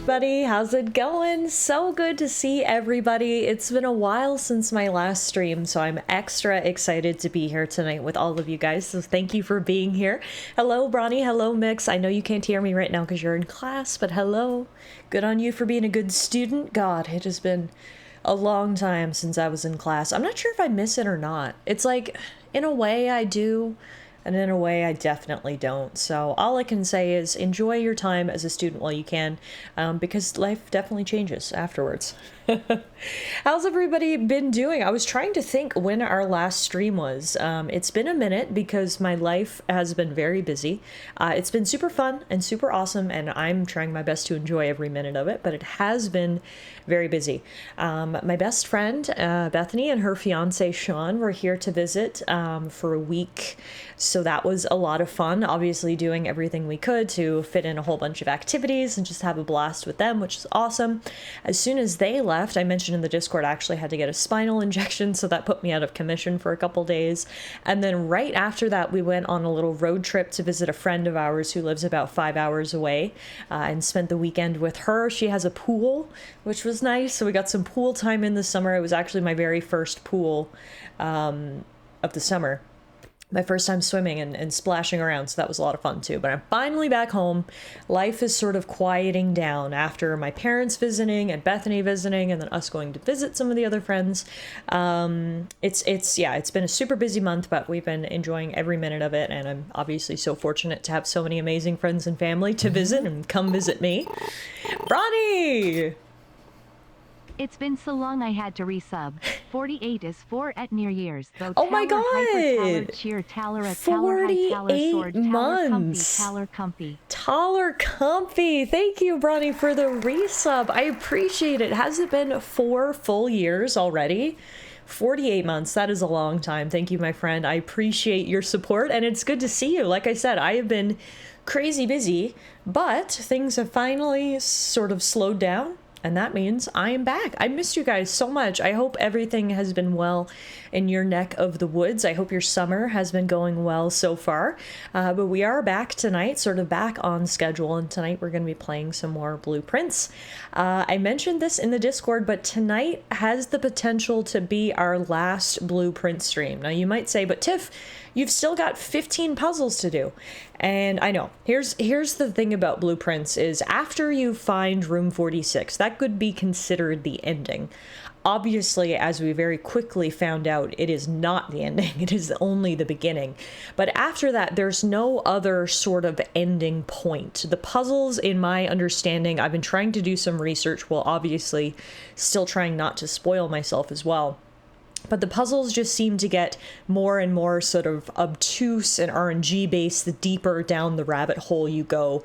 everybody. How's it going? So good to see everybody. It's been a while since my last stream, so I'm extra excited to be here tonight with all of you guys. So thank you for being here. Hello, Bronny. Hello, Mix. I know you can't hear me right now because you're in class, but hello. Good on you for being a good student. God, it has been a long time since I was in class. I'm not sure if I miss it or not. It's like, in a way I do, and in a way I definitely don't. So all I can say is enjoy your time as a student while you can, because life definitely changes afterwards. How's everybody been doing? I was trying to think when our last stream was. It's been a minute because my life has been very busy. It's been super fun and super awesome, and I'm trying my best to enjoy every minute of it, but it has been very busy. My best friend, Bethany, and her fiance, Sean, were here to visit for a week. So that was a lot of fun, obviously doing everything we could to fit in a whole bunch of activities and just have a blast with them, which is awesome. As soon as they left, I mentioned in the Discord, I actually had to get a spinal injection, so that put me out of commission for a couple days. And then right after that, we went on a little road trip to visit a friend of ours who lives about 5 hours away, and spent the weekend with her. She has a pool, which was nice, so we got some pool time in the summer. It was actually my very first pool of the summer. My first time swimming and splashing around, so that was a lot of fun too. But I'm finally back home. Life is sort of quieting down after my parents visiting and Bethany visiting, and then us going to visit some of the other friends. It's been a super busy month, but we've been enjoying every minute of it, and I'm obviously so fortunate to have so many amazing friends and family to visit and come visit me. Ronnie! It's been so long I had to resub. 48 is 4 at New Year's. Though oh my god! Hyper, cheer, Tallara, 48 sword, months! Taller comfy! Thank you, Bronny, for the resub. I appreciate it. Has it been 4 full years already? 48 months. That is a long time. Thank you, my friend. I appreciate your support, and it's good to see you. Like I said, I have been crazy busy, but things have finally sort of slowed down. And that means I am back. I missed you guys so much. I hope everything has been well in your neck of the woods. I hope your summer has been going well so far. But we are back tonight, sort of back on schedule. And tonight we're going to be playing some more Blueprints. I mentioned this in the Discord, but tonight has the potential to be our last Blueprint stream. Now you might say, but Tiff, you've still got 15 puzzles to do. And I know, here's the thing about Blueprints is after you find room 46, that could be considered the ending. Obviously, as we very quickly found out, it is not the ending. It is only the beginning. But after that, there's no other sort of ending point. The puzzles, in my understanding, I've been trying to do some research, while obviously still trying not to spoil myself as well. But the puzzles just seem to get more and more sort of obtuse and RNG based the deeper down the rabbit hole you go.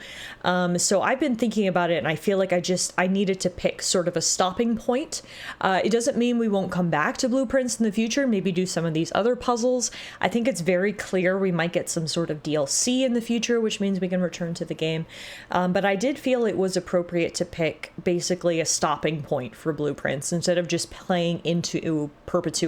So I've been thinking about it, and I feel like I needed to pick sort of a stopping point. It doesn't mean we won't come back to Blueprints in the future, maybe do some of these other puzzles. I think it's very clear we might get some sort of DLC in the future, which means we can return to the game. But I did feel it was appropriate to pick basically a stopping point for Blueprints instead of just playing into perpetuity.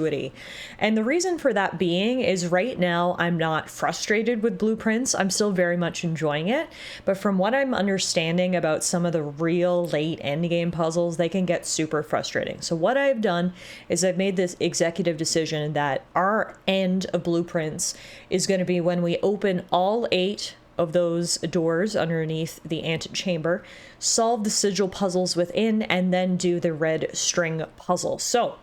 And the reason for that being is right now I'm not frustrated with Blueprints. I'm still very much enjoying it. But from what I'm understanding about some of the real late endgame puzzles, they can get super frustrating. So what I've done is I've made this executive decision that our end of Blueprints is going to be when we open all 8 of those doors underneath the antechamber, solve the sigil puzzles within, and then do the red string puzzle. So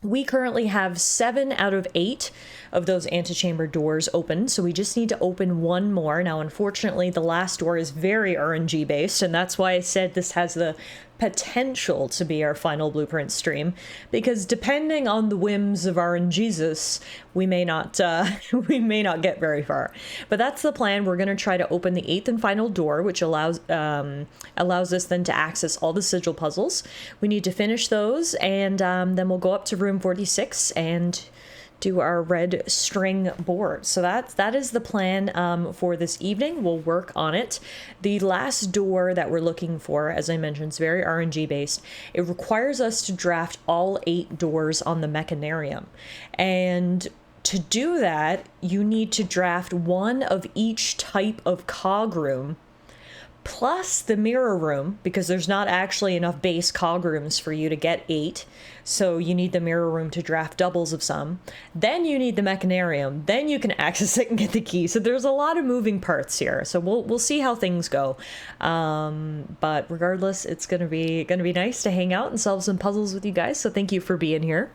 we currently have 7 out of 8 of those antechamber doors open, so we just need to open 1 more. Now, unfortunately, the last door is very RNG based, and that's why I said this has the potential to be our final Blueprint stream, because depending on the whims of RNGesus, we may not get very far. But that's the plan. We're going to try to open the 8th and final door, which allows us then to access all the sigil puzzles. We need to finish those, and then we'll go up to room 46 and do our red string board. So that is the plan for this evening. We'll work on it. The last door that we're looking for, as I mentioned, is very RNG based. It requires us to draft all 8 doors on the Mechanarium. And to do that, you need to draft 1 of each type of cog room plus the mirror room, because there's not actually enough base cog rooms for you to get 8. So you need the mirror room to draft doubles of some. Then you need the mechanarium. Then you can access it and get the key. So there's a lot of moving parts here. So we'll see how things go. But regardless, it's gonna be nice to hang out and solve some puzzles with you guys. So thank you for being here.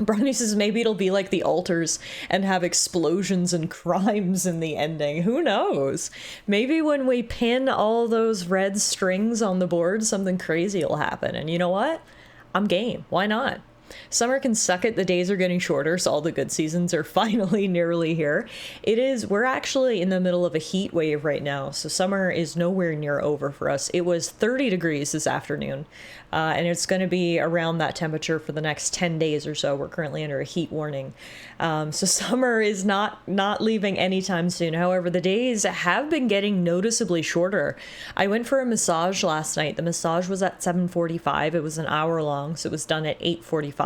Brownie says maybe it'll be like the altars and have explosions and crimes in the ending. Who knows? Maybe when we pin all those red strings on the board, something crazy will happen. And you know what? I'm game. Why not? Summer can suck it. The days are getting shorter, so all the good seasons are finally nearly here. We're actually in the middle of a heat wave right now, so summer is nowhere near over for us. It was 30 degrees this afternoon, and it's going to be around that temperature for the next 10 days or so. We're currently under a heat warning. So summer is not leaving anytime soon. However, the days have been getting noticeably shorter. I went for a massage last night. The massage was at 7:45. It was an hour long, so it was done at 8:45.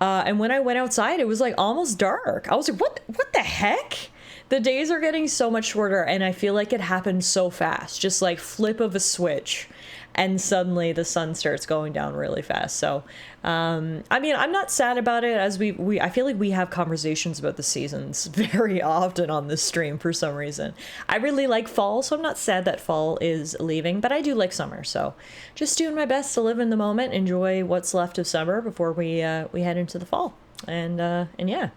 And when I went outside, it was like almost dark. I was like, what the heck? The days are getting so much shorter, and I feel like it happened so fast, just like flip of a switch, and suddenly the sun starts going down really fast. So, I mean, I'm not sad about it, as I feel like we have conversations about the seasons very often on this stream for some reason. I really like fall, so I'm not sad that fall is leaving, but I do like summer. So just doing my best to live in the moment, enjoy what's left of summer before we head into the fall. And yeah,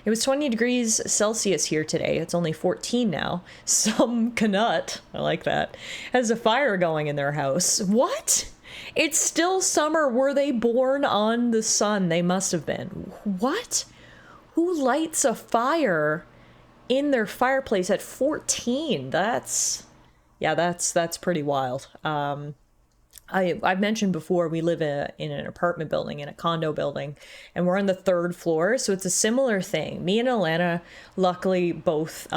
it was 20 degrees Celsius here today. It's only 14 now. Some Canut, I like that, has a fire going in their house. What? It's still summer. Were they born on the sun? They must have been. What? Who lights a fire in their fireplace at 14? That's pretty wild. I've mentioned before, we live in an apartment building, in a condo building, and we're on the 3rd floor, so it's a similar thing. Me and Alana, luckily, both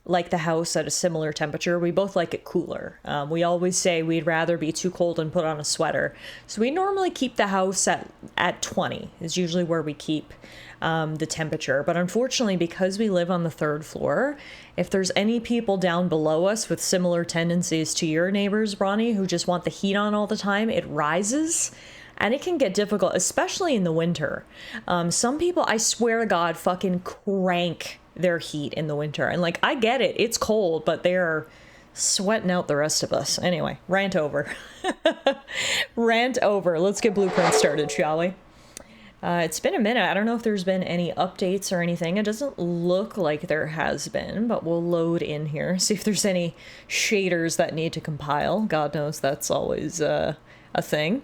like the house at a similar temperature. We both like it cooler. We always say we'd rather be too cold and put on a sweater. So we normally keep the house at 20, is usually where we keep the temperature. But unfortunately, because we live on the 3rd floor, if there's any people down below us with similar tendencies to your neighbors, Bronny, who just want the heat on all the time, it rises. And it can get difficult, especially in the winter. Some people, I swear to God, fucking crank their heat in the winter. And like, I get it, it's cold, but they're sweating out the rest of us. Anyway, rant over. Rant over. Let's get Blueprint started, shall we? It's been a minute. I don't know if there's been any updates or anything. It doesn't look like there has been, but we'll load in here, see if there's any shaders that need to compile. God knows that's always a thing.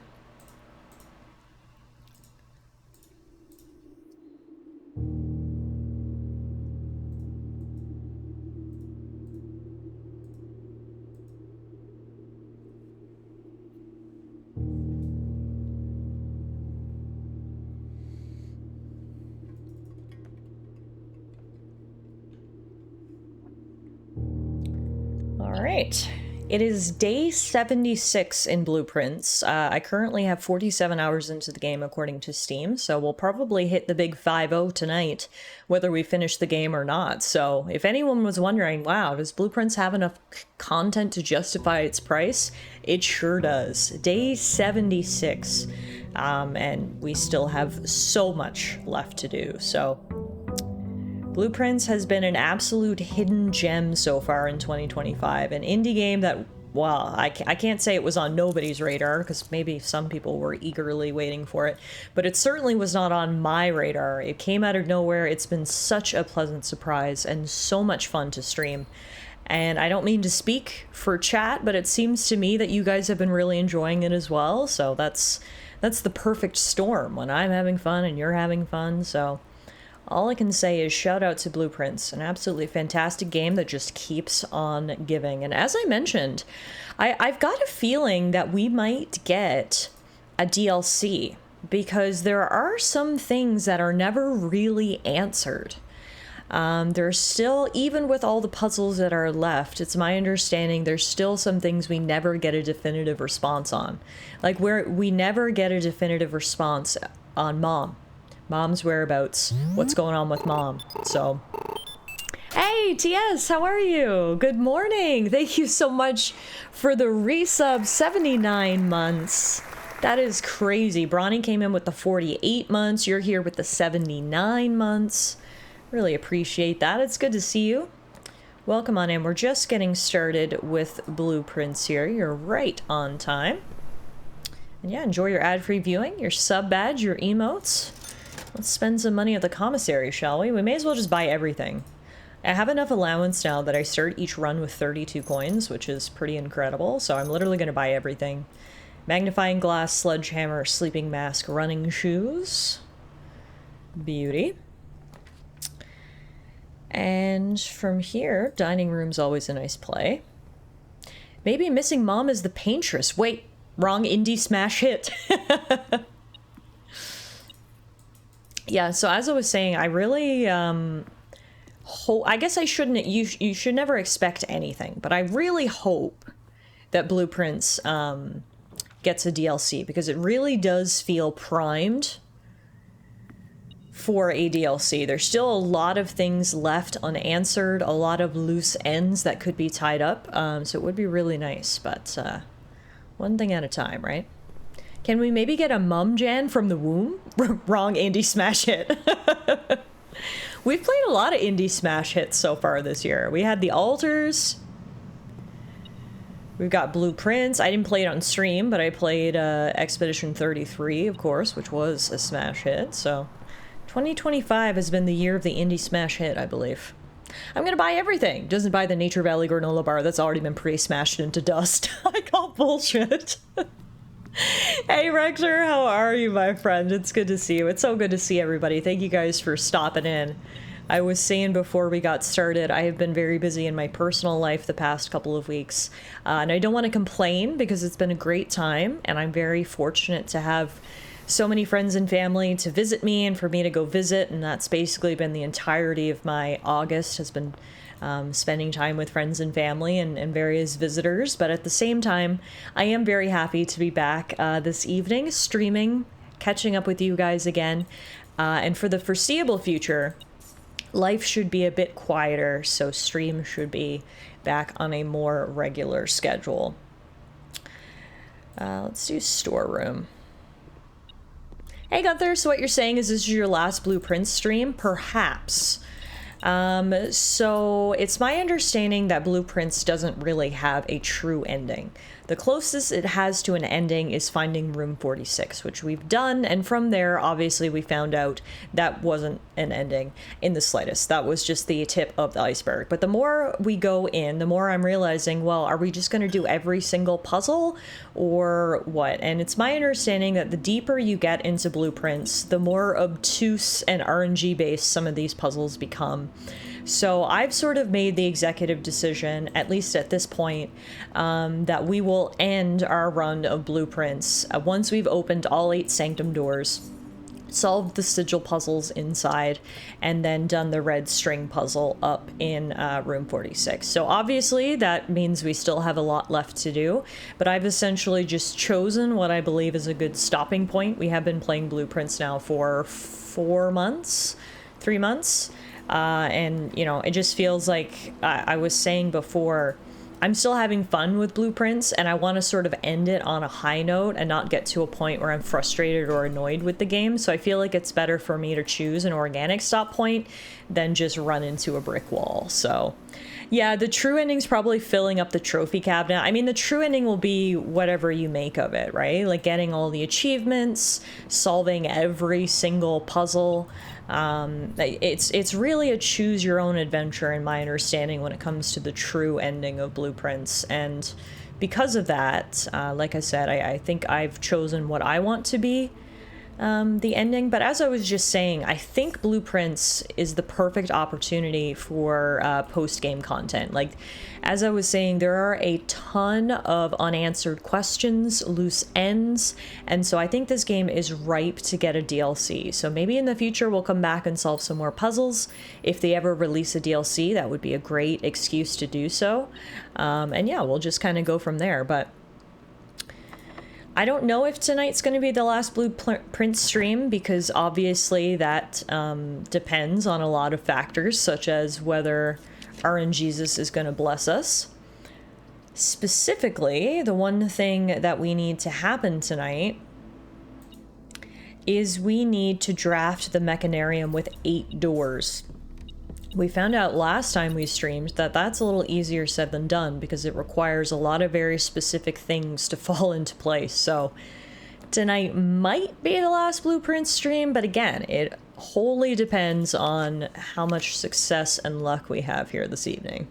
All right. It is day 76 in Blueprints. I currently have 47 hours into the game according to Steam, so we'll probably hit the big 5-0 tonight, whether we finish the game or not. So if anyone was wondering, wow, does Blueprints have enough content to justify its price? It sure does. Day 76, and we still have so much left to do, so... Blueprints has been an absolute hidden gem so far in 2025, an indie game that, well, I can't say it was on nobody's radar, because maybe some people were eagerly waiting for it, but it certainly was not on my radar. It came out of nowhere. It's been such a pleasant surprise and so much fun to stream. And I don't mean to speak for chat, but it seems to me that you guys have been really enjoying it as well, so that's the perfect storm, when I'm having fun and you're having fun, so... All I can say is shout out to Blueprints, an absolutely fantastic game that just keeps on giving. And as I mentioned, I've got a feeling that we might get a DLC, because there are some things that are never really answered. There's still, even with all the puzzles that are left, it's my understanding there's still some things we never get a definitive response on. Like we never get a definitive response on Mom's whereabouts, what's going on with Mom. So, hey Hi, TS, how are you? Good morning. Thank you so much for the resub, 79 months. That is crazy. Bronny came in with the 48 months. You're here with the 79 months. Really appreciate that. It's good to see you. Welcome on in. We're just getting started with blueprints here. You're right on time. And yeah, enjoy your ad-free viewing, your sub badge, your emotes. Let's spend some money at the commissary, shall we? We may as well just buy everything. I have enough allowance now that I start each run with 32 coins, which is pretty incredible, so I'm literally going to buy everything. Magnifying glass, sledgehammer, sleeping mask, running shoes. Beauty. And from here, dining room's always a nice play. Maybe missing mom is the paintress. Wait, wrong indie smash hit. Yeah, so as I was saying, I really I guess I shouldn't, you should never expect anything, but I really hope that Blueprints gets a DLC, because it really does feel primed for a DLC. There's still a lot of things left unanswered, a lot of loose ends that could be tied up, so it would be really nice, but one thing at a time, right? Can we maybe get a mum Jan from the womb? Wrong indie smash hit. We've played a lot of indie smash hits so far this year. We had the altars. We've got Blueprints. I didn't play it on stream, but I played Expedition 33, of course, which was a smash hit. So 2025 has been the year of the indie smash hit, I believe. I'm gonna buy everything. Doesn't buy the Nature Valley granola bar that's already been pre-smashed into dust. I call bullshit. Hey Rexer, how are you, my friend? It's good to see you. It's so good to see everybody. Thank you guys for stopping in. I was saying before we got started, I have been very busy in my personal life the past couple of weeks. And I don't want to complain because it's been a great time, and I'm very fortunate to have so many friends and family to visit me and for me to go visit, and that's basically been the entirety of my August, has been spending time with friends and family and various visitors. But at the same time, I am very happy to be back this evening, streaming, catching up with you guys again. And for the foreseeable future, life should be a bit quieter, so stream should be back on a more regular schedule. Let's do storeroom. Hey Gunther, so what you're saying is this is your last Blueprints stream? Perhaps. So it's my understanding that Blueprints doesn't really have a true ending. The closest it has to an ending is finding room 46, which we've done, and from there, obviously, we found out that wasn't an ending in the slightest. That was just the tip of the iceberg. But the more we go in, the more I'm realizing, well, are we just going to do every single puzzle, or what? And it's my understanding that the deeper you get into Blueprints, the more obtuse and RNG-based some of these puzzles become. So I've sort of made the executive decision, at least at this point, that we will end our run of Blueprints once we've opened all 8 Sanctum doors, solved the sigil puzzles inside, and then done the red string puzzle up in room 46. So obviously that means we still have a lot left to do, but I've essentially just chosen what I believe is a good stopping point. We have been playing Blueprints now for 3 months. And, you know, it just feels like I was saying before, I'm still having fun with Blueprints, and I want to sort of end it on a high note and not get to a point where I'm frustrated or annoyed with the game. So I feel like it's better for me to choose an organic stop point than just run into a brick wall. So yeah, the true ending's probably filling up the trophy cabinet. I mean, the true ending will be whatever you make of it, right? Like getting all the achievements, solving every single puzzle. It's really a choose your own adventure in my understanding when it comes to the true ending of Blueprints. And because of that, like I said, I think I've chosen what I want to be the ending. But as I was just saying, I think Blueprints is the perfect opportunity for post-game content. Like, as I was saying, there are a ton of unanswered questions, loose ends, and so I think this game is ripe to get a DLC. So maybe in the future we'll come back and solve some more puzzles. If they ever release a DLC, that would be a great excuse to do so. And yeah, we'll just kind of go from there. But I don't know if tonight's going to be the last Blueprint stream, because obviously that depends on a lot of factors, such as whether RNGesus is going to bless us. Specifically, the one thing that we need to happen tonight is we need to draft the Mechanarium with 8 doors. We found out last time we streamed that that's a little easier said than done because it requires a lot of very specific things to fall into place. So tonight might be the last blueprint stream, but again, it wholly depends on how much success and luck we have here this evening.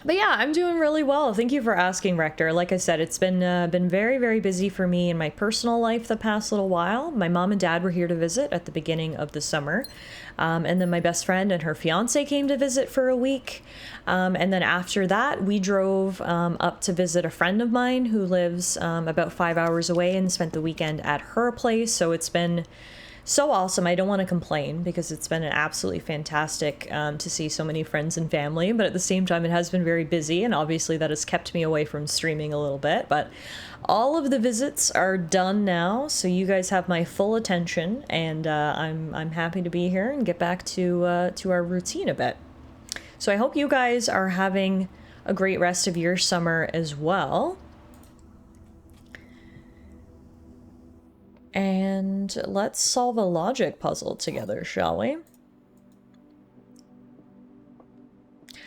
But yeah, I'm doing really well. Thank you for asking, Rector. Like I said, it's been very, very busy for me in my personal life the past little while. My mom and dad were here to visit at the beginning of the summer. And then my best friend and her fiance came to visit for a week. And then after that, we drove up to visit a friend of mine who lives about 5 hours away and spent the weekend at her place. So it's been so awesome. I don't want to complain because it's been an absolutely fantastic to see so many friends and family, but at the same time it has been very busy, and obviously that has kept me away from streaming a little bit. But all of the visits are done now, so you guys have my full attention, and I'm happy to be here and get back to our routine a bit. So I hope you guys are having a great rest of your summer as well. And let's solve a logic puzzle together, shall we?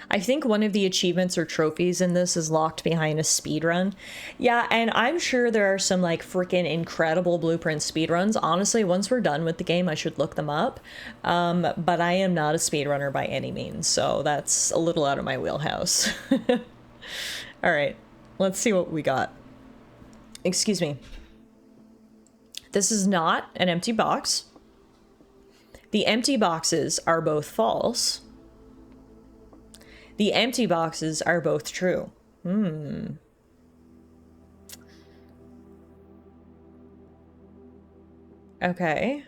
I think one of the achievements or trophies in this is locked behind a speedrun. Yeah, and I'm sure there are some like freaking incredible blueprint speedruns. Honestly, once we're done with the game, I should look them up. But I am not a speedrunner by any means, so that's a little out of my wheelhouse. All right, let's see what we got. Excuse me. This is not an empty box. The empty boxes are both false. The empty boxes are both true. Okay.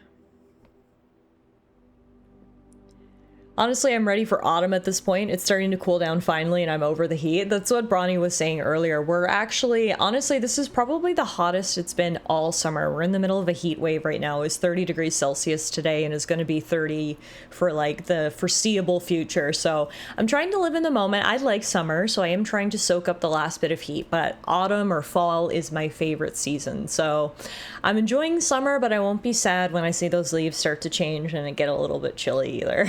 Honestly, I'm ready for autumn at this point. It's starting to cool down finally, and I'm over the heat. That's what Bronny was saying earlier. We're actually, honestly, this is probably the hottest it's been all summer. We're in the middle of a heat wave right now. It's 30 degrees Celsius today, and it's going to be 30 for like the foreseeable future. So I'm trying to live in the moment. I like summer, so I am trying to soak up the last bit of heat, but autumn or fall is my favorite season. So I'm enjoying summer, but I won't be sad when I see those leaves start to change and it get a little bit chilly either.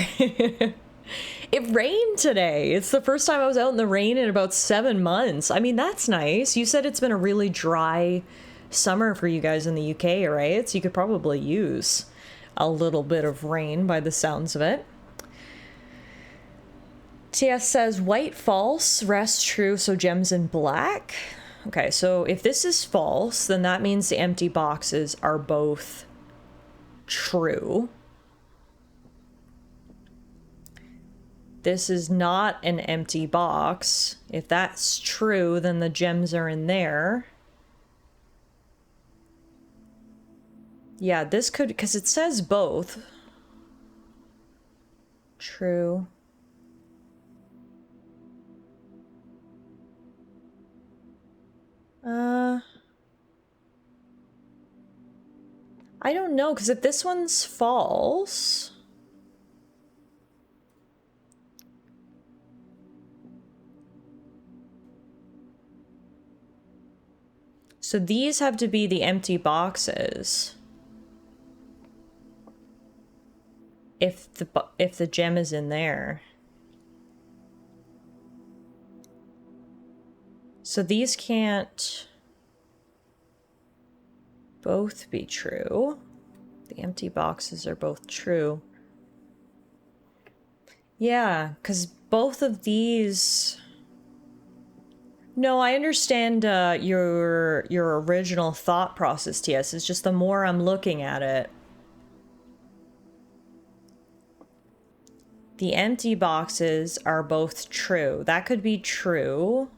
It rained today. It's the first time I was out in the rain in about 7 months. I mean, that's nice. You said it's been a really dry summer for you guys in the UK, right? So you could probably use a little bit of rain by the sounds of it. TS says white false, rest true, so gems in black. Okay, so if this is false, then that means the empty boxes are both true. This is not an empty box. If that's true, then the gems are in there. Yeah, this could, because it says both. True. I don't know, because if this one's false... So these have to be the empty boxes. If the gem is in there. So these can't both be true. The empty boxes are both true. Yeah, because both of these... No, I understand your original thought process, TS. It's just the more I'm looking at it, the empty boxes are both true. That could be true.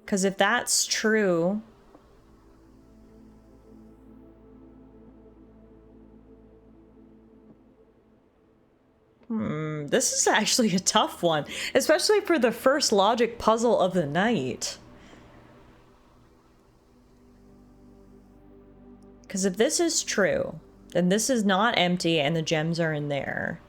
Because if that's true... This is actually a tough one, especially for the first logic puzzle of the night. Because if this is true, then this is not empty and the gems are in there.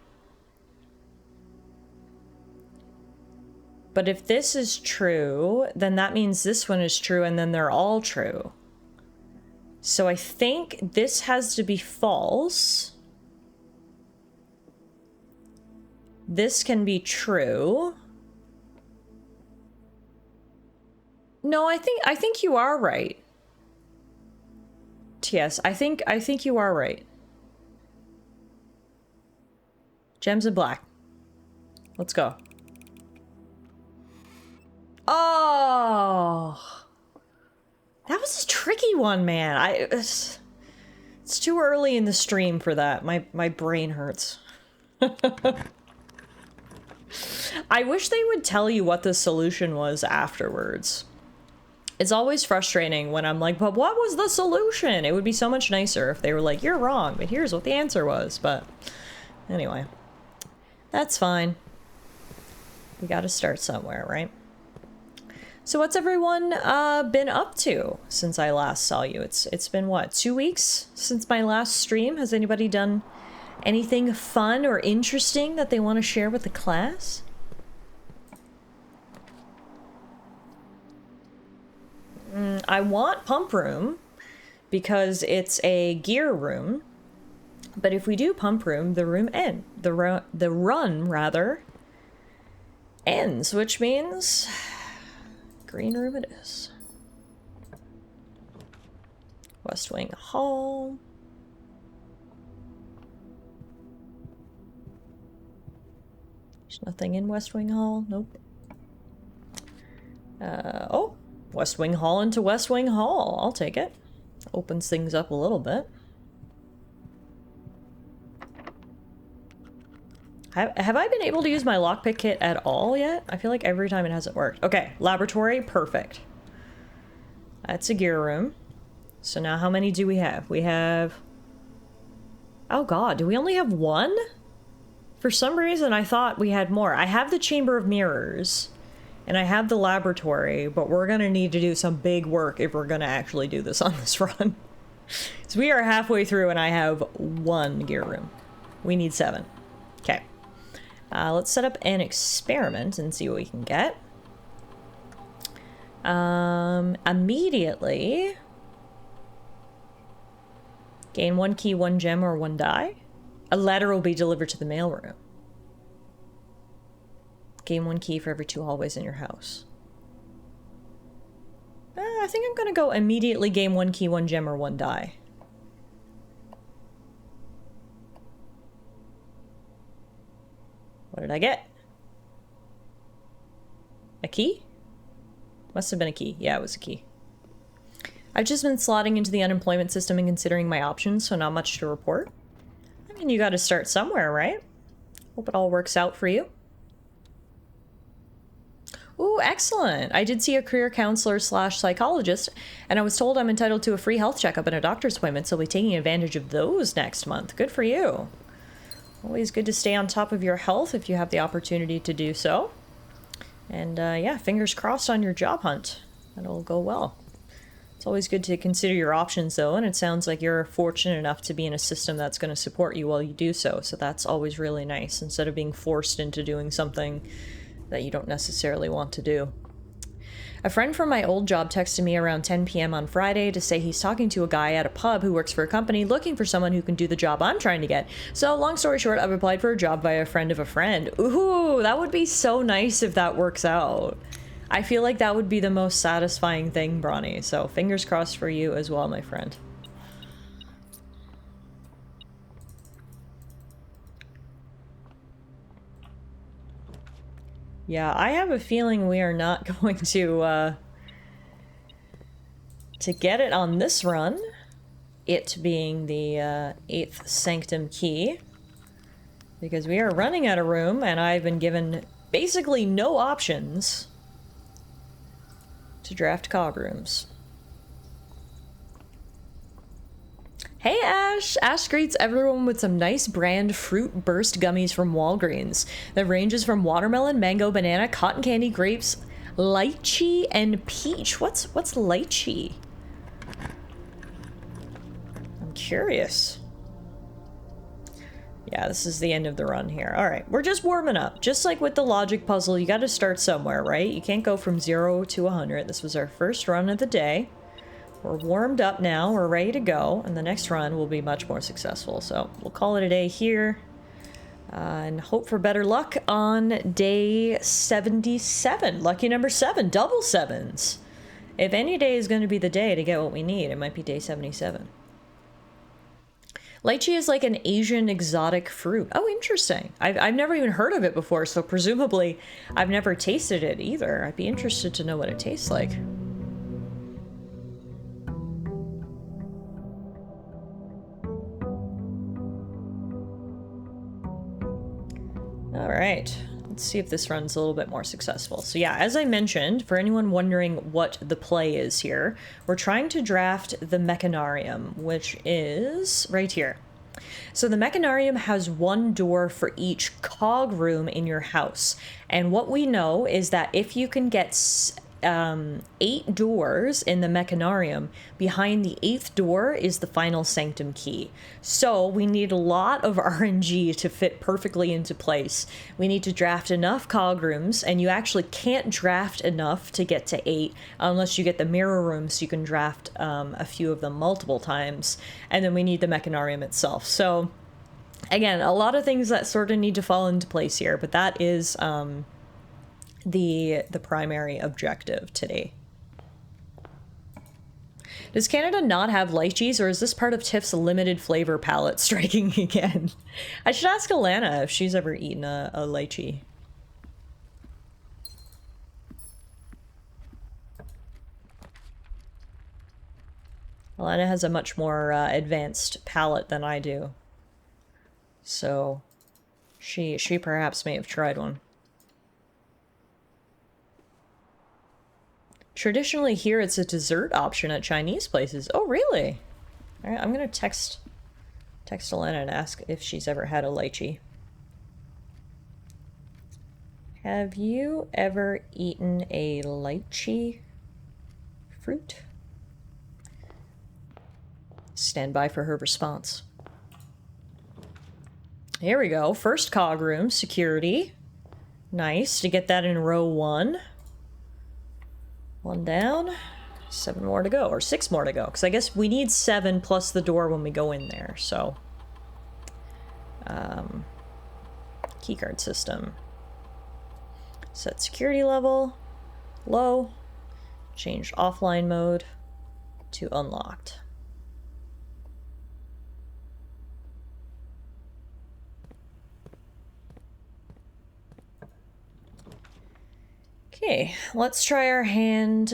But if this is true, then that means this one is true and then they're all true. So I think this has to be false. This can be true. No, I think you are right. Yes, I think you are right. Gems and black. Let's go. Oh, that was a tricky one, man. It's too early in the stream for that. My brain hurts. I wish they would tell you what the solution was afterwards. It's always frustrating when I'm like, but what was the solution? It would be so much nicer if they were like, you're wrong, but here's what the answer was. But anyway, that's fine. We gotta start somewhere, right? So what's everyone been up to since I last saw you? It's been what, 2 weeks since my last stream? Has anybody done anything fun or interesting that they want to share with the class? I want pump room because it's a gear room. But if we do pump room, the run rather ends, which means green room it is. West Wing Hall. There's nothing in West Wing Hall. Nope. Oh, West Wing Hall into West Wing Hall. I'll take it. Opens things up a little bit. Have I been able to use my lockpick kit at all yet? I feel like every time it hasn't worked. Okay, laboratory, perfect. That's a gear room. So now how many do we have? We have... Oh god, do we only have one? For some reason I thought we had more. I have the Chamber of Mirrors, and I have the laboratory, but we're gonna need to do some big work if we're gonna actually do this on this run. So we are halfway through and I have one gear room. We need 7. Okay. Let's set up an experiment and see what we can get. Immediately. Gain 1 key, 1 gem, or 1 die. A letter will be delivered to the mailroom. Gain 1 key for every 2 hallways in your house. I think I'm gonna go immediately gain 1 key, 1 gem, or 1 die. What did I get? A key? Must have been a key. Yeah, it was a key. I've just been slotting into the unemployment system and considering my options, so not much to report. I mean, you gotta start somewhere, right? Hope it all works out for you. Ooh, excellent. I did see a career counselor / psychologist, and I was told I'm entitled to a free health checkup and a doctor's appointment, so I'll be taking advantage of those next month. Good for you. Always good to stay on top of your health if you have the opportunity to do so. And yeah, fingers crossed on your job hunt. That'll go well. It's always good to consider your options though, and it sounds like you're fortunate enough to be in a system that's going to support you while you do so. So that's always really nice, instead of being forced into doing something that you don't necessarily want to do. A friend from my old job texted me around 10 p.m. on Friday to say he's talking to a guy at a pub who works for a company looking for someone who can do the job I'm trying to get. So long story short, I've applied for a job via a friend of a friend. Ooh, that would be so nice if that works out. I feel like that would be the most satisfying thing, Bronny. So fingers crossed for you as well, my friend. Yeah, I have a feeling we are not going to get it on this run. It being the 8th Sanctum key. Because we are running out of room, and I've been given basically no options to draft cog rooms. Hey Ash! Ash greets everyone with some nice brand fruit burst gummies from Walgreens that ranges from watermelon, mango, banana, cotton candy, grapes, lychee, and peach. What's lychee? I'm curious. Yeah, this is the end of the run here. All right, we're just warming up. Just like with the logic puzzle, you got to start somewhere, right? You can't go from 0 to 100. This was our first run of the day. We're warmed up now. We're ready to go. And the next run will be much more successful. So we'll call it a day here. And hope for better luck on day 77. Lucky number 7. Double sevens. If any day is going to be the day to get what we need, it might be day 77. Lychee is like an Asian exotic fruit. Oh, interesting. I've never even heard of it before, so presumably I've never tasted it either. I'd be interested to know what it tastes like. All right. Let's see if this run's a little bit more successful. So yeah, as I mentioned, for anyone wondering what the play is here, we're trying to draft the Mechanarium, which is right here. So the Mechanarium has one door for each cog room in your house. And what we know is that if you can get 8 doors in the Mechanarium, behind the 8th door is the final Sanctum key. So we need a lot of RNG to fit perfectly into place. We need to draft enough cog rooms, and you actually can't draft enough to get to 8 unless you get the mirror rooms, so you can draft a few of them multiple times. And then we need the Mechanarium itself. So again, a lot of things that sort of need to fall into place here, but that is the primary objective today. Does Canada not have lychees, or is this part of Tiff's limited flavor palette striking again? I should ask Alana if she's ever eaten a lychee. Alana has a much more advanced palate than I do, so she perhaps may have tried one. Traditionally here, it's a dessert option at Chinese places. Oh, really? All right, I'm gonna text Alana and ask if she's ever had a lychee. Have you ever eaten a lychee fruit? Stand by for her response. Here we go. First cog room, security. Nice to get that in row 1. 1 down, 7 more to go, or 6 more to go, because I guess we need 7 plus the door when we go in there, so. Keycard system. Set security level, low, changed offline mode to unlocked. Okay, let's try our hand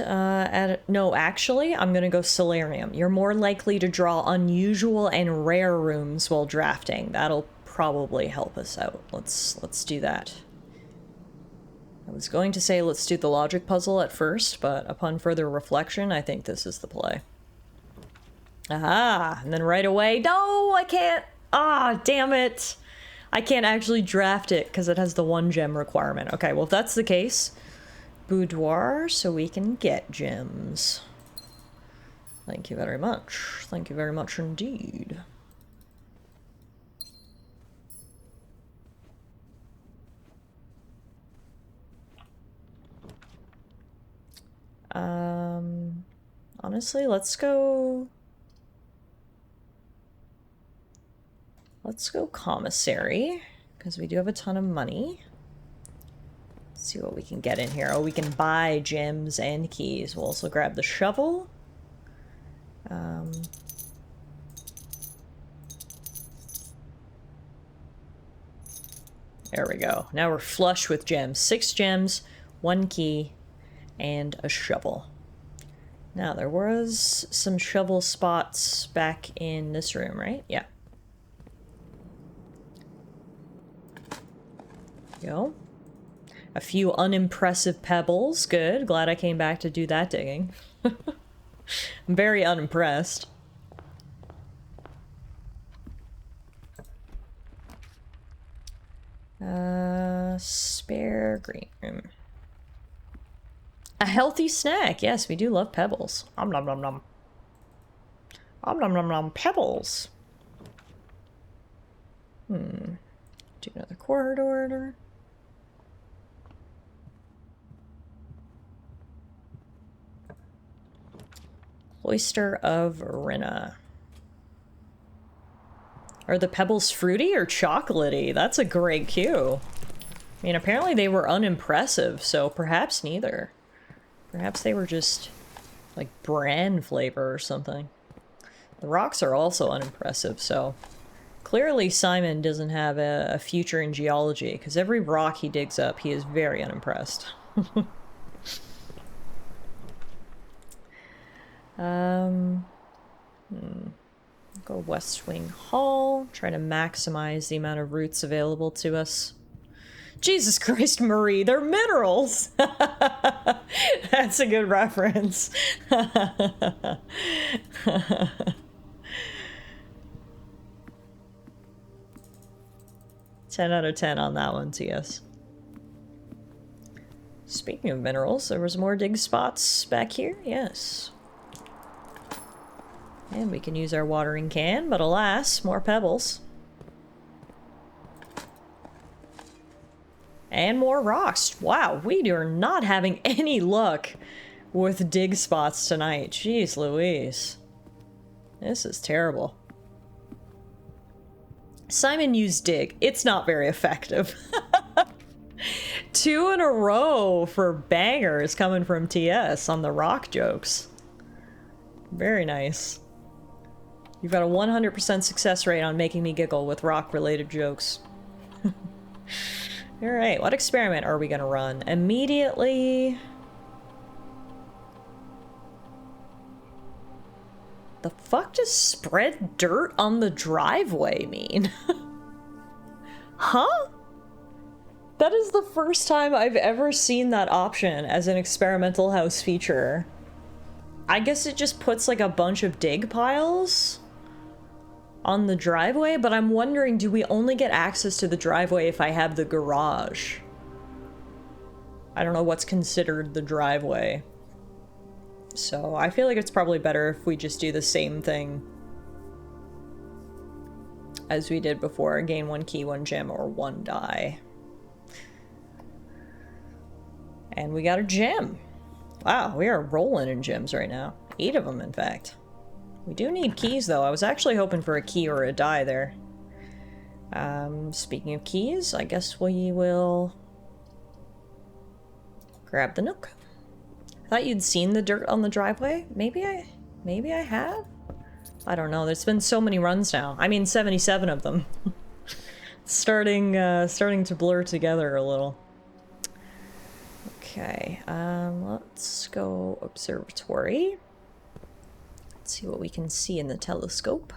no, actually, I'm gonna go Solarium. You're more likely to draw unusual and rare rooms while drafting. That'll probably help us out. Let's do that. I was going to say let's do the logic puzzle at first, but upon further reflection, I think this is the play. Aha! And then right away, no, I can't! Ah, damn it! I can't actually draft it because it has the 1 gem requirement. Okay, well if that's the case, boudoir, so we can get gems. Thank you very much. Thank you very much indeed. Honestly, let's go commissary, because we do have a ton of money. Let's see what we can get in here. Oh, we can buy gems and keys. We'll also grab the shovel. There we go. Now we're flush with gems. 6 gems, 1 key, and a shovel. Now, there was some shovel spots back in this room, right? Yeah. Go. A few unimpressive pebbles. Good. Glad I came back to do that digging. I'm very unimpressed. Spare green room. A healthy snack. Yes, we do love pebbles. Om nom nom nom. Om nom nom nom. Pebbles. Do another corridor. Oyster of Rinna. Are the pebbles fruity or chocolatey? That's a great cue. I mean, apparently they were unimpressive, so perhaps neither. Perhaps they were just, like, bran flavor or something. The rocks are also unimpressive, so... Clearly Simon doesn't have a future in geology, because every rock he digs up, he is very unimpressed. Go West Wing Hall, try to maximize the amount of roots available to us. Jesus Christ, Marie, they're minerals! That's a good reference. 10 out of 10 on that one, TS. Speaking of minerals, there was more dig spots back here, yes. And we can use our watering can, but alas, more pebbles. And more rocks. Wow, we are not having any luck with dig spots tonight. Jeez Louise. This is terrible. Simon used dig. It's not very effective. 2 in a row for bangers coming from TS on the rock jokes. Very nice. You've got a 100% success rate on making me giggle with rock-related jokes. Alright, what experiment are we gonna run? Immediately... The fuck does spread dirt on the driveway mean? Huh? That is the first time I've ever seen that option as an experimental house feature. I guess it just puts like a bunch of dig piles on the driveway, but I'm wondering, do we only get access to the driveway if I have the garage? I don't know what's considered the driveway. So I feel like it's probably better if we just do the same thing as we did before. Gain 1 key, 1 gem, or 1 die. And we got a gem. Wow, we are rolling in gems right now. 8 of them, in fact. We do need keys, though. I was actually hoping for a key or a die there. Speaking of keys, I guess we will grab the nook. I thought you'd seen the dirt on the driveway. Maybe I have? I don't know. There's been so many runs now. I mean, 77 of them. starting to blur together a little. Okay, let's go observatory. Let's see what we can see in the telescope.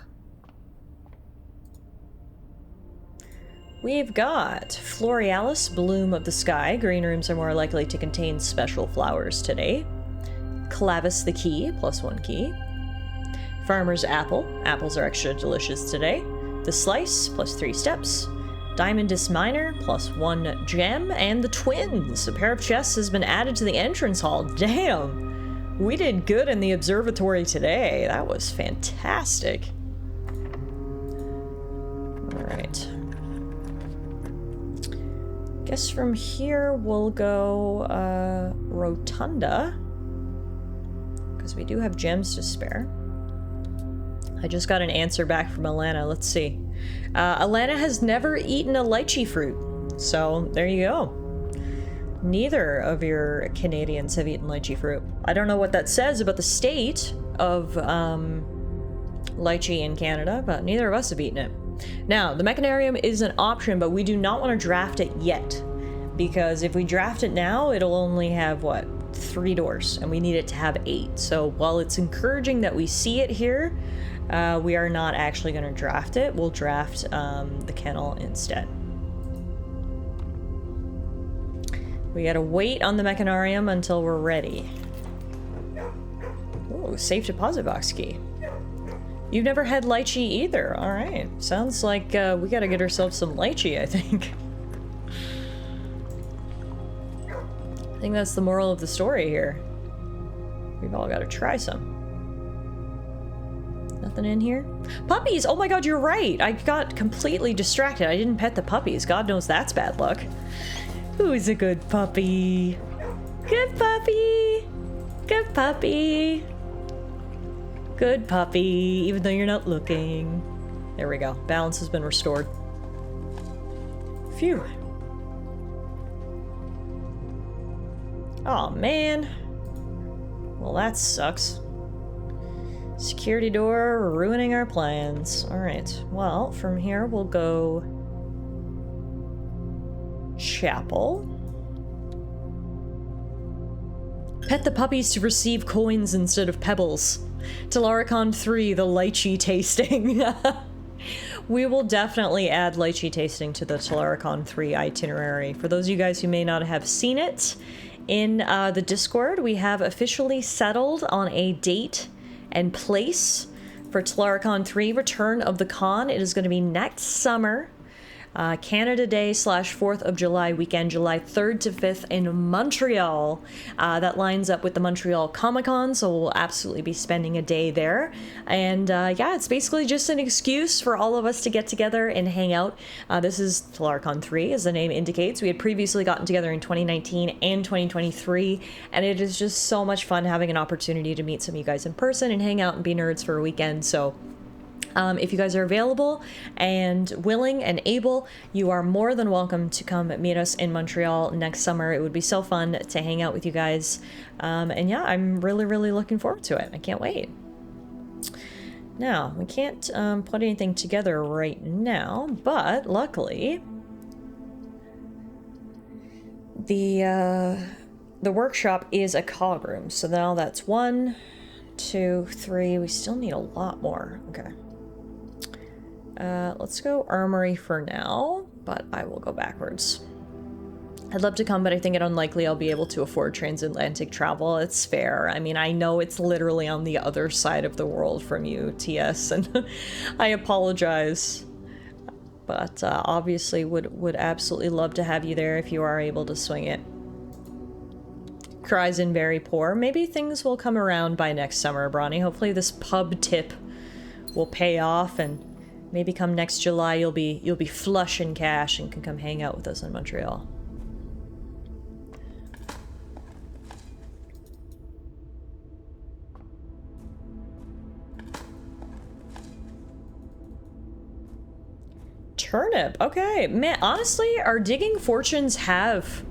We've got Florealis, bloom of the sky. Green rooms are more likely to contain special flowers today. Clavis the key, +1 key. Farmer's apple. Apples are extra delicious today. The slice, +3 steps. Diamondus minor, +1 gem. And the twins. A pair of chests has been added to the entrance hall. Damn! We did good in the observatory today. That was fantastic. Alright. Guess from here we'll go Rotunda, because we do have gems to spare. I just got an answer back from Alana. Let's see. Alana has never eaten a lychee fruit, so there you go. Neither of your Canadians have eaten lychee fruit. I don't know what that says about the state of lychee in Canada, but neither of us have eaten it. Now, the Mechanarium is an option, but we do not want to draft it yet, because if we draft it now, it'll only have, what, 3 doors, and we need it to have 8. So while it's encouraging that we see it here, we are not actually going to draft it. We'll draft the kennel instead. We gotta wait on the Mechanarium until we're ready. Ooh, safe deposit box key. You've never had lychee either. Alright. Sounds like we gotta get ourselves some lychee, I think. I think that's the moral of the story here. We've all gotta try some. Nothing in here? Puppies! Oh my god, you're right! I got completely distracted. I didn't pet the puppies. God knows that's bad luck. Who's a good puppy? Good puppy! Good puppy! Good puppy, even though you're not looking. There we go. Balance has been restored. Phew. Oh man. Well, that sucks. Security door ruining our plans. Alright, well, from here we'll go chapel. Pet the puppies to receive coins instead of pebbles. Tallara 3, the lychee tasting. We will definitely add lychee tasting to the Tallara 3 itinerary. For those of you guys who may not have seen it, in the Discord, we have officially settled on a date and place for Tallara 3 Return of the Con. It is going to be next summer. Canada Day / 4th of July weekend, July 3rd to 5th in Montreal. That lines up with the Montreal Comic-Con, so we'll absolutely be spending a day there. And yeah, it's basically just an excuse for all of us to get together and hang out. This is Tallara 3, as the name indicates. We had previously gotten together in 2019 and 2023, and it is just so much fun having an opportunity to meet some of you guys in person and hang out and be nerds for a weekend, so... if you guys are available and willing and able, you are more than welcome to come meet us in Montreal next summer. It would be so fun to hang out with you guys. And yeah, I'm really, really looking forward to it. I can't wait. Now, we can't put anything together right now, but luckily, the workshop is a cog room. So now that's 1, 2, 3. We still need a lot more. Okay. Let's go armory for now, but I will go backwards. I'd love to come, but I think it unlikely I'll be able to afford transatlantic travel. It's fair. I mean, I know it's literally on the other side of the world from you, TS, and I apologize. But obviously would absolutely love to have you there if you are able to swing it. Cries in very poor. Maybe things will come around by next summer, Bronny. Hopefully this pub tip will pay off, and maybe come next July you'll be flush in cash and can come hang out with us in Montreal. Turnip. Okay, man, honestly, our digging fortunes have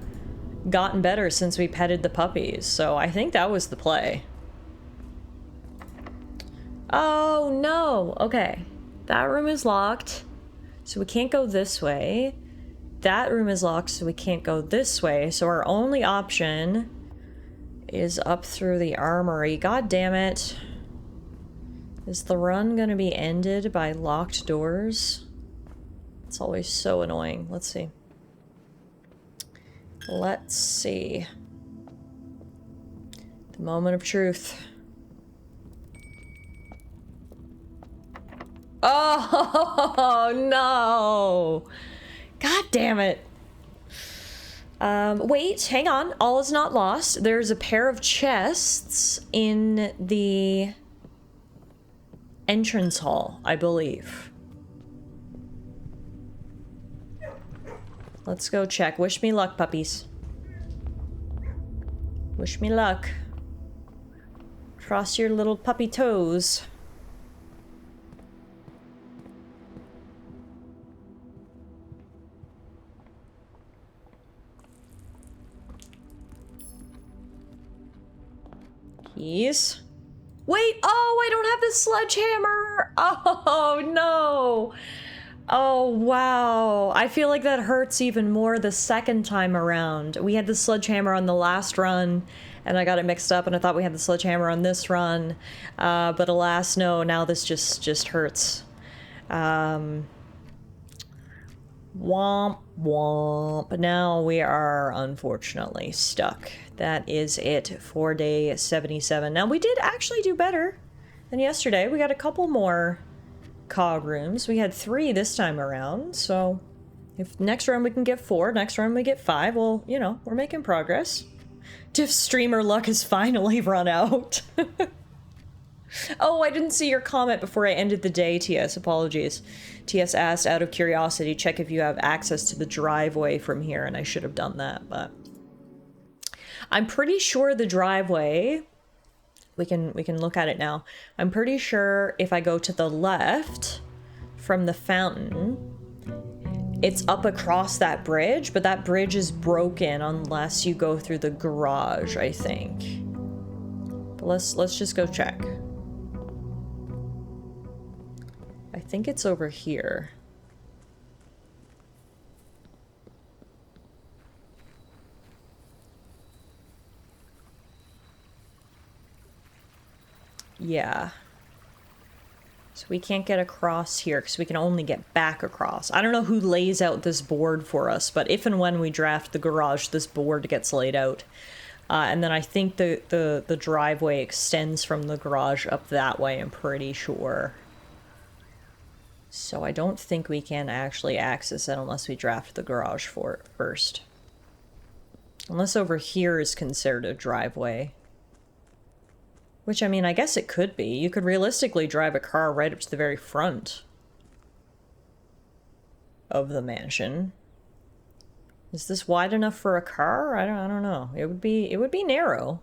gotten better since we petted the puppies, so I think that was the play. Oh no. Okay. That room is locked, so we can't go this way. That room is locked, so we can't go this way. So our only option is up through the armory. God damn it. Is the run gonna be ended by locked doors? It's always so annoying. Let's see. Let's see. The moment of truth. Oh, no. God damn it. Wait, hang on. All is not lost. There's a pair of chests in the entrance hall, I believe. Let's go check. Wish me luck, puppies. Wish me luck. Cross your little puppy toes. Keys. Wait, oh, I don't have the sledgehammer. Oh, no. Oh, wow. I feel like that hurts even more the second time around. We had the sledgehammer on the last run, and I got it mixed up, and I thought we had the sledgehammer on this run. But alas, no, now this just hurts. Womp, womp. Now we are unfortunately stuck. That is it for day 77. Now, we did actually do better than yesterday. We got a couple more cog rooms. We had 3 this time around, so if next run we can get 4, next run we get 5, well, you know, we're making progress. Diff streamer luck has finally run out. Oh, I didn't see your comment before I ended the day, TS. Apologies. TS asked, out of curiosity, check if you have access to the driveway from here, and I should have done that, but... I'm pretty sure the driveway... We can look at it now. I'm pretty sure if I go to the left from the fountain, it's up across that bridge, but that bridge is broken unless you go through the garage, I think. But let's just go check. I think it's over here. Yeah. So we can't get across here because we can only get back across. I don't know who lays out this board for us, but if and when we draft the garage, this board gets laid out. And then I think the driveway extends from the garage up that way, I'm pretty sure. So I don't think we can actually access it unless we draft the garage for it first. Unless over here is considered a driveway. Which, I mean, I guess it could be. You could realistically drive a car right up to the very front of the mansion. Is this wide enough for a car? I don't know. It would be narrow.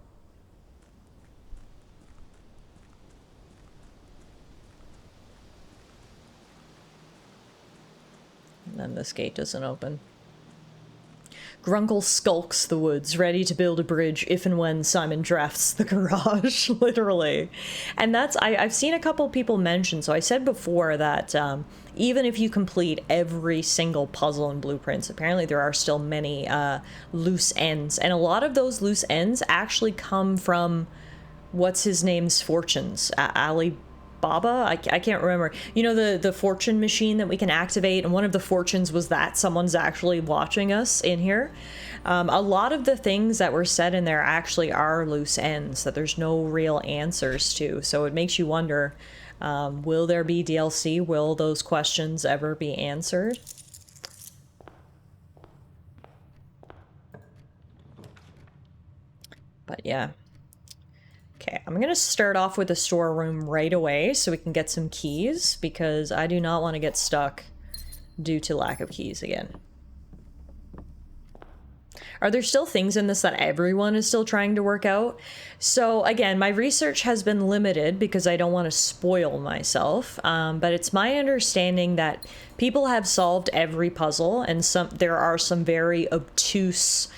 And then this gate doesn't open. Grunkle skulks the woods, ready to build a bridge if and when Simon drafts the garage, literally. And that's, I've seen a couple people mention, so I said before that even if you complete every single puzzle in Blueprints, apparently there are still many loose ends. And a lot of those loose ends actually come from, what's his name's fortunes? Baba? I can't remember. You know, the fortune machine that we can activate, and one of the fortunes was that someone's actually watching us in here. A lot of the things that were said in there actually are loose ends that there's no real answers to. So it makes you wonder, will there be DLC? Will those questions ever be answered? But yeah. Okay, I'm gonna start off with the storeroom right away so we can get some keys, because I do not want to get stuck due to lack of keys again. Are there still things in this that everyone is still trying to work out? So again, my research has been limited because I don't want to spoil myself, but it's my understanding that people have solved every puzzle, and there are some very obtuse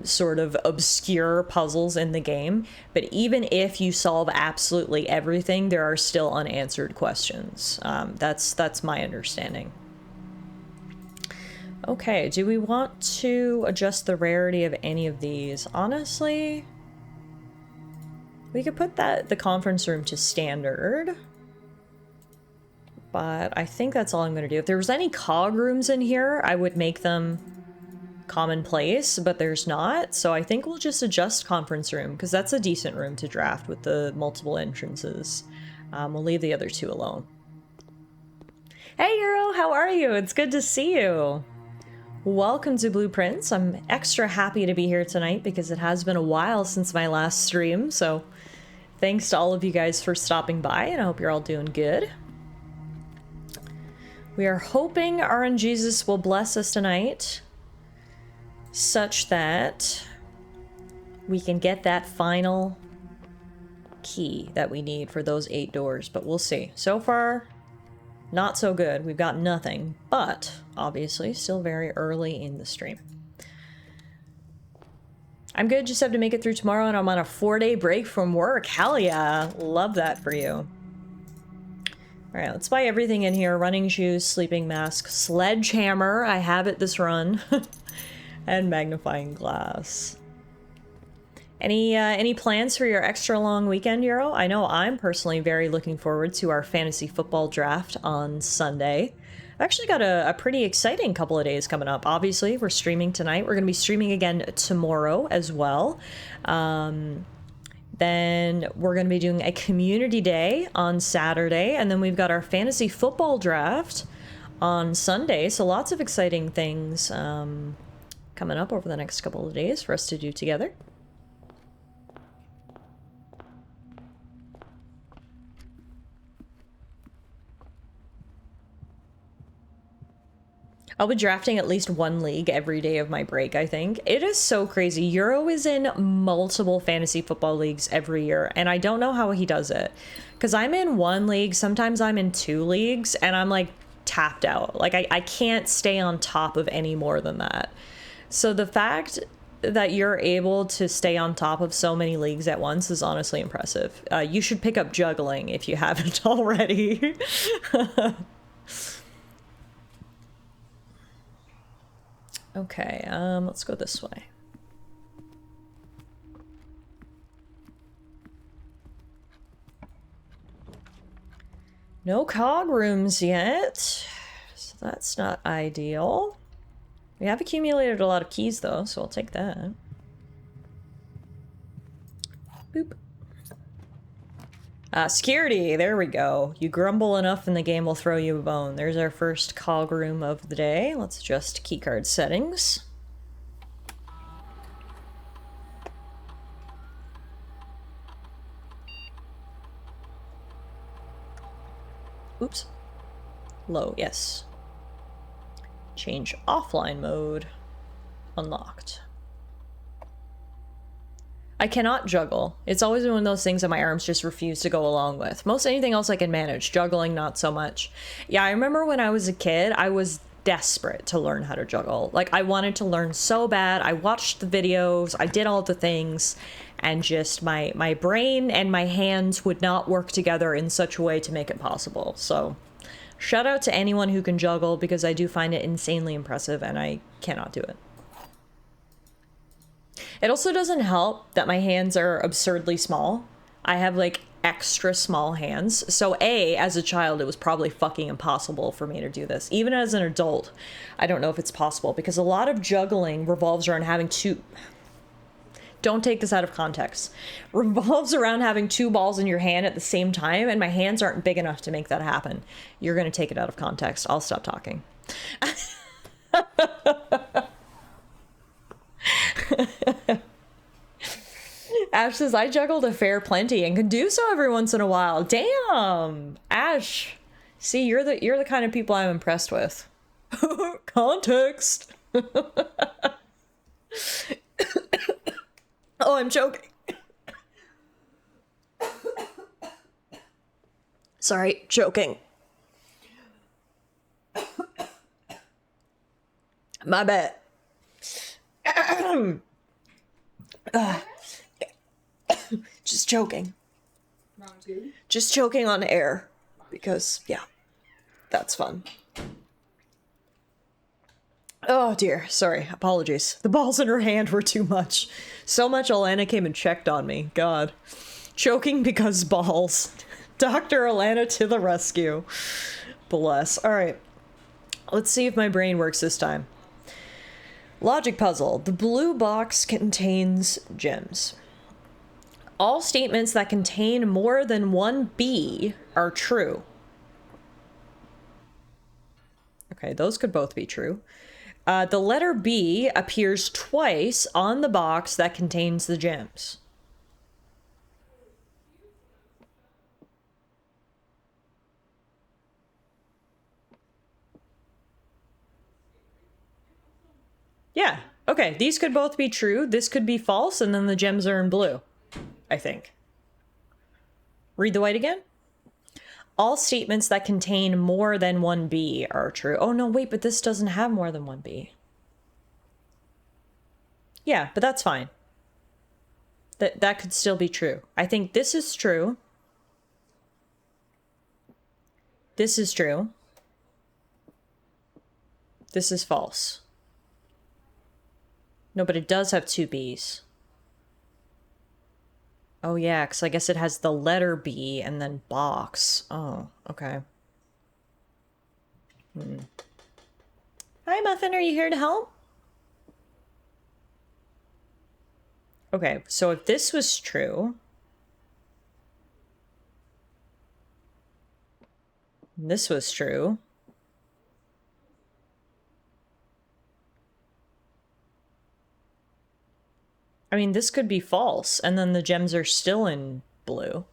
sort of obscure puzzles in the game, but even if you solve absolutely everything, there are still unanswered questions. That's my understanding. Okay, do we want to adjust the rarity of any of these? Honestly, we could put the conference room to standard, but I think that's all I'm going to do. If there was any cog rooms in here, I would make them commonplace, but there's not, so I think we'll just adjust conference room, because that's a decent room to draft with the multiple entrances. We'll leave the other two alone. Hey Euro, how are you? It's good to see you. Welcome to Blueprints. I'm extra happy to be here tonight because it has been a while since my last stream, so thanks to all of you guys for stopping by, and I hope you're all doing good. We are hoping RNGesus will bless us tonight, such that we can get that final key that we need for those 8 doors, but we'll see. So far, not so good. We've got nothing, but obviously still very early in the stream. I'm good, just have to make it through tomorrow, and I'm on a 4-day break from work. Hell yeah, love that for you. All right, let's buy everything in here. Running shoes, sleeping mask, sledgehammer, I have it this run. And magnifying glass. Any plans for your extra long weekend, Euro? I know I'm personally very looking forward to our fantasy football draft on Sunday. I've actually got a pretty exciting couple of days coming up. Obviously, we're streaming tonight. We're going to be streaming again tomorrow as well. Then we're going to be doing a community day on Saturday, and then we've got our fantasy football draft on Sunday. So lots of exciting things coming up over the next couple of days for us to do together. I'll be drafting at least one league every day of my break, I think. It is so crazy. Euro is in multiple fantasy football leagues every year, and I don't know how he does it. Because I'm in one league, sometimes I'm in 2 leagues, and I'm like tapped out. Like I can't stay on top of any more than that. So the fact that you're able to stay on top of so many leagues at once is honestly impressive. You should pick up juggling if you haven't already. Okay, let's go this way. No cog rooms yet, so that's not ideal. We have accumulated a lot of keys though, so I'll take that. Boop. Security, there we go. You grumble enough and the game will throw you a bone. There's our first cog room of the day. Let's adjust keycard settings. Oops. Low, yes. Change offline mode. Unlocked. I cannot juggle. It's always been one of those things that my arms just refuse to go along with. Most anything else I can manage. Juggling, not so much. Yeah, I remember when I was a kid, I was desperate to learn how to juggle. Like, I wanted to learn so bad. I watched the videos, I did all the things, and just my brain and my hands would not work together in such a way to make it possible. So, shout out to anyone who can juggle, because I do find it insanely impressive, and I cannot do it. It also doesn't help that my hands are absurdly small. I have like extra small hands. So as a child, it was probably fucking impossible for me to do this. Even as an adult, I don't know if it's possible, because a lot of juggling revolves around having two... Don't take this out of context. Revolves around having 2 balls in your hand at the same time, and my hands aren't big enough to make that happen. You're gonna take it out of context. I'll stop talking. Ash says, I juggled a fair plenty and can do so every once in a while. Damn, Ash. See, you're the kind of people I'm impressed with. Context. Oh, I'm choking. Sorry, choking. My bad. Just choking. Just choking on air. Because, yeah, that's fun. Oh dear, sorry, apologies. The balls in her hand were too much. So much Alana came and checked on me. God. Choking because balls. Dr. Alana to the rescue. Bless. Alright. Let's see if my brain works this time. Logic puzzle. The blue box contains gems. All statements that contain more than one B are true. Okay, those could both be true. The letter B appears twice on the box that contains the gems. Yeah, okay, these could both be true. This could be false, and then the gems are in blue, I think. Read the white again. All statements that contain more than one B are true. Oh, no, wait, but this doesn't have more than one B. Yeah, but that's fine. That could still be true. I think this is true. This is true. This is false. No, but it does have 2 B's. Oh, yeah, because I guess it has the letter B and then box. Oh, okay. Hi, Muffin, are you here to help? Okay, so if this was true... This was true... I mean, this could be false, and then the gems are still in blue.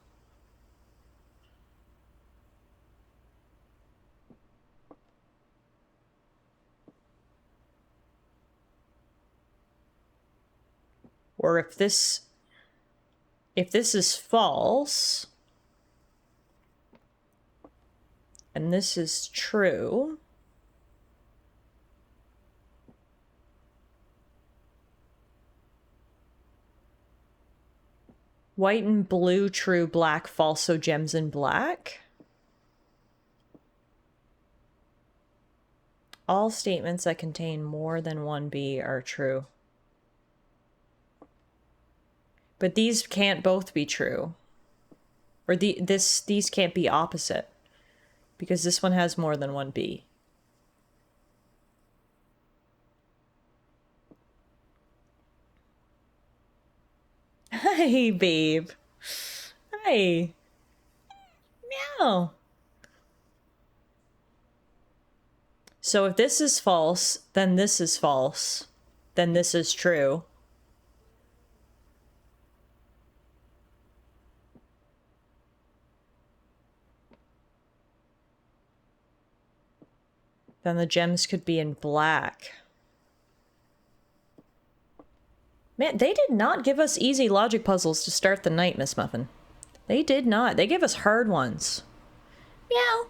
Or if this is false, and this is true, white and blue, true, black, false, so gems in black. All statements that contain more than one B are true. But these can't both be true. Or these can't be opposite. Because this one has more than one B. Hi, babe. Hi. Meow. So if this is false, then this is false. Then this is true. Then the gems could be in black. Man, they did not give us easy logic puzzles to start the night, Miss Muffin. They did not. They gave us hard ones. Meow.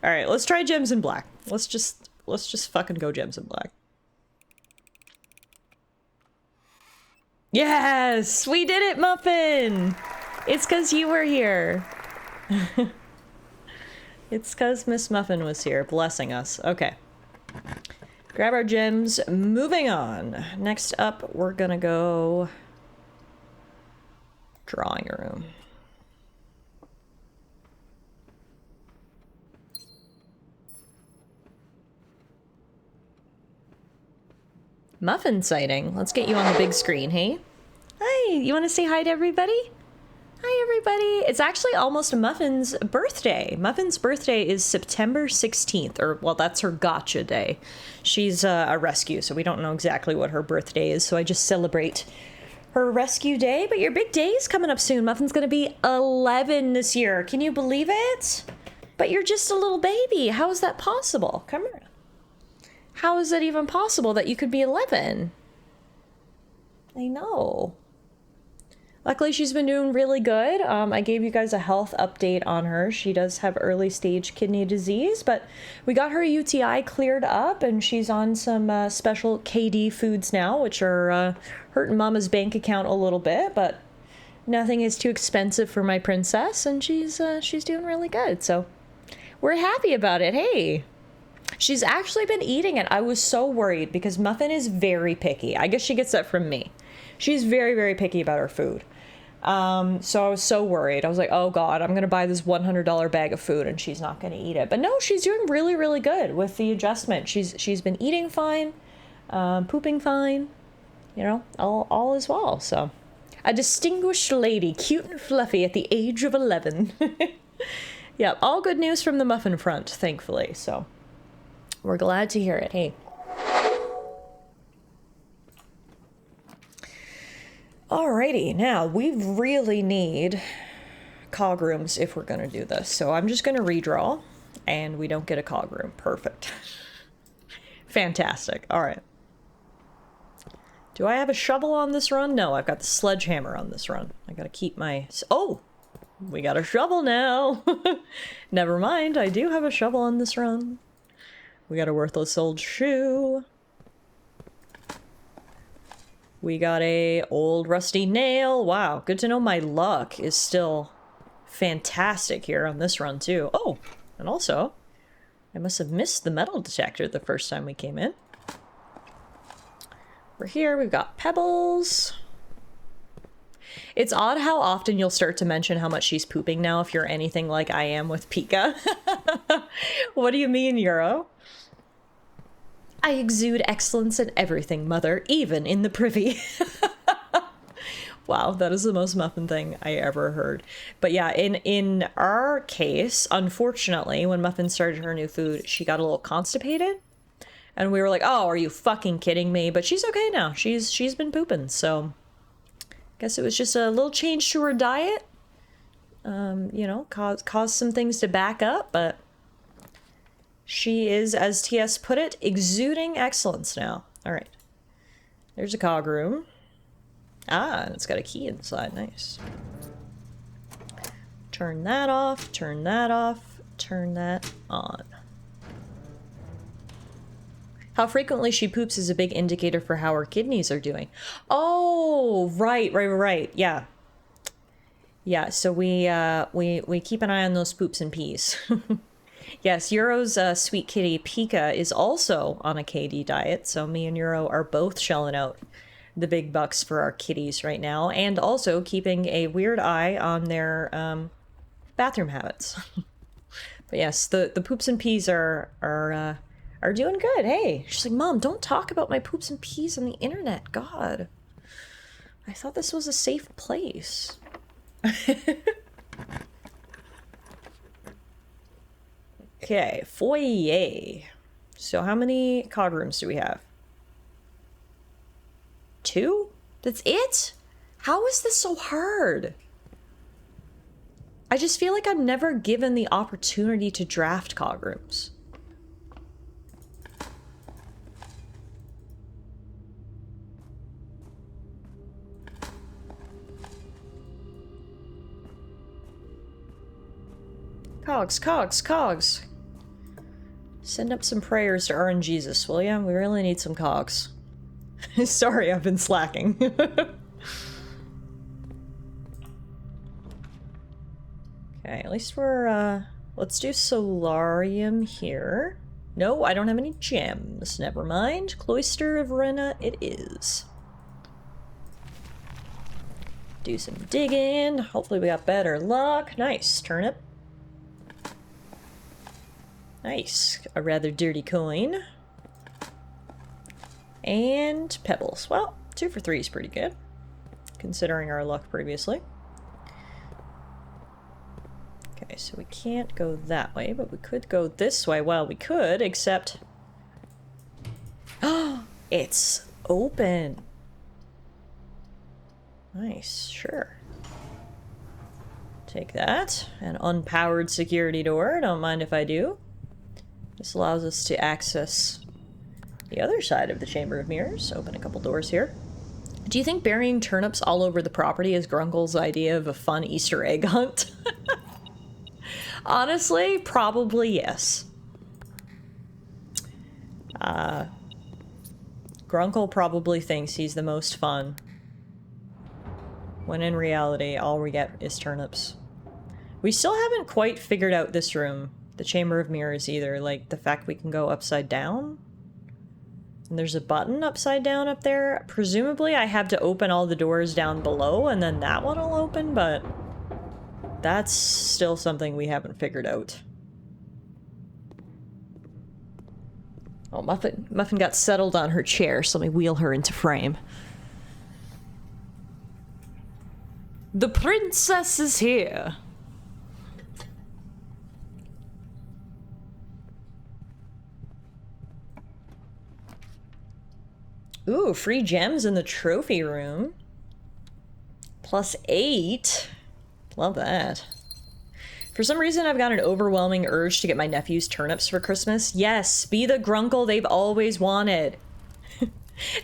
All right, let's try gems in black. Let's just fucking go gems in black. Yes, we did it, Muffin. It's because you were here. It's because Miss Muffin was here, blessing us. Okay. Grab our gems. Moving on. Next up, we're gonna go drawing room. Muffin sighting. Let's get you on the big screen, hey? Hi, you want to say hi to everybody? Hi, everybody. It's actually almost Muffin's birthday. Muffin's birthday is September 16th, or, well, that's her gotcha day. She's a rescue, so we don't know exactly what her birthday is, so I just celebrate her rescue day. But your big day is coming up soon. Muffin's going to be 11 this year. Can you believe it? But you're just a little baby. How is that possible? Come here. How is it even possible that you could be 11? I know. Luckily, she's been doing really good. I gave you guys a health update on her. She does have early stage kidney disease, but we got her UTI cleared up, and she's on some special KD foods now, which are hurting Mama's bank account a little bit, but nothing is too expensive for my princess, and she's doing really good. So we're happy about it. Hey. She's actually been eating it. I was so worried because Muffin is very picky. I guess she gets that from me. She's very, very picky about her food. So I was so worried. I was like, oh God, I'm going to buy this $100 bag of food and she's not going to eat it. But no, she's doing really, really good with the adjustment. She's been eating fine, pooping fine, you know, all as well. So a distinguished lady, cute and fluffy at the age of 11. Yeah, all good news from the Muffin front, thankfully. So we're glad to hear it. Hey. Alrighty, now we really need cog rooms if we're gonna do this. So I'm just gonna redraw and we don't get a cog room. Perfect. Fantastic. Alright. Do I have a shovel on this run? No, I've got the sledgehammer on this run. I gotta keep my... Oh! We got a shovel now! Never mind, I do have a shovel on this run. We got a worthless old shoe. We got a old rusty nail. Wow, good to know my luck is still fantastic here on this run too. Oh, and also, I must have missed the metal detector the first time we came in. We're here, we've got pebbles. It's odd how often you'll start to mention how much she's pooping now if you're anything like I am with Pika. What do you mean, Euro? I exude excellence in everything, Mother, even in the privy. Wow, that is the most Muffin thing I ever heard. But yeah, in our case, unfortunately, when Muffin started her new food, she got a little constipated. And we were like, oh, are you fucking kidding me? But she's okay now. She's been pooping, so... Guess it was just a little change to her diet. You know, caused some things to back up, but... She is, as TS put it, exuding excellence now. All right. There's a cog room. Ah, and it's got a key inside. Nice. Turn that off, turn that off, turn that on. How frequently she poops is a big indicator for how her kidneys are doing. Oh, right. Yeah. Yeah, so we keep an eye on those poops and pees. Yes, Euro's sweet kitty Pika is also on a KD diet, so me and Euro are both shelling out the big bucks for our kitties right now, and also keeping a weird eye on their bathroom habits. But yes, the poops and pees are doing good. Hey, she's like, Mom, don't talk about my poops and pees on the internet. God, I thought this was a safe place. Okay, foyer. So how many cog rooms do we have? 2? That's it? How is this so hard? I just feel like I'm never given the opportunity to draft cog rooms. Cogs. Send up some prayers to RNGesus, will ya? We really need some cogs. Sorry, I've been slacking. Okay, at least we're, let's do solarium here. No, I don't have any gems. Never mind. Cloister of Rena it is. Do some digging. Hopefully we got better luck. Nice. Turnip. Nice. A rather dirty coin. And pebbles. Well, 2 for 3 is pretty good, considering our luck previously. Okay, so we can't go that way, but we could go this way. Well, we could, except... Oh, it's open. Nice, sure. Take that. An unpowered security door. Don't mind if I do. This allows us to access the other side of the Chamber of Mirrors. Open a couple doors here. Do you think burying turnips all over the property is Grunkle's idea of a fun Easter egg hunt? Honestly, probably yes. Grunkle probably thinks he's the most fun, when in reality, all we get is turnips. We still haven't quite figured out this room, the Chamber of Mirrors, either. Like, the fact we can go upside down? And there's a button upside down up there. Presumably I have to open all the doors down below and then that one will open, but that's still something we haven't figured out. Oh, Muffin got settled on her chair, so let me wheel her into frame. The princess is here. Ooh, free gems in the trophy room. +8. Love that. For some reason, I've got an overwhelming urge to get my nephews turnips for Christmas. Yes, be the Grunkle they've always wanted.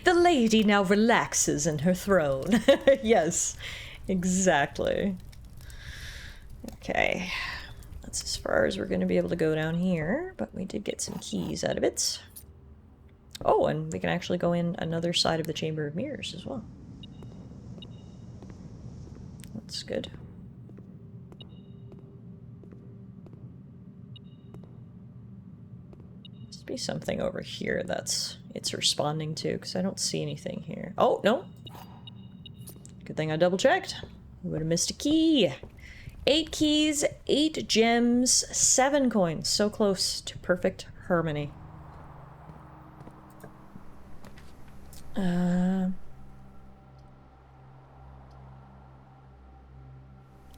The lady now relaxes in her throne. Yes, exactly. Okay. That's as far as we're going to be able to go down here, but we did get some keys out of it. Oh, and we can actually go in another side of the Chamber of Mirrors as well. That's good. Must be something over here it's responding to, because I don't see anything here. Oh, no. Good thing I double checked. We would have missed a key. 8 keys, 8 gems, 7 coins. So close to perfect harmony.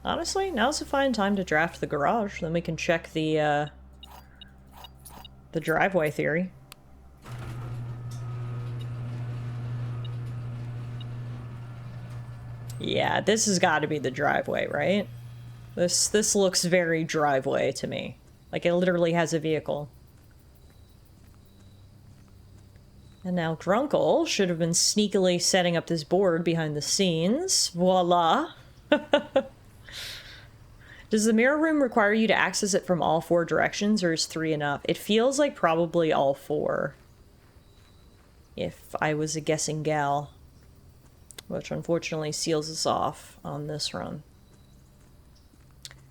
Honestly, now's a fine time to draft the garage. Then we can check the driveway theory. Yeah, this has got to be the driveway, right? This looks very driveway to me. Like it literally has a vehicle. And now Grunkle should have been sneakily setting up this board behind the scenes. Voila! Does the mirror room require you to access it from all 4 directions, or is 3 enough? It feels like probably all 4. If I was a guessing gal. Which unfortunately seals us off on this run.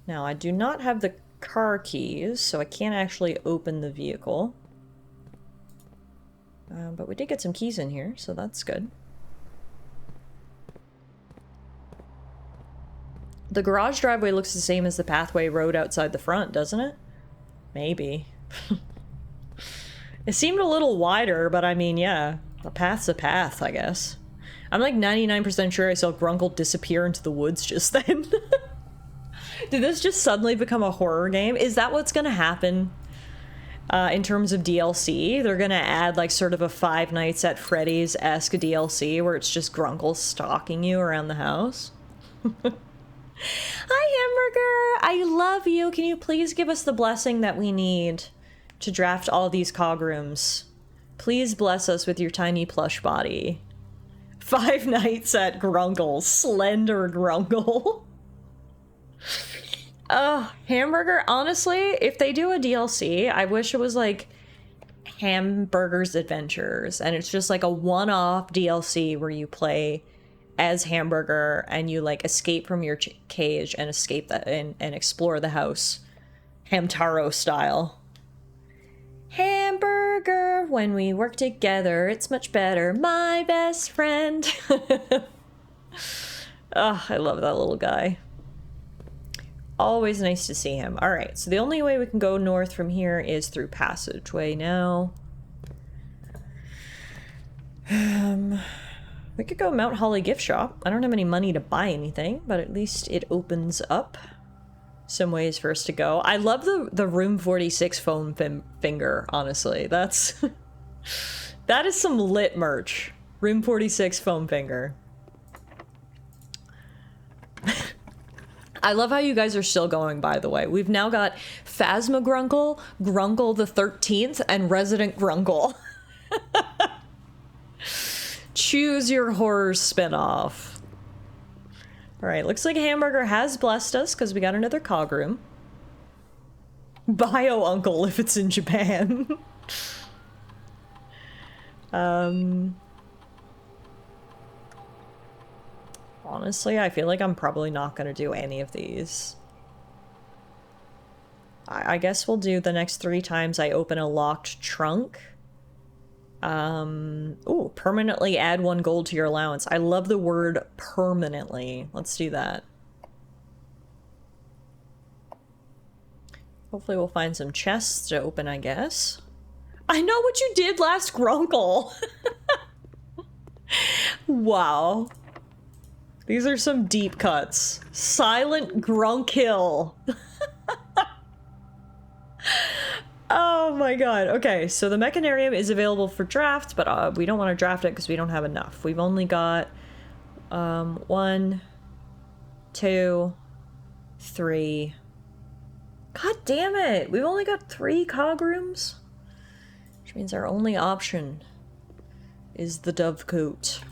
Now, I do not have the car keys, so I can't actually open the vehicle. But we did get some keys in here, so that's good. The garage driveway looks the same as the pathway road outside the front, doesn't it? Maybe. It seemed a little wider, but I mean, yeah. A path's a path, I guess. I'm like 99% sure I saw Grunkle disappear into the woods just then. Did this just suddenly become a horror game? Is that what's gonna happen in terms of DLC? They're gonna add like sort of a Five Nights at Freddy's-esque DLC where it's just Grunkle stalking you around the house? Hi, Hamburger! I love you. Can you please give us the blessing that we need to draft all these cog rooms? Please bless us with your tiny plush body. Five Nights at Grunkle. Slender Grunkle. Hamburger, honestly, if they do a DLC, I wish it was like Hamburger's Adventures, and it's just like a one-off DLC where you play as Hamburger and you like escape from your cage and escape that and explore the house Hamtaro style. Hamburger, when we work together, it's much better. My best friend. I love that little guy. Always nice to see him. All right, so the only way we can go north from here is through passageway now. We could go Mount Holly gift shop. I don't have any money to buy anything, but at least it opens up some ways for us to go. I love the Room 46 foam finger, honestly. That's... that is some lit merch. Room 46 foam finger. I love how you guys are still going, by the way. We've now got Phasma Grunkle, Grunkle the 13th, and Resident Grunkle. Choose your horror spinoff. Alright, looks like Hamburger has blessed us because we got another cog room. Bio Uncle if it's in Japan. Honestly, I feel like I'm probably not going to do any of these. I guess we'll do the next 3 times I open a locked trunk. Ooh, permanently add 1 gold to your allowance. I love the word permanently. Let's do that. Hopefully we'll find some chests to open, I guess. I know what you did last Grunkle! Wow. These are some deep cuts. Silent Grunkhill. Oh my god. Okay, so the Mechanarium is available for draft, but we don't want to draft it because we don't have enough. We've only got 1, 2, 3. God damn it! We've only got 3 cog rooms? Which means our only option is the Dovecote.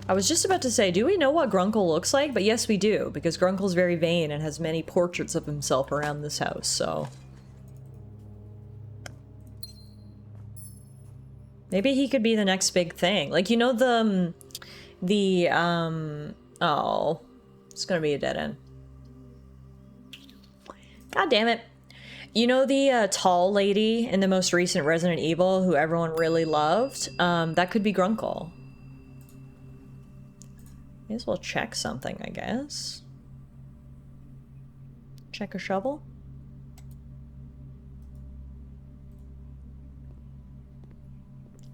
I was just about to say, do we know what Grunkle looks like? But yes, we do, because Grunkle's very vain and has many portraits of himself around this house, so... maybe he could be the next big thing. Like, you know oh, it's gonna be a dead end. God damn it. You know the tall lady in the most recent Resident Evil who everyone really loved? That could be Grunkle. May as well check something, I guess. Check a shovel?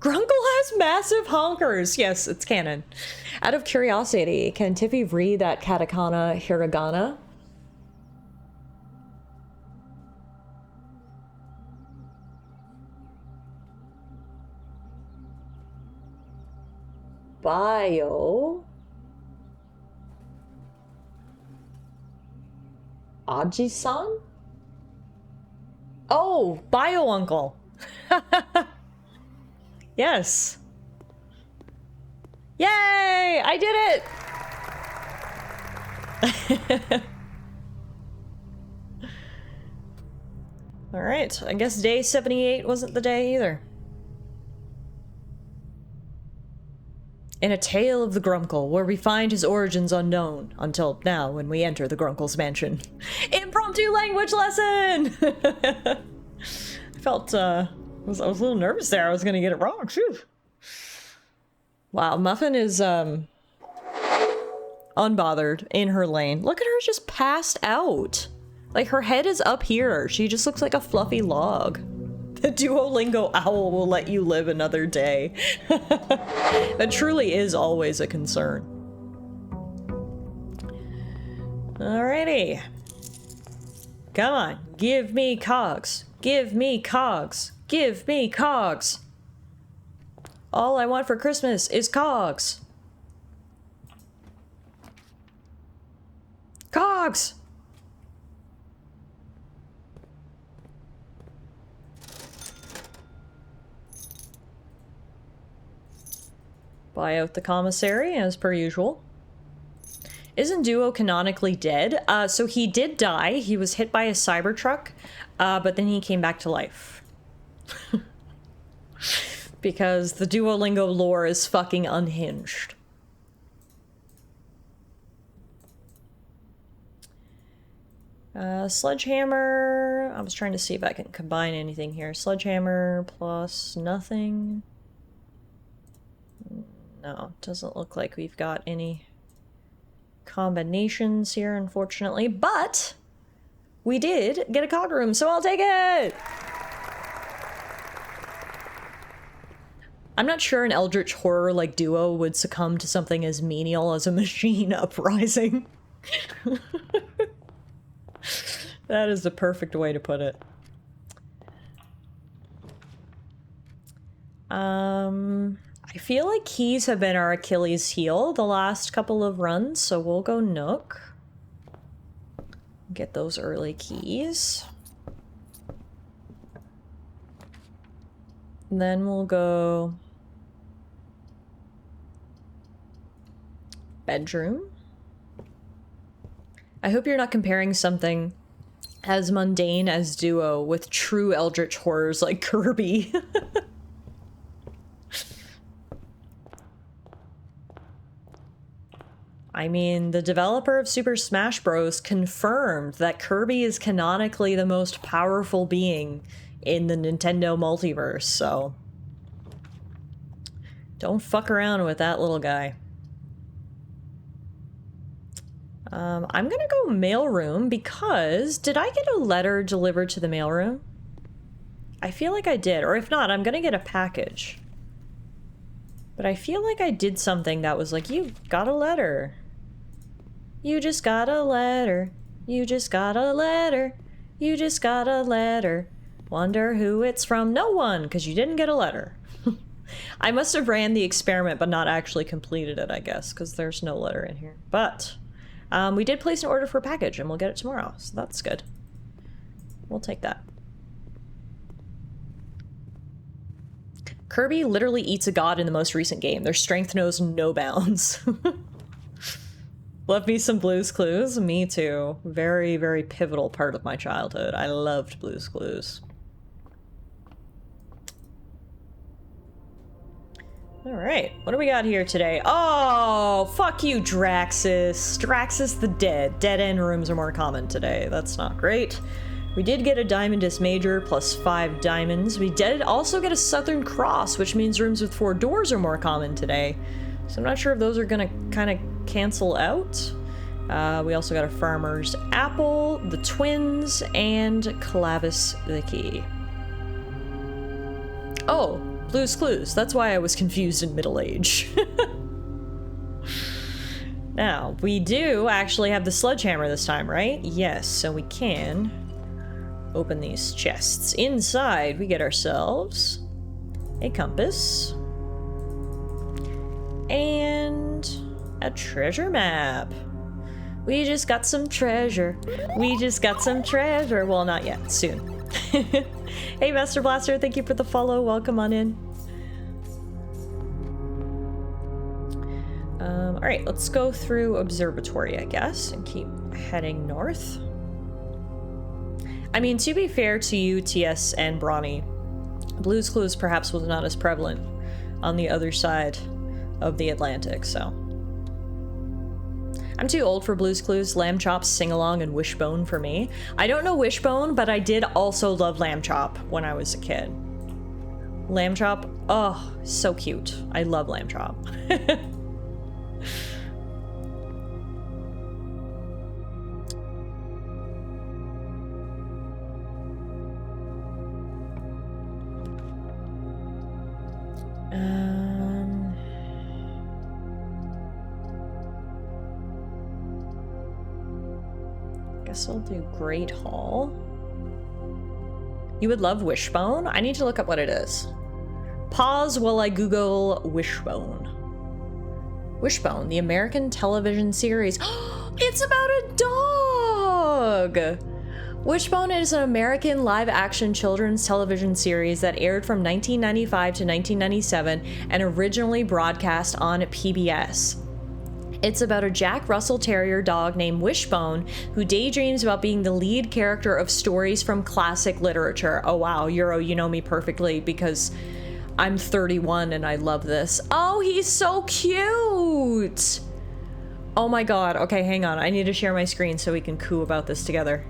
Grunkle has massive honkers! Yes, it's canon. Out of curiosity, can Tiffy read that katakana hiragana? Bio... Aji-san? Oh, Bio Uncle. Yes. Yay! I did it! Alright, I guess day 78 wasn't the day either. In A Tale of the Grunkle, where we find his origins unknown, until now when we enter the Grunkle's mansion. Impromptu language lesson! I felt, I was a little nervous there. I was gonna get it wrong. Phew. Wow, Muffin is, unbothered in her lane. Look at her just passed out. Like, her head is up here. She just looks like a fluffy log. The Duolingo owl will let you live another day. That truly is always a concern. Alrighty. Come on. Give me cogs. Give me cogs. Give me cogs. All I want for Christmas is cogs. Cogs! Buy out the commissary, as per usual. Isn't Duo canonically dead? So he did die. He was hit by a Cybertruck, but then he came back to life. Because the Duolingo lore is fucking unhinged. Sledgehammer. I was trying to see if I can combine anything here. Sledgehammer plus nothing. No, doesn't look like we've got any combinations here, unfortunately, but we did get a cog room, so I'll take it! I'm not sure an eldritch horror like Duo would succumb to something as menial as a machine uprising. That is the perfect way to put it. I feel like keys have been our Achilles heel the last couple of runs, so we'll go Nook. Get those early keys. And then we'll go bedroom. I hope you're not comparing something as mundane as Duo with true eldritch horrors like Kirby. I mean, the developer of Super Smash Bros. Confirmed that Kirby is canonically the most powerful being in the Nintendo multiverse, so don't fuck around with that little guy. I'm gonna go mailroom because did I get a letter delivered to the mailroom? I feel like I did, or if not, I'm gonna get a package. But I feel like I did something that was like, you got a letter. You just got a letter. You just got a letter. You just got a letter. Wonder who it's from? No one, because you didn't get a letter. I must have ran the experiment but not actually completed it, I guess, because there's no letter in here. But we did place an order for a package and we'll get it tomorrow, so that's good. We'll take that. Kirby literally eats a god in the most recent game. Their strength knows no bounds. Love me some Blue's Clues. Me too. Very, very pivotal part of my childhood. I loved Blue's Clues. Alright, what do we got here today? Oh, fuck you, Draxus. Draxus the Dead. Dead-end rooms are more common today. That's not great. We did get a Diamondus Major plus 5 diamonds. We did also get a Southern Cross, which means rooms with 4 doors are more common today. So I'm not sure if those are gonna kind of cancel out. We also got a Farmer's Apple, the Twins, and Clavis the Key. Oh, Blue's Clues. That's why I was confused in middle age. Now, we do actually have the sledgehammer this time, right? Yes, so we can open these chests. Inside, we get ourselves a compass and a treasure map. We just got some treasure. We just got some treasure. Well, not yet. Soon. Hey, Master Blaster, thank you for the follow. Welcome on in. All right, let's go through Observatory, I guess, and keep heading north. I mean, to be fair to you, TS and Brawny, Blue's Clues perhaps was not as prevalent on the other side of the Atlantic, so. I'm too old for Blue's Clues, Lamb Chop, Sing Along, and Wishbone for me. I don't know Wishbone, but I did also love Lamb Chop when I was a kid. Lamb Chop, oh, so cute. I love Lamb Chop. Guess I'll do Great Hall. You would love Wishbone? I need to look up what it is. Pause while I Google Wishbone. Wishbone, the American television series. It's about a dog! Wishbone is an American live-action children's television series that aired from 1995 to 1997 and originally broadcast on PBS. It's about a Jack Russell Terrier dog named Wishbone who daydreams about being the lead character of stories from classic literature. Oh wow, Euro, you know me perfectly because I'm 31 and I love this. Oh, he's so cute! Oh my god, okay, hang on. I need to share my screen so we can coo about this together.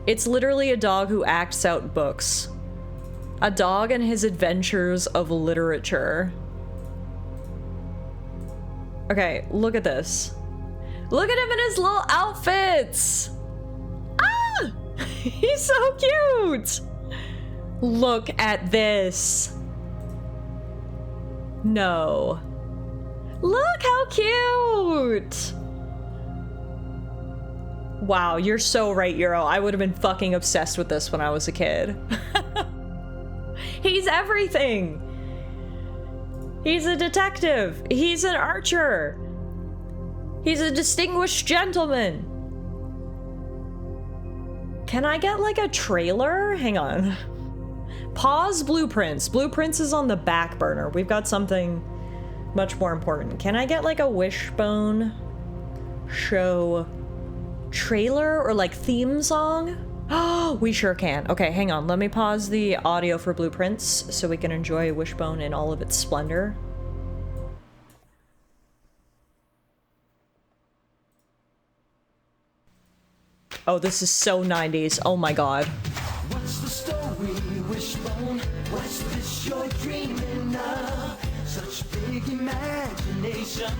It's literally a dog who acts out books. A dog and his adventures of literature. Okay, look at this. Look at him in his little outfits! Ah! He's so cute! Look at this. No. Look how cute! Wow, you're so right, Euro. I would have been fucking obsessed with this when I was a kid. He's everything! He's a detective. He's an archer. He's a distinguished gentleman. Can I get like a trailer? Hang on. Pause Blueprints. Blueprints is on the back burner. We've got something much more important. Can I get like a Wishbone show trailer or like theme song? Oh, we sure can. Okay, hang on. Let me pause the audio for Blueprints so we can enjoy Wishbone in all of its splendor. Oh, this is so 90s. Oh my god. What's the story, Wishbone? What's this you're dreaming of? Such big imagination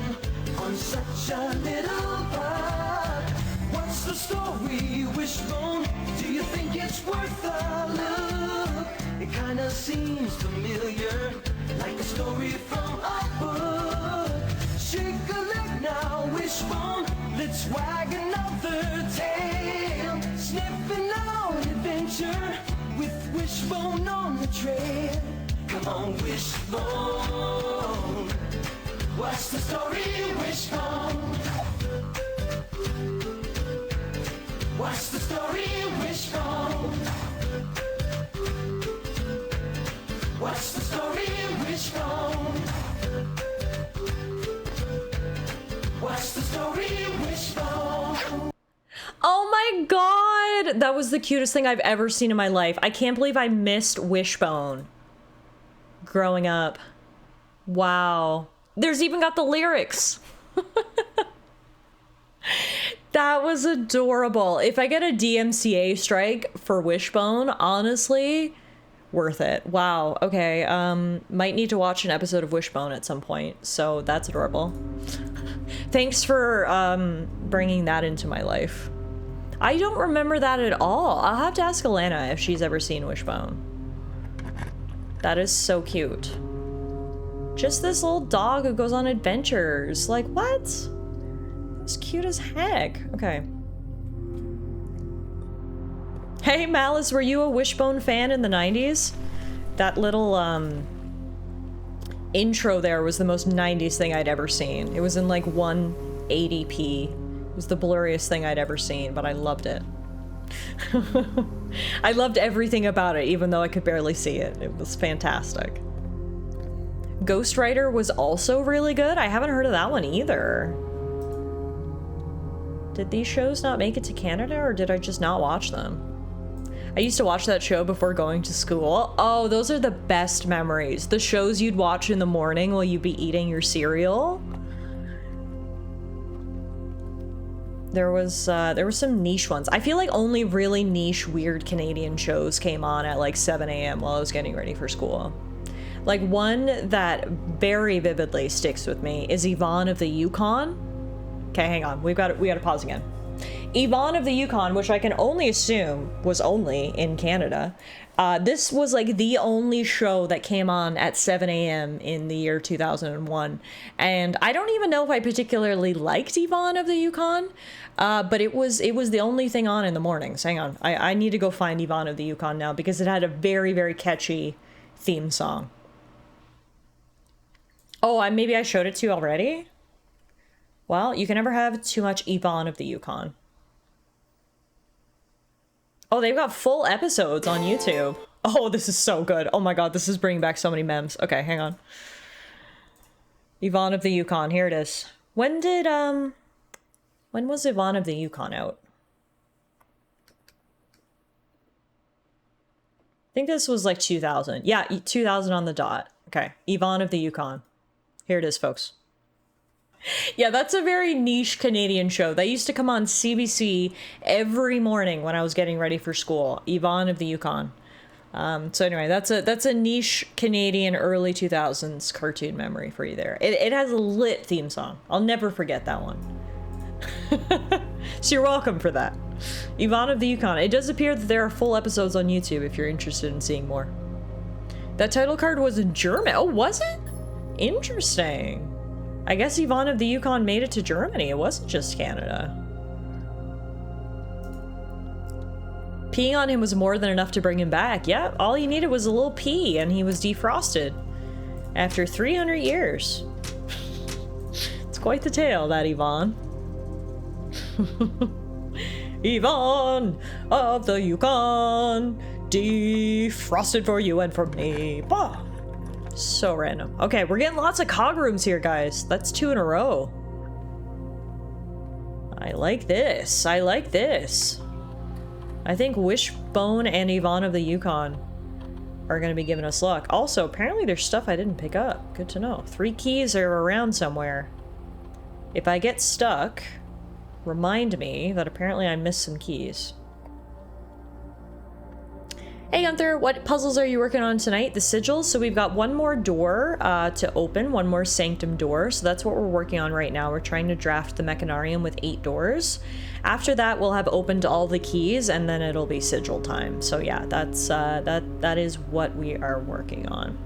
on such a little bug. What's the story, Wishbone? Do you think it's worth a look? It kinda seems familiar, like a story from a book. Shake a leg now, Wishbone. Let's wag another tail. Sniffing out adventure with Wishbone on the trail. Come on, Wishbone. What's the story, Wishbone? What's the story, Wishbone? What's the story, Wishbone? What's the story, Wishbone? Oh my god! That was the cutest thing I've ever seen in my life. I can't believe I missed Wishbone growing up. Wow. There's even got the lyrics. That was adorable. If I get a DMCA strike for Wishbone, honestly, worth it. Wow. Okay. Might need to watch an episode of Wishbone at some point. So that's adorable. Thanks for bringing that into my life. I don't remember that at all. I'll have to ask Alana if she's ever seen Wishbone. That is so cute. Just this little dog who goes on adventures. Like, what? It's cute as heck. Okay. Hey, Malice, were you a Wishbone fan in the 90s? That little, intro there was the most 90s thing I'd ever seen. It was in, like, 180p. It was the blurriest thing I'd ever seen, but I loved it. I loved everything about it, even though I could barely see it. It was fantastic. Ghost Rider was also really good. I haven't heard of that one either. Did these shows not make it to Canada, or did I just not watch them? I used to watch that show before going to school. Oh, those are the best memories. The shows you'd watch in the morning while you'd be eating your cereal. There were some niche ones. I feel like only really niche, weird Canadian shows came on at like 7 a.m. while I was getting ready for school. Like one that very vividly sticks with me is Yvonne of the Yukon. Okay, hang on. We got to pause again. Yvonne of the Yukon, which I can only assume was only in Canada. This was like the only show that came on at 7 a.m. in the year 2001. And I don't even know if I particularly liked Yvonne of the Yukon, but it was the only thing on in the mornings. Hang on. I need to go find Yvonne of the Yukon now because it had a very, very catchy theme song. Oh, maybe I showed it to you already? Well, you can never have too much Yvonne of the Yukon. Oh, they've got full episodes on YouTube. Oh, this is so good. Oh my god, this is bringing back so many memes. Okay, hang on. Yvonne of the Yukon, here it is. When was Yvonne of the Yukon out? I think this was like 2000. Yeah, 2000 on the dot. Okay, Yvonne of the Yukon. Here it is, folks. Yeah, that's a very niche Canadian show. That used to come on CBC every morning when I was getting ready for school. Yvonne of the Yukon. So anyway, that's a niche Canadian early 2000s cartoon memory for you there. It has a lit theme song. I'll never forget that one. So you're welcome for that. Yvonne of the Yukon. It does appear that there are full episodes on YouTube if you're interested in seeing more. That title card was in German. Oh, was it? Interesting. I guess Yvonne of the Yukon made it to Germany. It wasn't just Canada. Peeing on him was more than enough to bring him back. Yeah, all he needed was a little pee and he was defrosted. After 300 years. It's quite the tale, that Yvonne. Yvonne of the Yukon, defrosted for you and for me. Bah. So random. Okay, we're getting lots of cog rooms here, guys. That's 2 in a row. I like this. I like this. I think Wishbone and Yvonne of the Yukon are going to be giving us luck. Also, apparently there's stuff I didn't pick up. Good to know. 3 keys are around somewhere. If I get stuck, remind me that apparently I missed some keys. Hey Gunther, what puzzles are you working on tonight? The sigils. So we've got one more door to open, one more Sanctum door. So that's what we're working on right now. We're trying to draft the Mechanarium with 8 doors. After that, we'll have opened all the keys and then it'll be sigil time. So yeah, that's that is what we are working on.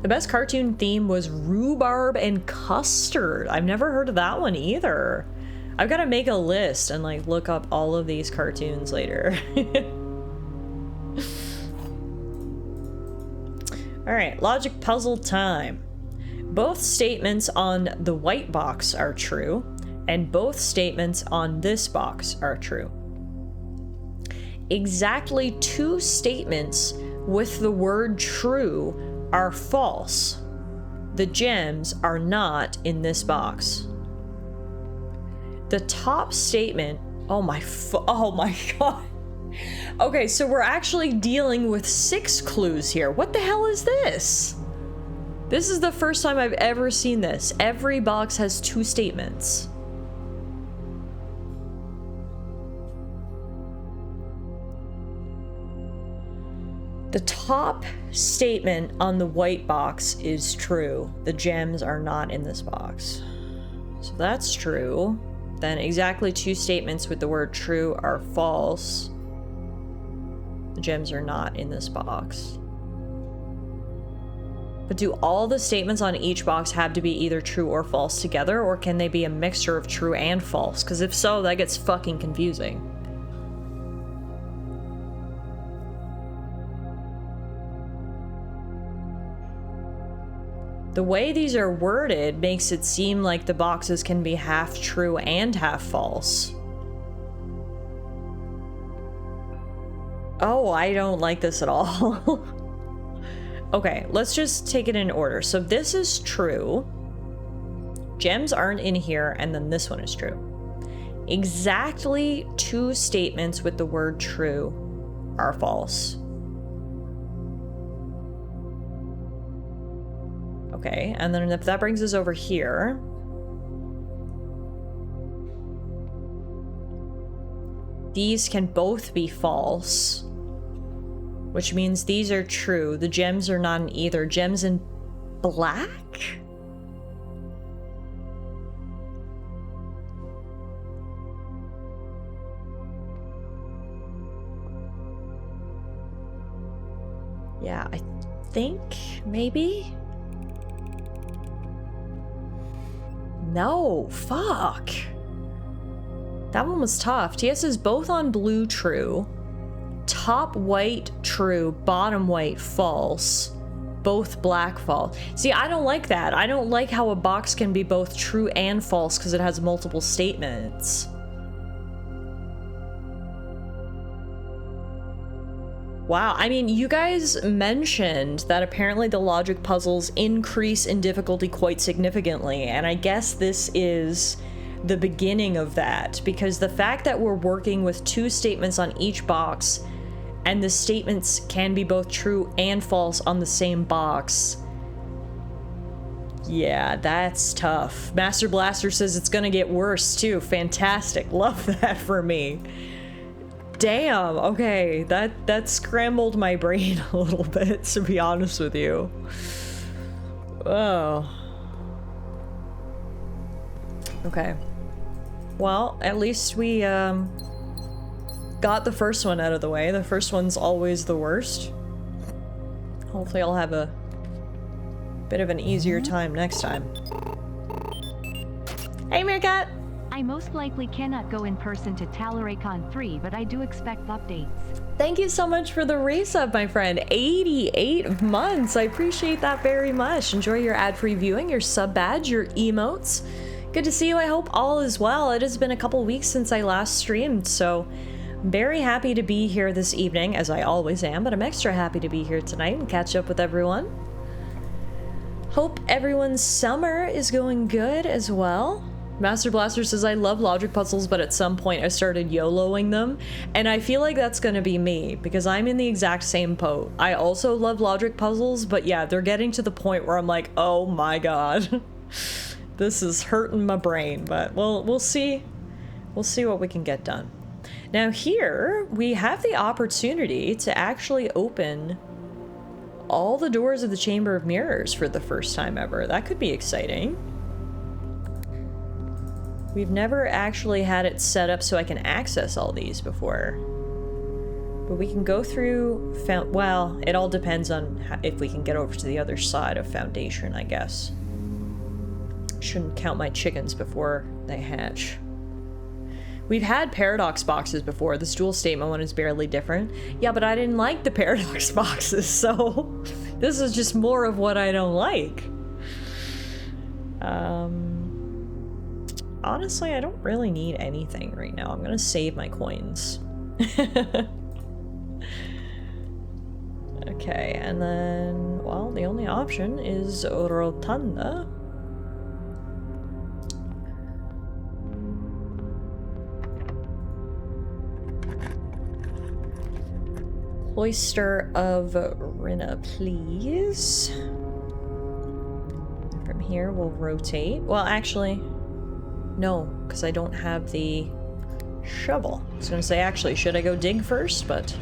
The best cartoon theme was rhubarb and custard. I've never heard of that one either. I've got to make a list and like look up all of these cartoons later. Alright, logic puzzle time. Both statements on the white box are true, and both statements on this box are true. Exactly 2 statements with the word true are false. The gems are not in this box. The top statement, oh my god. Okay, so we're actually dealing with 6 clues here. What the hell is this? This is the first time I've ever seen this. Every box has 2 statements. The top statement on the white box is true. The gems are not in this box. So that's true. Then exactly 2 statements with the word true are false. The gems are not in this box. But do all the statements on each box have to be either true or false together, or can they be a mixture of true and false? Because if so, that gets fucking confusing. The way these are worded makes it seem like the boxes can be half true and half false. Oh, I don't like this at all. Okay, let's just take it in order. So this is true. Gems aren't in here, and then this one is true. Exactly 2 statements with the word true are false. Okay, and then if that brings us over here. These can both be false, which means these are true. The gems are not in either. Gems in black? Yeah, I think maybe. No, fuck. That one was tough. TS is both on blue true. Top white true, bottom white false. Both black false. See, I don't like that. I don't like how a box can be both true and false because it has multiple statements. Wow, I mean, you guys mentioned that apparently the logic puzzles increase in difficulty quite significantly, and I guess this is the beginning of that, because the fact that we're working with 2 statements on each box, and the statements can be both true and false on the same box. Yeah, that's tough. Master Blaster says it's gonna get worse too. Fantastic. Love that for me. Damn, okay, that scrambled my brain a little bit, to be honest with you. Oh. Okay. Well, at least we, got the first one out of the way. The first one's always the worst. Hopefully I'll have a bit of an easier time next time. Hey, Meerkat! I most likely cannot go in person to TallaraCon 3, but I do expect updates. Thank you so much for the resub, my friend. 88 months. I appreciate that very much. Enjoy your ad-free viewing, your sub badge, your emotes. Good to see you. I hope all is well. It has been a couple weeks since I last streamed, so I'm very happy to be here this evening, as I always am, but I'm extra happy to be here tonight and catch up with everyone. Hope everyone's summer is going good as well. Master Blaster says, I love logic puzzles, but at some point I started YOLOing them, and I feel like that's gonna be me, because I'm in the exact same boat. I also love logic puzzles, but yeah, they're getting to the point where I'm like, oh my god. This is hurting my brain, but we'll see. We'll see what we can get done. Now here, we have the opportunity to actually open all the doors of the Chamber of Mirrors for the first time ever. That could be exciting. We've never actually had it set up so I can access all these before. But we can go through, well, it all depends on if we can get over to the other side of Foundation, I guess. Shouldn't count my chickens before they hatch. We've had paradox boxes before. This dual statement one is barely different. Yeah, but I didn't like the paradox boxes, so this is just more of what I don't like. Honestly, I don't really need anything right now. I'm gonna save my coins. Okay, and then, well, the only option is Rotunda. Cloister of Rinna, please. From here, we'll rotate. Well, actually, no, because I don't have the shovel. I was going to say, actually, should I go dig first? But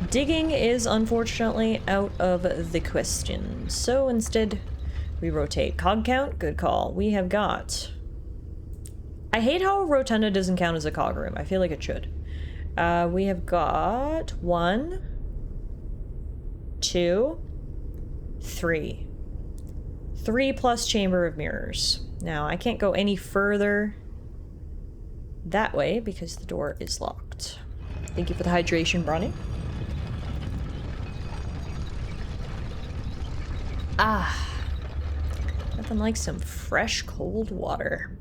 digging is unfortunately out of the question. So instead, we rotate. Cog count? Good call. We have got... I hate how Rotunda doesn't count as a cog room. I feel like it should. We have got 1, 2, 3. 3 plus Chamber of Mirrors. Now, I can't go any further that way because the door is locked. Thank you for the hydration, Bronny. Ah. Nothing like some fresh, cold water.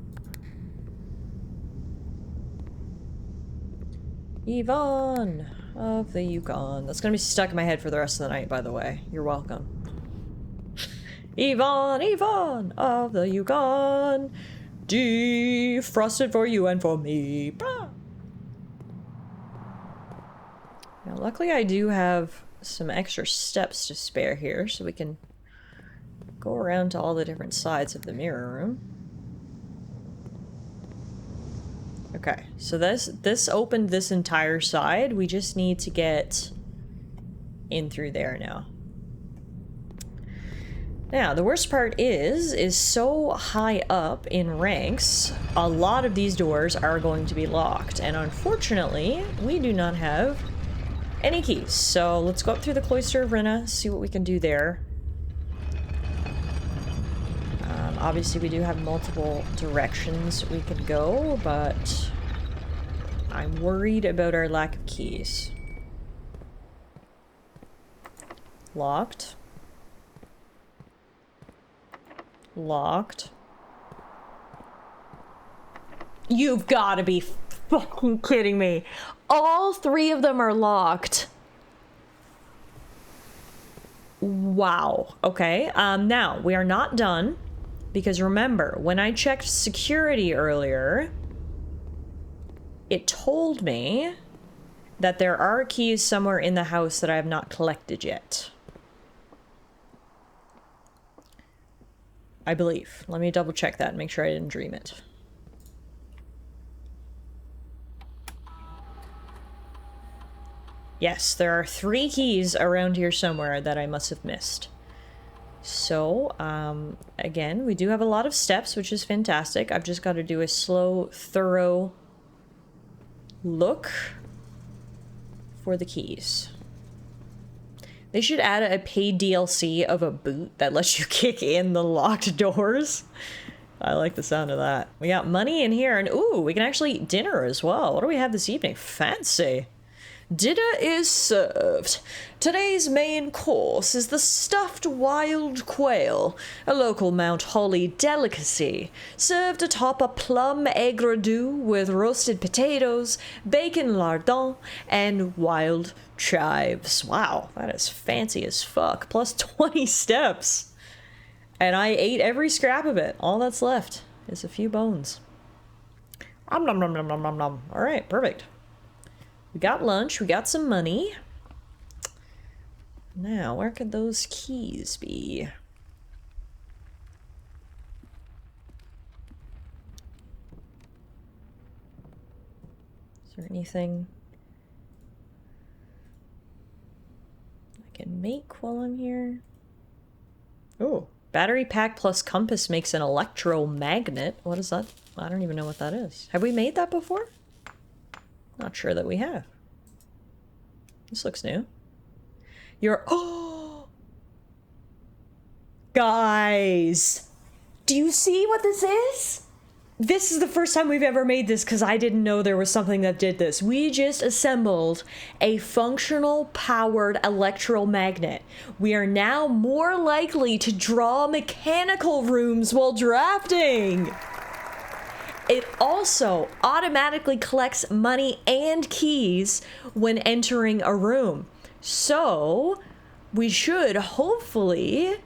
Yvonne! of the Yukon. That's gonna be stuck in my head for the rest of the night, by the way. You're welcome. Yvonne of the Yukon. Defrosted for you and for me. Blah. Now, luckily I do have some extra steps to spare here, so we can go around to all the different sides of the mirror room. Okay, so this opened this entire side. We just need to get in through there now. Now, the worst part is so high up in ranks, a lot of these doors are going to be locked. And unfortunately, we do not have any keys. So let's go up through the Cloister of Rinna, see what we can do there. Obviously, we do have multiple directions we could go, but I'm worried about our lack of keys. Locked. Locked. You've got to be fucking kidding me. All three of them are locked. Wow. Okay. Now, we are not done. Because remember, when I checked security earlier, it told me that there are keys somewhere in the house that I have not collected yet. I believe. Let me double check that and make sure I didn't dream it. Yes, there are 3 keys around here somewhere that I must have missed. So, again, we do have a lot of steps, which is fantastic. I've just got to do a slow, thorough look for the keys. They should add a paid DLC of a boot that lets you kick in the locked doors. I like the sound of that. We got money in here, and ooh, we can actually eat dinner as well. What do we have this evening? Fancy. Dinner is served. Today's main course is the stuffed wild quail, a local Mount Holly delicacy, served atop a plum aigre-doux with roasted potatoes, bacon lardon, and wild chives. Wow, that is fancy as fuck. Plus 20 steps. And I ate every scrap of it. All that's left is a few bones. Nom nom nom nom nom nom nom. All right, perfect. We got lunch, we got some money. Now, where could those keys be? Is there anything I can make while I'm here? Oh, battery pack plus compass makes an electromagnet. What is that? I don't even know what that is. Have we made that before? Not sure that we have. This looks new. Oh! Guys! Do you see what this is? This is the first time we've ever made this because I didn't know there was something that did this. We just assembled a functional powered electromagnet. We are now more likely to draw mechanical rooms while drafting. It also automatically collects money and keys when entering a room. So, we should hopefully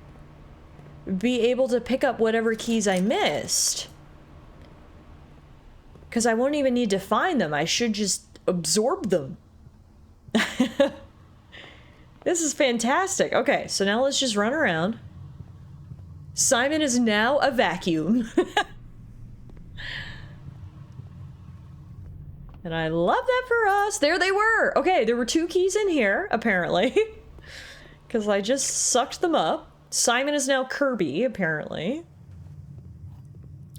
be able to pick up whatever keys I missed. Because I won't even need to find them. I should just absorb them. This is fantastic. Okay, so now let's just run around. Simon is now a vacuum. And I love that for us. There they were. Okay, there were 2 keys in here, apparently. Because I just sucked them up. Simon is now Kirby, apparently.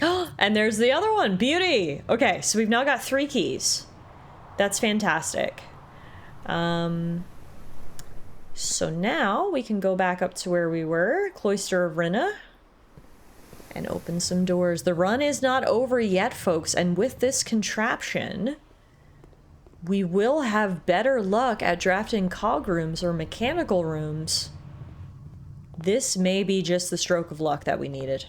And there's the other one. Beauty. Okay, so we've now got 3 keys. That's fantastic. So now we can go back up to where we were. Cloister of Rinna. And open some doors. The run is not over yet, folks. And with this contraption, we will have better luck at drafting cog rooms or mechanical rooms. This may be just the stroke of luck that we needed.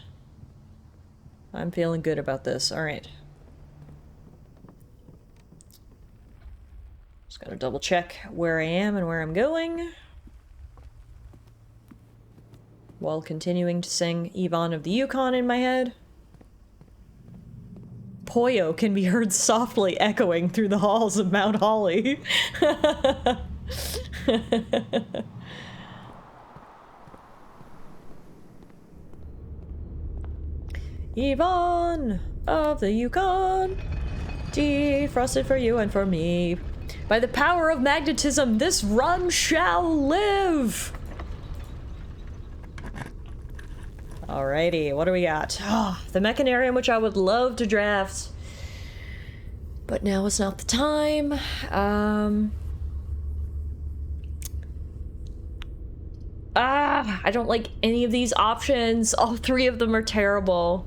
I'm feeling good about this. All right. Just gotta double check where I am and where I'm going, while continuing to sing Yvonne of the Yukon in my head. Poyo can be heard softly echoing through the halls of Mount Holly. Yvonne of the Yukon, defrosted for you and for me. By the power of magnetism, this run shall live! Alrighty, what do we got? Oh, the Mechanarium, which I would love to draft. But now is not the time. I don't like any of these options. All three of them are terrible.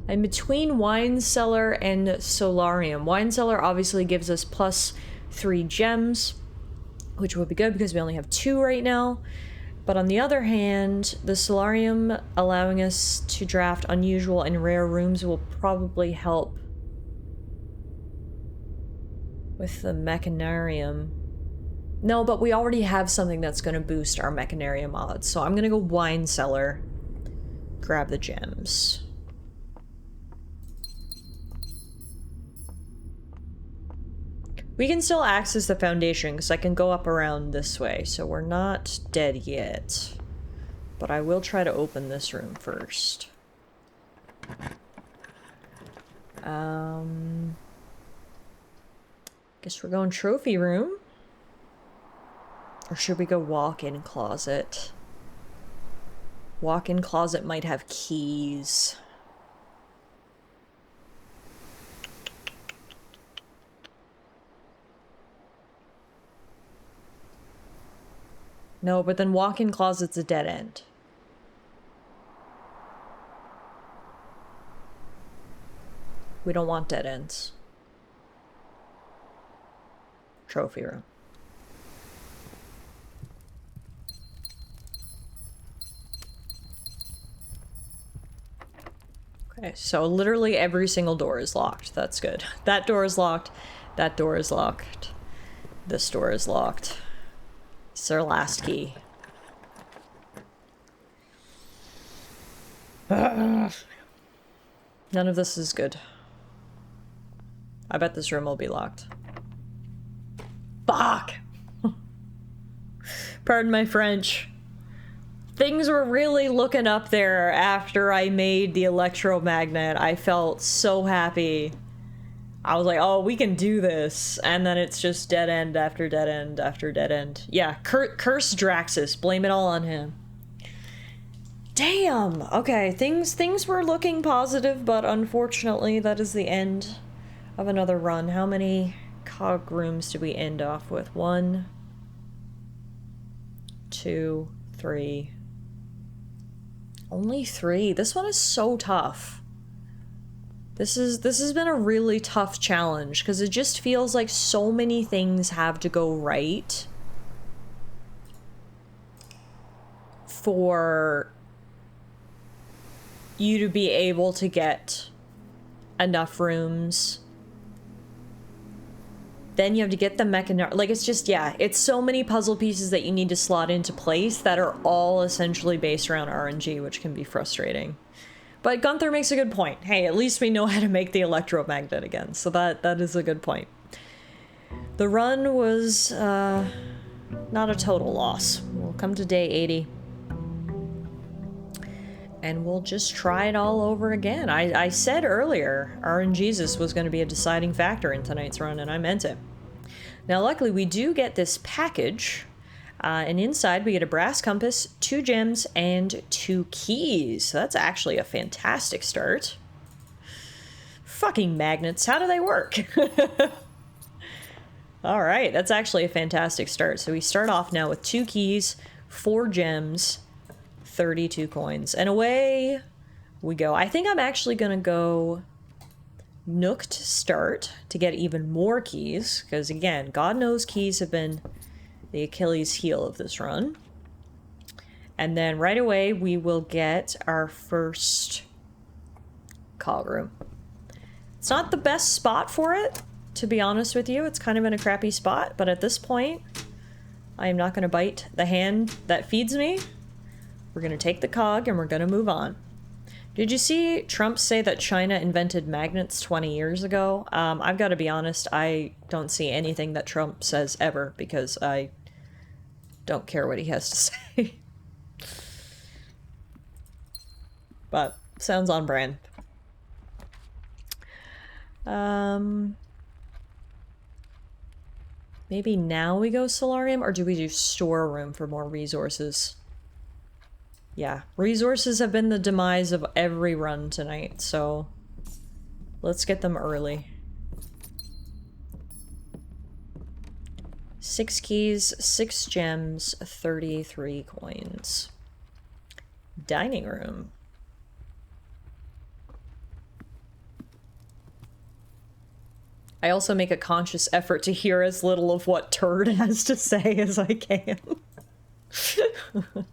I'm between Wine Cellar and Solarium. Wine Cellar obviously gives us +3 gems, which would be good because we only have 2 right now. But on the other hand, the Solarium allowing us to draft unusual and rare rooms will probably help with the Mechanarium. No, but we already have something that's going to boost our Mechanarium odds. So I'm going to go Wine Cellar, grab the gems. We can still access the foundation because I can go up around this way, so we're not dead yet. But I will try to open this room first. Guess we're going trophy room. Or should we go walk-in closet? Walk-in closet might have keys. No, but then walk-in closet's a dead end. We don't want dead ends. Trophy room. Okay, so literally every single door is locked. That's good. That door is locked. That door is locked. This door is locked. It's our last key. None of this is good. I bet this room will be locked. Fuck! Pardon my French. Things were really looking up there after I made the electromagnet. I felt so happy. I was like, oh, we can do this. And then it's just dead end after dead end after dead end. Yeah, curse Draxus. Blame it all on him. Damn! Okay, things were looking positive, but unfortunately that is the end of another run. How many cog rooms do we end off with? 1, 2, 3. Only 3. This one is so tough. This has been a really tough challenge because it just feels like so many things have to go right for you to be able to get enough rooms. Then you have to get the Mechanarium. Like, it's just, yeah, it's so many puzzle pieces that you need to slot into place that are all essentially based around RNG, which can be frustrating. But Gunther makes a good point. Hey, at least we know how to make the electromagnet again, so that is a good point. The run was not a total loss. We'll come to day 80. And we'll just try it all over again. I said earlier, RNGesus was going to be a deciding factor in tonight's run, and I meant it. Now, luckily, we do get this package. And inside, we get a brass compass, 2 gems, and 2 keys. So that's actually a fantastic start. Fucking magnets, how do they work? Alright, that's actually a fantastic start. So we start off now with 2 keys, 4 gems, 32 coins. And away we go. I think I'm actually gonna go Nook to start to get even more keys. Because again, God knows keys have been the Achilles heel of this run. And then right away we will get our first cog room. It's not the best spot for it, to be honest with you. It's kind of in a crappy spot, but at this point, I am not going to bite the hand that feeds me. We're going to take the cog and we're going to move on. Did you see Trump say that China invented magnets 20 years ago? I've got to be honest, I don't see anything that Trump says ever because I don't care what he has to say. But sounds on brand. Maybe now we go solarium, or do we do storeroom for more resources? Yeah, resources have been the demise of every run tonight, so let's get them early. 6 keys, 6 gems, 33 coins. Dining room. I also make a conscious effort to hear as little of what Turd has to say as I can. I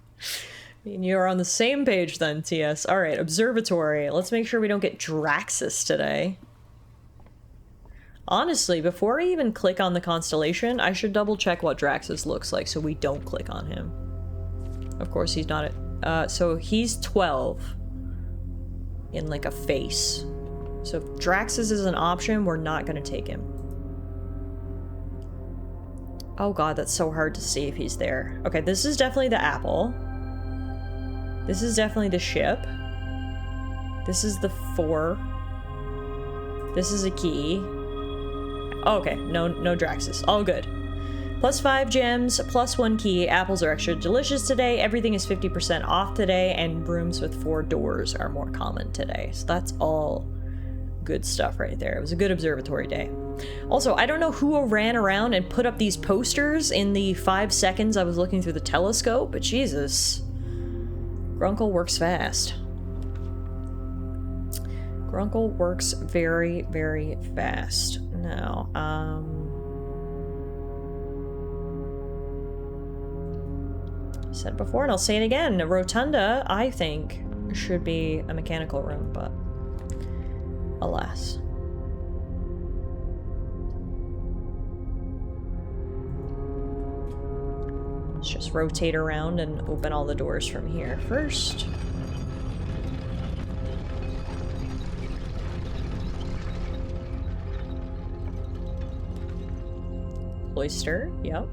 mean, you're on the same page then, TS. Alright, observatory. Let's make sure we don't get Draxus today. Honestly, before I even click on the constellation, I should double check what Draxus looks like so we don't click on him. Of course, he's not at... so he's 12. In, like, a face. So if Draxus is an option, we're not gonna take him. Oh god, that's so hard to see if he's there. Okay, this is definitely the apple. This is definitely the ship. This is the 4. This is a key. Oh, okay, no Draxus. All good. Plus 5 gems, plus 1 key. Apples are extra delicious today. Everything is 50% off today, and rooms with 4 doors are more common today. So that's all good stuff right there. It was a good observatory day. Also, I don't know who ran around and put up these posters in the 5 seconds I was looking through the telescope, but Jesus. Grunkle works fast. Grunkle works very, very fast. Now, I said before, and I'll say it again, a rotunda, I think, should be a mechanical room, but alas. Let's just rotate around and open all the doors from here first. Cloister, yep.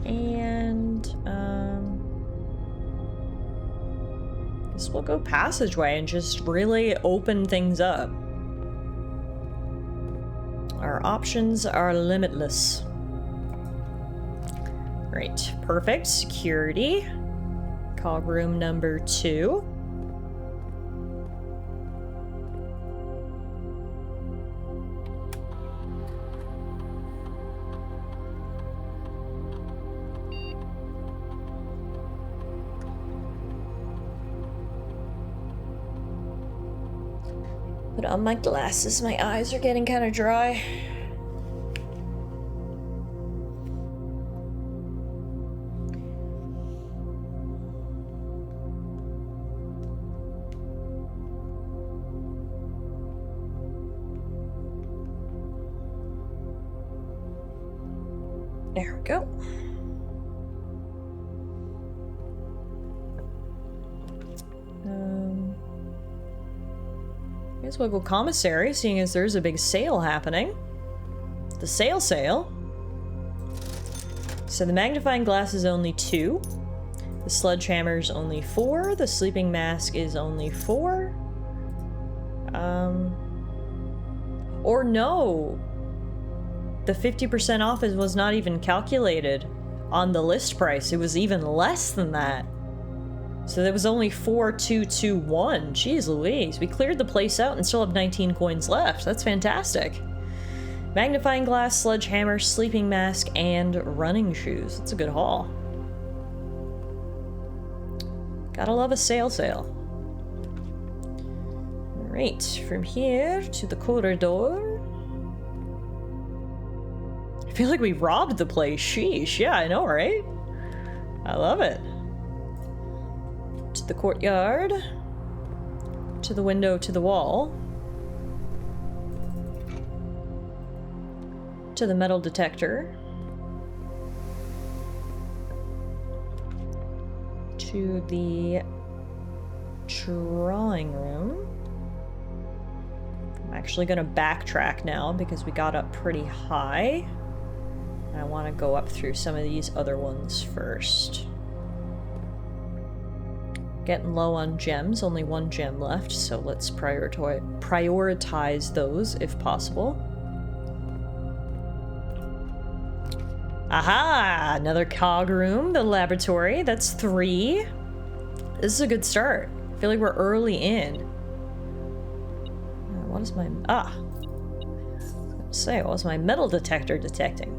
And, guess we'll go passageway and just really open things up. Our options are limitless. Right, perfect. Security. Cog room number 2. Put on my glasses, my eyes are getting kind of dry. There we go. I guess we'll go commissary, seeing as there's a big sale happening. The sale. So the magnifying glass is only 2. The sledgehammer is only 4. The sleeping mask is only 4. Or no. The 50% off was not even calculated on the list price. It was even less than that. So there was only 4,221. Jeez Louise. We cleared the place out and still have 19 coins left. That's fantastic. Magnifying glass, sledgehammer, sleeping mask, and running shoes. That's a good haul. Gotta love a sale. Right, from here to the corridor. I feel like we robbed the place. Sheesh, yeah, I know, right? I love it. To the courtyard. To the window, to the wall. To the metal detector. To the drawing room. I'm actually gonna backtrack now because we got up pretty high. I want to go up through some of these other ones first. Getting low on gems, only one gem left, so let's prioritize those if possible. Aha! Another cog room, the laboratory. That's 3. This is a good start. I feel like we're early in. What is my... Ah! I was gonna say, what was my metal detector detecting?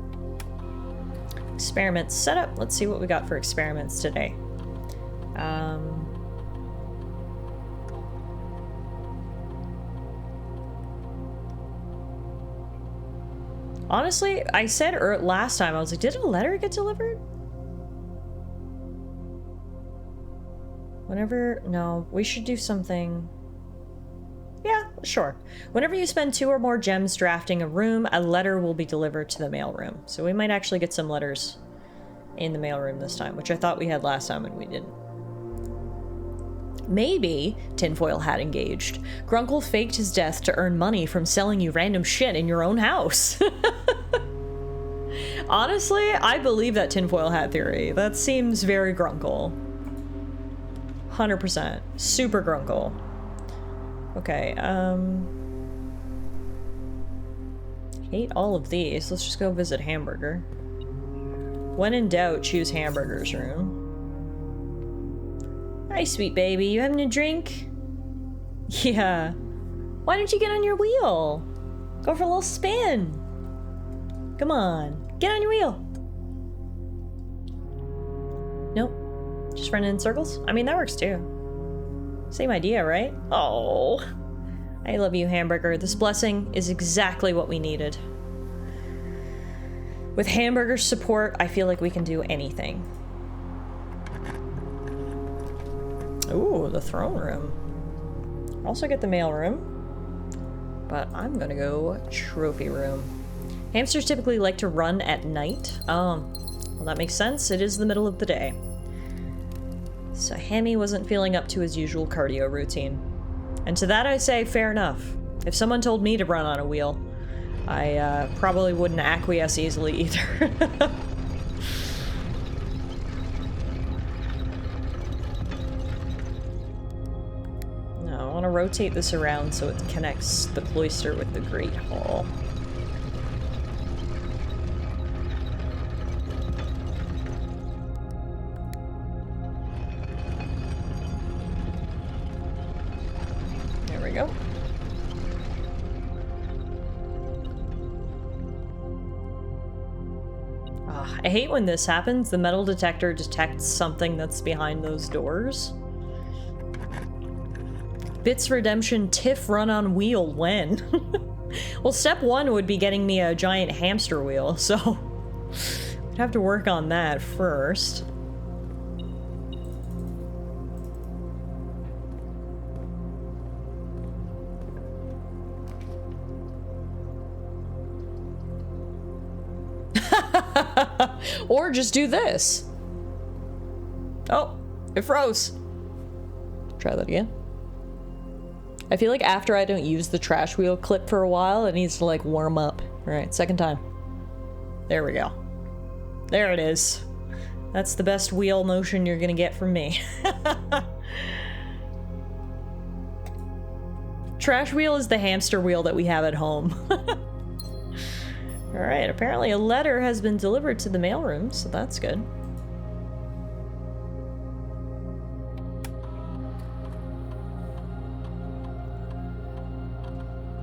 Experiments set up. Let's see what we got for experiments today. Honestly, I said last time, I was like, did a letter get delivered? Whenever... No, we should do something... Yeah, sure. Whenever you spend 2 or more gems drafting a room, a letter will be delivered to the mailroom. So we might actually get some letters in the mailroom this time, which I thought we had last time and we didn't. Maybe Tinfoil Hat engaged. Grunkle faked his death to earn money from selling you random shit in your own house. Honestly, I believe that Tinfoil Hat theory. That seems very Grunkle. 100%. Super Grunkle. Okay, hate all of these. Let's just go visit Hamburger. When in doubt, choose Hamburger's room. Hi, sweet baby. You having a drink? Yeah. Why don't you get on your wheel? Go for a little spin. Come on. Get on your wheel. Nope. Just running in circles? I mean, that works too. Same idea, right? Oh, I love you, Hamburger. This blessing is exactly what we needed. With Hamburger's support, I feel like we can do anything. Ooh, the throne room. Also get the mail room, but I'm gonna go trophy room. Hamsters typically like to run at night. Well, that makes sense. It is the middle of the day. So Hammy wasn't feeling up to his usual cardio routine. And to that I say, fair enough. If someone told me to run on a wheel, I probably wouldn't acquiesce easily either. No, I want to rotate this around so it connects the cloister with the Great Hall. Go. I hate when this happens. The metal detector detects something that's behind those doors. Bits Redemption Tiff run on wheel when? Well, step 1 would be getting me a giant hamster wheel, so I'd have to work on that first. Or just do this. Oh, it froze. Try that again. I feel like after I don't use the trash wheel clip for a while, it needs to like warm up. All right, second time. There we go. There it is. That's the best wheel motion you're gonna get from me. Trash wheel is the hamster wheel that we have at home. Alright, apparently a letter has been delivered to the mailroom, so that's good.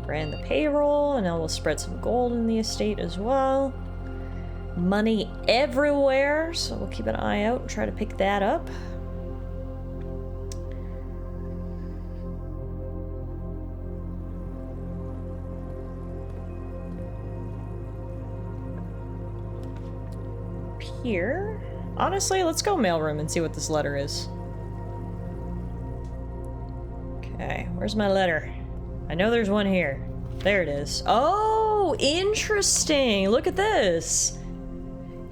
Ran the payroll, and now we'll spread some gold in the estate as well. Money everywhere, so we'll keep an eye out and try to pick that up. here. Honestly, let's go mailroom and see what this letter is. Okay, where's my letter? I know there's one here. There it is. Oh, interesting. Look at this.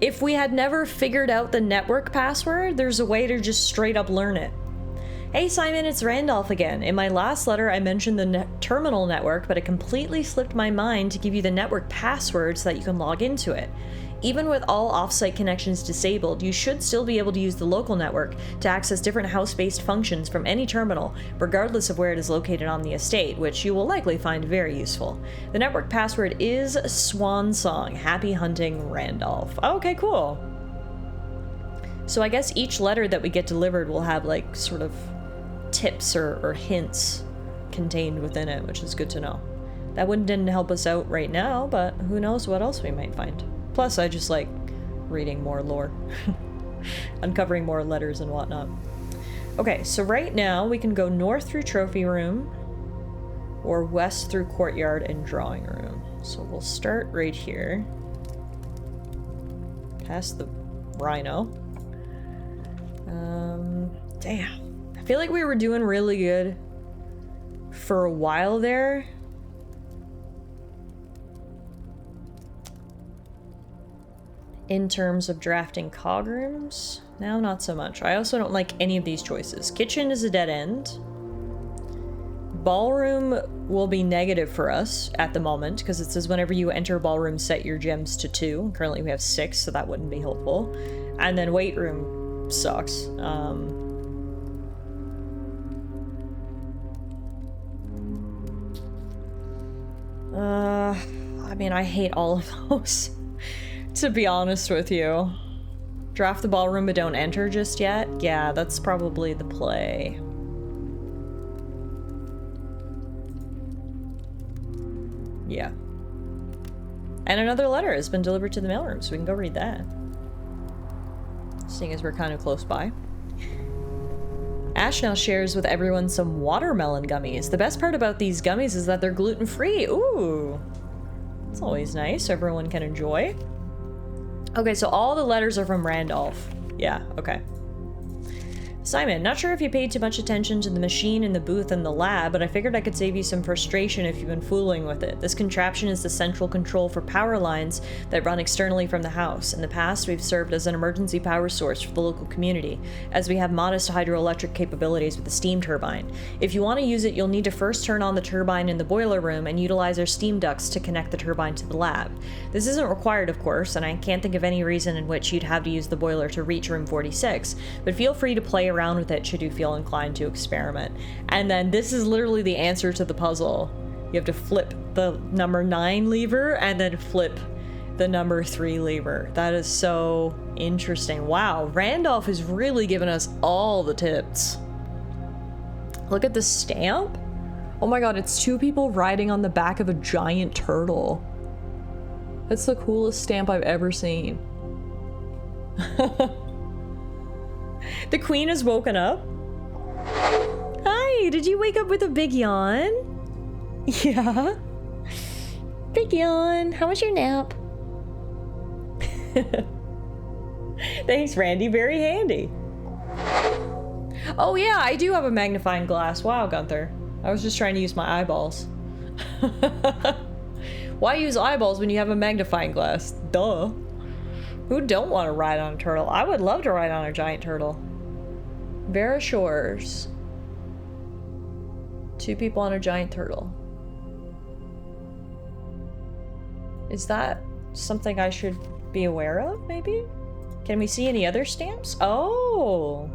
If we had never figured out the network password, there's a way to just straight up learn it. Hey Simon, it's Randolph again. In my last letter, I mentioned the terminal network, but it completely slipped my mind to give you the network password so that you can log into it. Even with all offsite connections disabled, you should still be able to use the local network to access different house-based functions from any terminal, regardless of where it is located on the estate, which you will likely find very useful. The network password is Swan Song. Happy hunting, Randolph. Okay, cool. So I guess each letter that we get delivered will have like sort of tips or hints contained within it, which is good to know. That didn't help us out right now, but who knows what else we might find. Plus, I just like reading more lore. Uncovering more letters and whatnot. Okay, so right now we can go north through trophy room or west through courtyard and drawing room. So we'll start right here. Past the rhino. Damn. I feel like we were doing really good for a while there. In terms of drafting cog rooms, now not so much. I also don't like any of these choices. Kitchen is a dead end. Ballroom will be negative for us at the moment because it says whenever you enter ballroom, set your gems to 2. Currently we have 6, so that wouldn't be helpful. And then weight room sucks. I mean, I hate all of those. To be honest with you. Draft the ballroom but don't enter just yet? Yeah, that's probably the play. Yeah. And another letter has been delivered to the mailroom, so we can go read that. Seeing as we're kind of close by. Ash now shares with everyone some watermelon gummies. The best part about these gummies is that they're gluten-free. Ooh. That's always nice, so everyone can enjoy. Okay, so all the letters are from Randolph. Yeah, okay. Simon, not sure if you paid too much attention to the machine in the booth in the lab, but I figured I could save you some frustration if you've been fooling with it. This contraption is the central control for power lines that run externally from the house. In the past, we've served as an emergency power source for the local community, as we have modest hydroelectric capabilities with a steam turbine. If you want to use it, you'll need to first turn on the turbine in the boiler room and utilize our steam ducts to connect the turbine to the lab. This isn't required, of course, and I can't think of any reason in which you'd have to use the boiler to reach room 46, but feel free to play around with it should you feel inclined to experiment. And then this is literally the answer to the puzzle. You have to flip the number 9 lever and then flip the number 3 lever. That is so interesting. Wow, Randolph has really given us all the tips. Look at the stamp. Oh my god, it's 2 people riding on the back of a giant turtle. That's the coolest stamp I've ever seen. The queen has woken up. Hi, did you wake up with a big yawn? Yeah. Big yawn. How was your nap? Thanks, Randy. Very handy. Oh yeah, I do have a magnifying glass. Wow, Gunther. I was just trying to use my eyeballs. Why use eyeballs when you have a magnifying glass? Duh. Who don't want to ride on a turtle? I would love to ride on a giant turtle. Vera Shores. 2 people on a giant turtle. Is that something I should be aware of, maybe? Can we see any other stamps? Oh!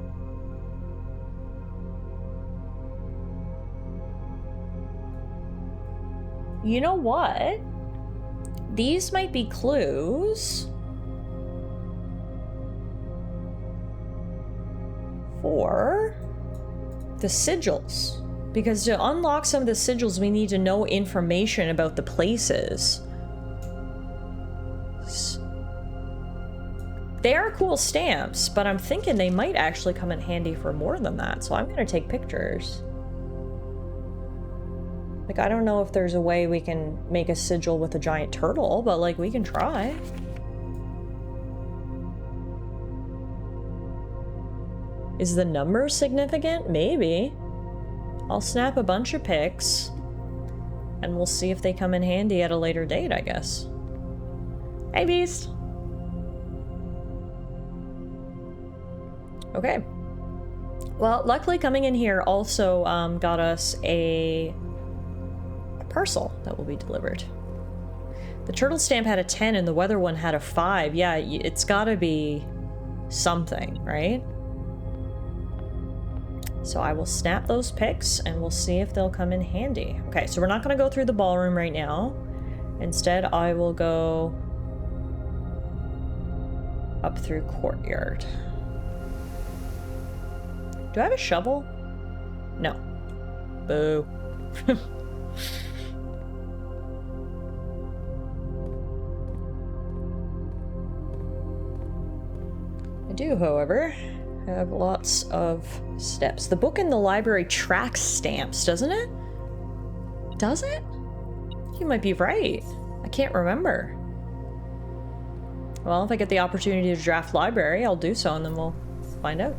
You know what? These might be clues for the sigils. Because to unlock some of the sigils, we need to know information about the places. They are cool stamps, but I'm thinking they might actually come in handy for more than that, so I'm gonna take pictures. Like, I don't know if there's a way we can make a sigil with a giant turtle, but like, we can try. Is the number significant? Maybe. I'll snap a bunch of pics, and we'll see if they come in handy at a later date, I guess. Hey, Beast! Okay. Well, luckily coming in here also got us a parcel that will be delivered. The turtle stamp had a 10 and the weather one had a 5. Yeah, it's gotta be something, right? So I will snap those pics and we'll see if they'll come in handy. Okay, so we're not gonna go through the ballroom right now. Instead, I will go up through courtyard. Do I have a shovel? No. Boo. I do, however, have lots of steps. The book in the library tracks stamps, doesn't it? Does it? You might be right. I can't remember. Well, if I get the opportunity to draft library, I'll do so and then we'll find out.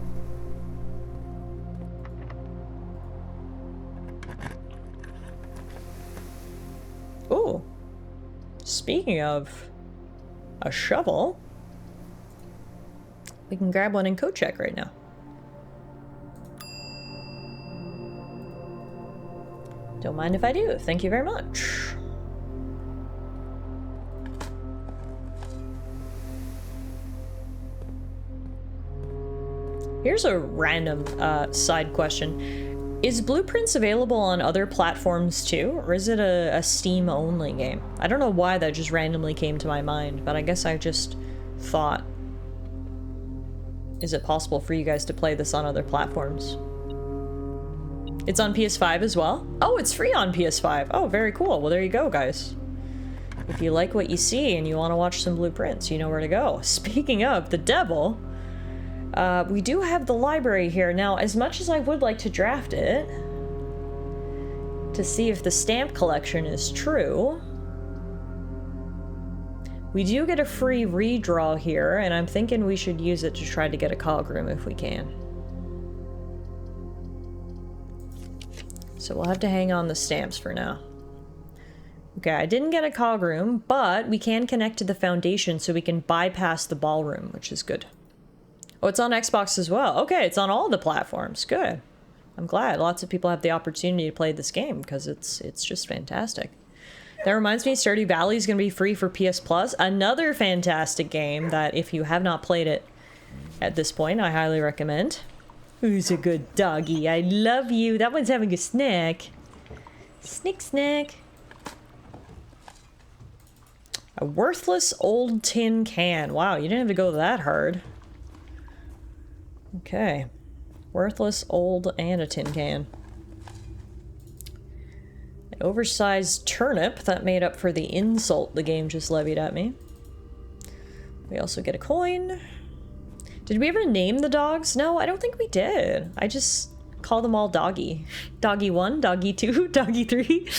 Ooh. Speaking of a shovel, we can grab one in code check right now. Don't mind if I do. Thank you very much. Here's a random side question. Is Blueprints available on other platforms too, or is it a Steam-only game? I don't know why that just randomly came to my mind, but I guess I just thought, is it possible for you guys to play this on other platforms? It's on PS5 as well? Oh, it's free on PS5. Oh, very cool. Well, there you go, guys. If you like what you see and you want to watch some Blueprints, you know where to go. Speaking of the devil, we do have the library here. Now, as much as I would like to draft it to see if the stamp collection is true, we do get a free redraw here, and I'm thinking we should use it to try to get a cog room if we can. So we'll have to hang on the stamps for now. Okay, I didn't get a cog room, but we can connect to the foundation so we can bypass the ballroom, which is good. Oh, it's on Xbox as well. Okay, it's on all the platforms. Good. I'm glad lots of people have the opportunity to play this game because it's just fantastic. That reminds me, Stardew Valley is going to be free for PS Plus. Another fantastic game that if you have not played it at this point, I highly recommend. Who's a good doggy? I love you. That one's having a snack. Snack. A worthless old tin can. Wow, you didn't have to go that hard. Okay. Worthless old and a tin can. An oversized turnip that made up for the insult the game just levied at me. We also get a coin. Did we ever name the dogs? No, I don't think we did. I just call them all Doggy. Doggy 1, Doggy 2, Doggy 3.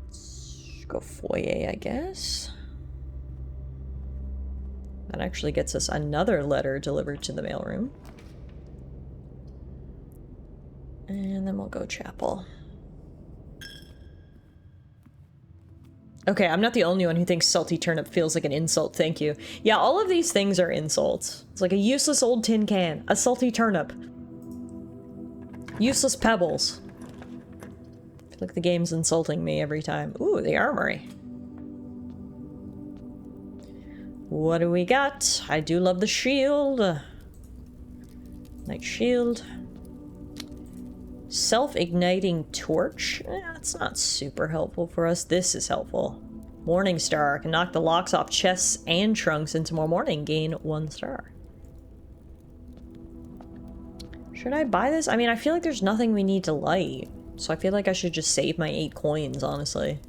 Let's go foyer, I guess. That actually gets us another letter delivered to the mailroom. And then we'll go chapel. Okay, I'm not the only one who thinks salty turnip feels like an insult, thank you. Yeah, all of these things are insults. It's like a useless old tin can, a salty turnip, useless pebbles. I feel like the game's insulting me every time. Ooh, the armory. What do we got? I do love the shield. Night shield. Self-igniting torch? That's not super helpful for us. This is helpful. Morning star. Can knock the locks off chests and trunks into more morning. Gain 1 star. Should I buy this? I mean, I feel like there's nothing we need to light. So I feel like I should just save my 8 coins, honestly.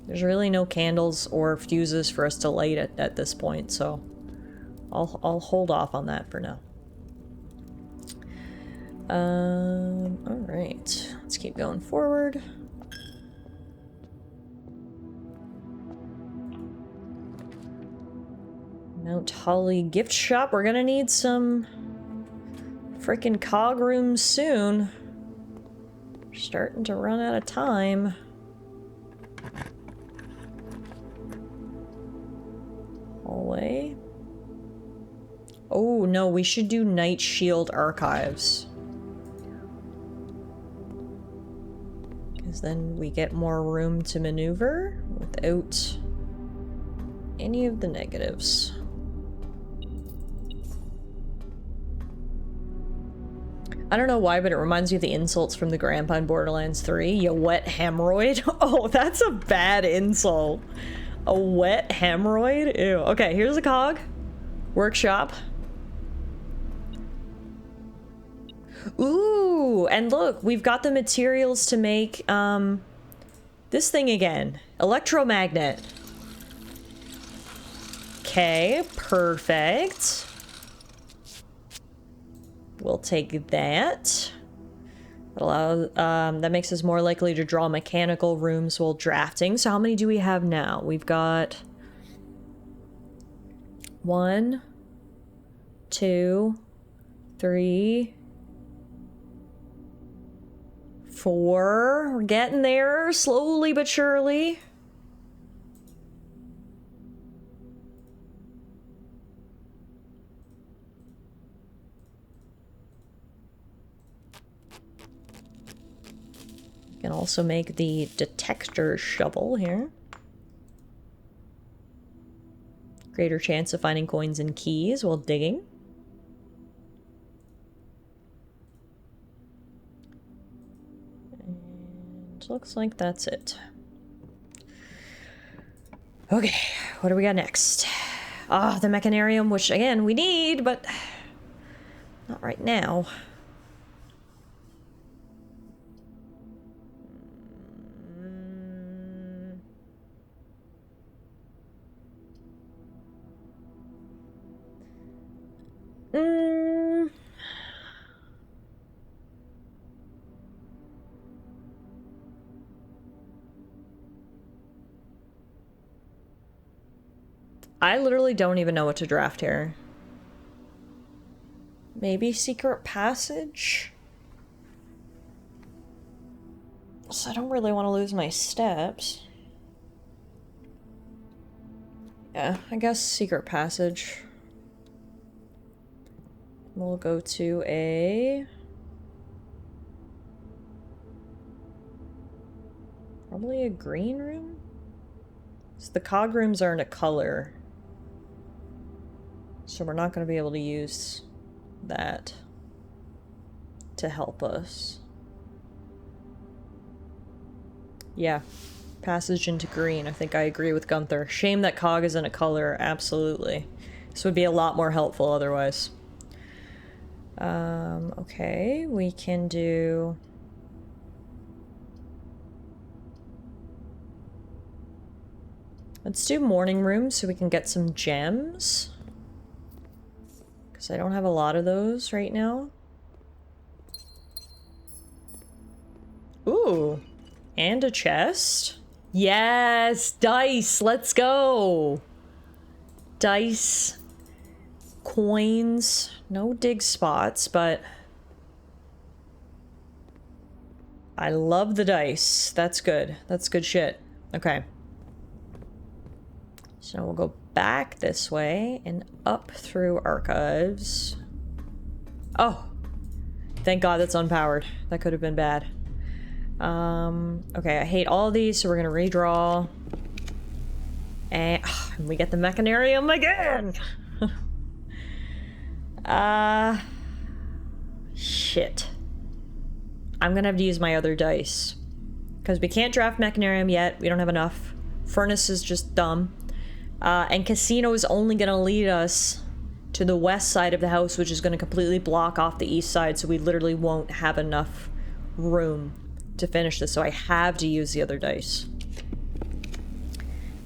There's really no candles or fuses for us to light at this point, so I'll hold off on that for now. Alright. Let's keep going forward. Mount Holly gift shop. We're gonna need some freaking cog rooms soon. We're starting to run out of time. Hallway. Oh no, we should do Night Shield Archives. Because then we get more room to maneuver without any of the negatives. I don't know why, but it reminds me of the insults from the grandpa in Borderlands 3. You wet hemorrhoid? Oh, that's a bad insult. A wet hemorrhoid? Ew. Okay, here's a cog. Workshop. Ooh, and look, we've got the materials to make, this thing again. Electromagnet. Okay, perfect. We'll take that. That makes us more likely to draw mechanical rooms while drafting. So how many do we have now? We've got 1, 2, 3, 4. We're getting there, slowly but surely. Can also make the detector shovel here. Greater chance of finding coins and keys while digging. And looks like that's it. Okay, what do we got next? Ah, the mechanarium, which again we need, but not right now. I literally don't even know what to draft here. Maybe secret passage? So I don't really want to lose my steps. Yeah, I guess secret passage. We'll go to a... probably a green room? So the cog rooms are in a color. So we're not going to be able to use that to help us. Yeah, passage into green. I think I agree with Gunther. Shame that cog is in a color, absolutely. This would be a lot more helpful otherwise. Okay, we can do... let's do morning room so we can get some gems. Because I don't have a lot of those right now. Ooh, and a chest. Yes, dice, let's go. Dice, coins, no dig spots, but I love the dice. That's good. That's good shit. Okay. So we'll go back this way and up through archives. Oh, thank God that's unpowered. That could have been bad. Okay, I hate all of these, so we're gonna redraw. And we get the mechanarium again! Shit. I'm gonna have to use my other dice. Because we can't draft mechanarium yet, we don't have enough. Furnace is just dumb. And casino is only gonna lead us to the west side of the house, which is gonna completely block off the east side, so we literally won't have enough room to finish this, so I have to use the other dice.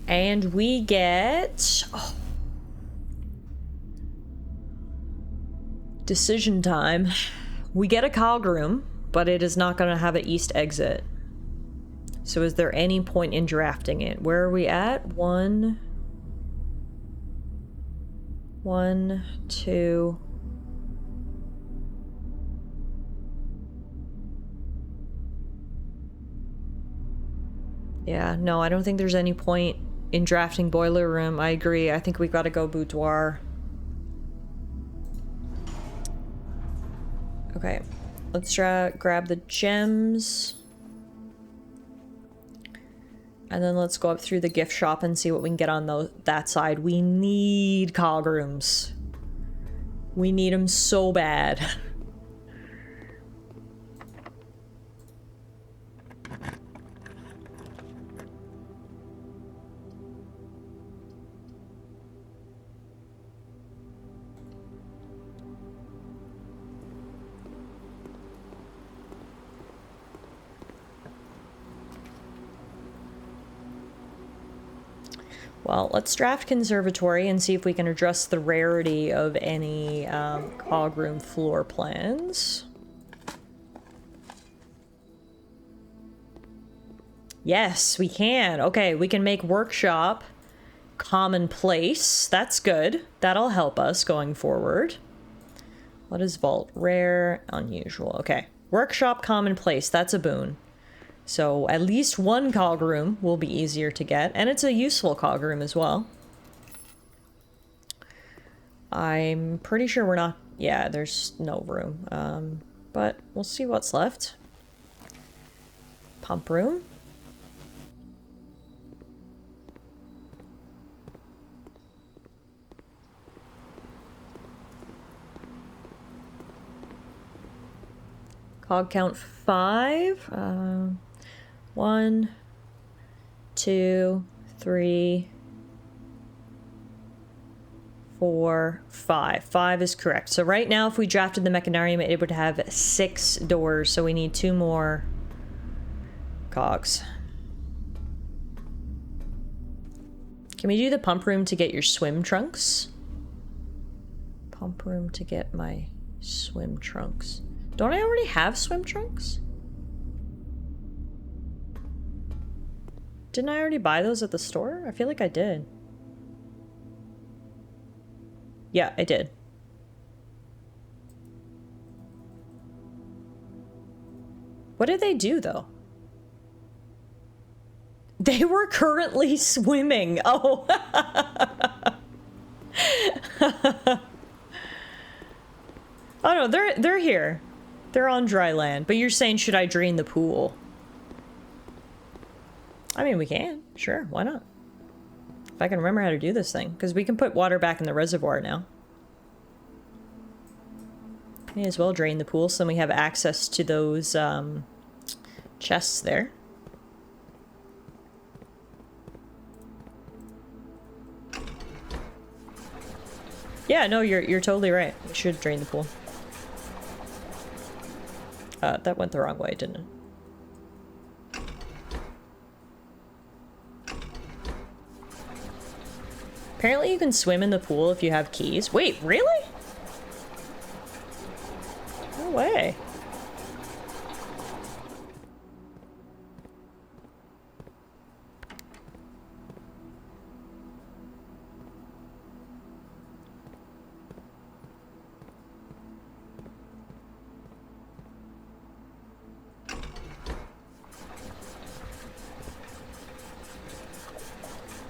And we get... oh. Decision time. We get a cog room, but it is not going to have an east exit. So is there any point in drafting it? Where are we at? 1... 1, 2. Yeah, no, I don't think there's any point in drafting boiler room. I agree. I think we've got to go boudoir. Okay, let's grab the gems. And then let's go up through the gift shop and see what we can get on that side. We need cog rooms. We need them so bad. Well, let's draft Conservatory and see if we can address the rarity of any cog room floor plans. Yes, we can. Okay, we can make Workshop commonplace. That's good. That'll help us going forward. What is Vault? Rare, unusual. Okay, Workshop commonplace. That's a boon. So at least one cog room will be easier to get, and it's a useful cog room as well. I'm pretty sure we're not... Yeah, there's no room. But we'll see what's left. Pump room. Cog count 5. 1, 2, 3, 4, 5. 5 is correct. So right now, if we drafted the Mechanarium, it would have 6 doors. So we need 2 more cogs. Can we do the pump room to get your swim trunks? Pump room to get my swim trunks. Don't I already have swim trunks? Didn't I already buy those at the store? I feel like I did. Yeah, I did. What did they do, though? They were currently swimming. Oh. Oh no, they're here. They're on dry land. But you're saying, should I drain the pool? I mean, we can. Sure, why not? If I can remember how to do this thing. Because we can put water back in the reservoir now. May as well drain the pool so then we have access to those chests there. Yeah, no, you're totally right. We should drain the pool. That went the wrong way, didn't it? Apparently you can swim in the pool if you have keys. Wait, really? No way.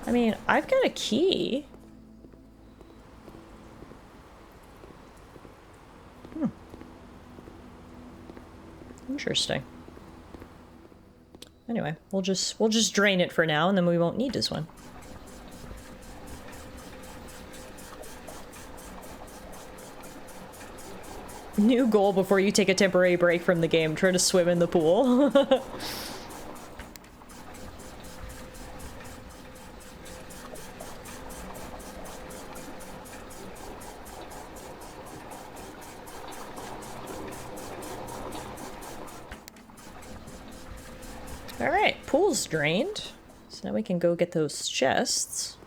I mean, I've got a key. Interesting. Anyway, we'll just drain it for now, and then we won't need this one. New goal before you take a temporary break from the game: try to swim in the pool. Alright, pool's drained. So now we can go get those chests.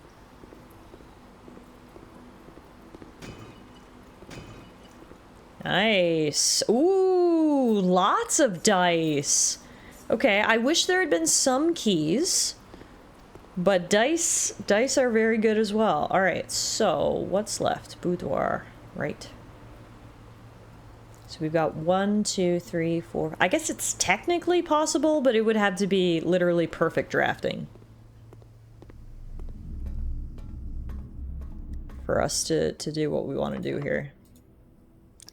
Nice. Ooh, lots of dice. Okay, I wish there had been some keys. But dice are very good as well. All right, so what's left? Boudoir, right. So we've got 1, 2, 3, 4. I guess it's technically possible, but it would have to be literally perfect drafting for us to do what we want to do here.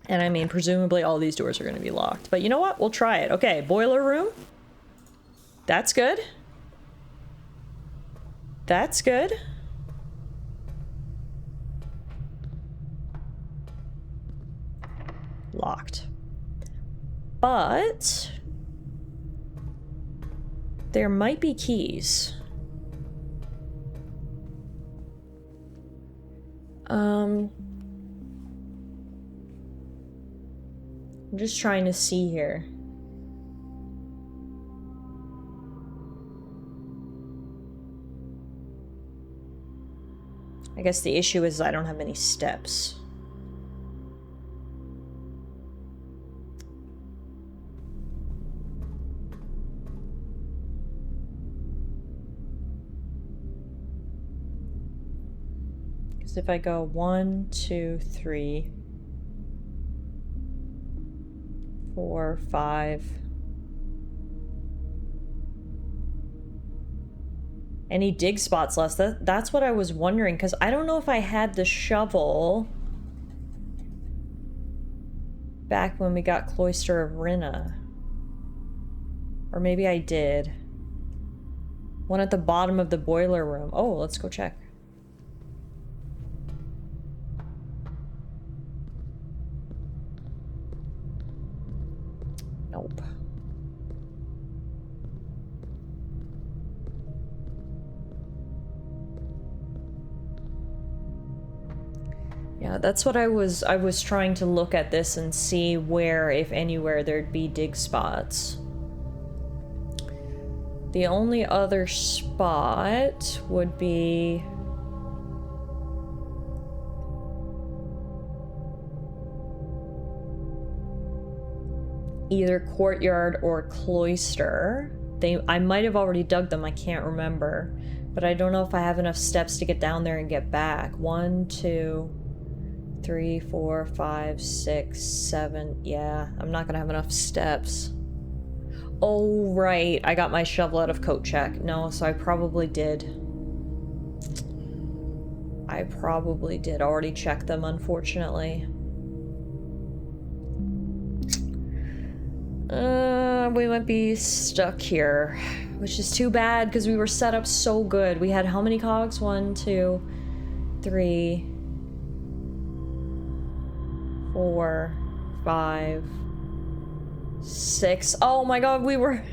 And I mean, presumably all these doors are going to be locked. But you know what? We'll try it. Okay, boiler room. That's good. That's good. Locked. But there might be keys. I'm just trying to see here. I guess the issue is I don't have many steps. Because if I go 1, 2, 3, 4, 5. Any dig spots left? That's what I was wondering, because I don't know if I had the shovel back when we got Cloister of Rinna. Or maybe I did. One at the bottom of the boiler room. Oh, let's go check. Nope. Yeah, that's what I was trying to look at this and see where, if anywhere, there'd be dig spots. The only other spot would be either courtyard or cloister. I might have already dug them, I can't remember. But I don't know if I have enough steps to get down there and get back. 1, 2, 3, 4, 5, 6, 7. Yeah, I'm not gonna have enough steps. Oh, right. I got my shovel out of coat check. No, so I probably did. I probably did already check them, unfortunately. We might be stuck here, which is too bad because we were set up so good. We had how many cogs? 1, 2, 3, 4, 5, 6. Oh my god, we were...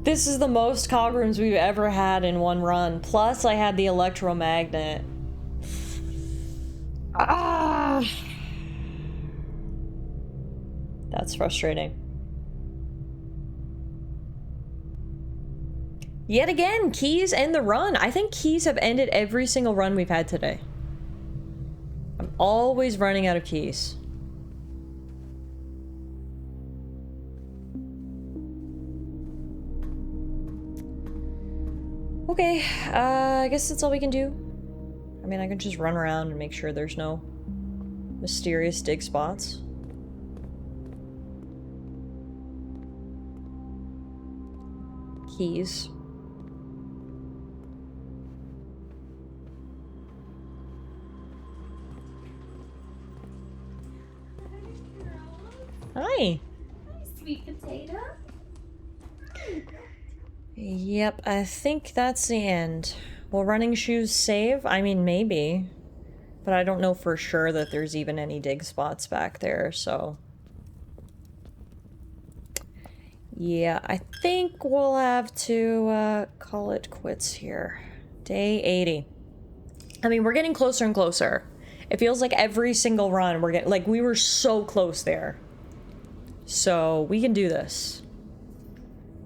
This is the most cog rooms we've ever had in one run. Plus, I had the electromagnet. Ah! That's frustrating. Yet again, keys end the run. I think keys have ended every single run we've had today. I'm always running out of keys. Okay, I guess that's all we can do. I mean, I can just run around and make sure there's no mysterious dig spots. Keys. Hi. Hi, sweet potato. Yep, I think that's the end. Will running shoes save? I mean, maybe. But I don't know for sure that there's even any dig spots back there, so... Yeah, I think we'll have to call it quits here. Day 80. I mean, we're getting closer and closer. It feels like every single run we're getting... Like, we were so close there. So, we can do this.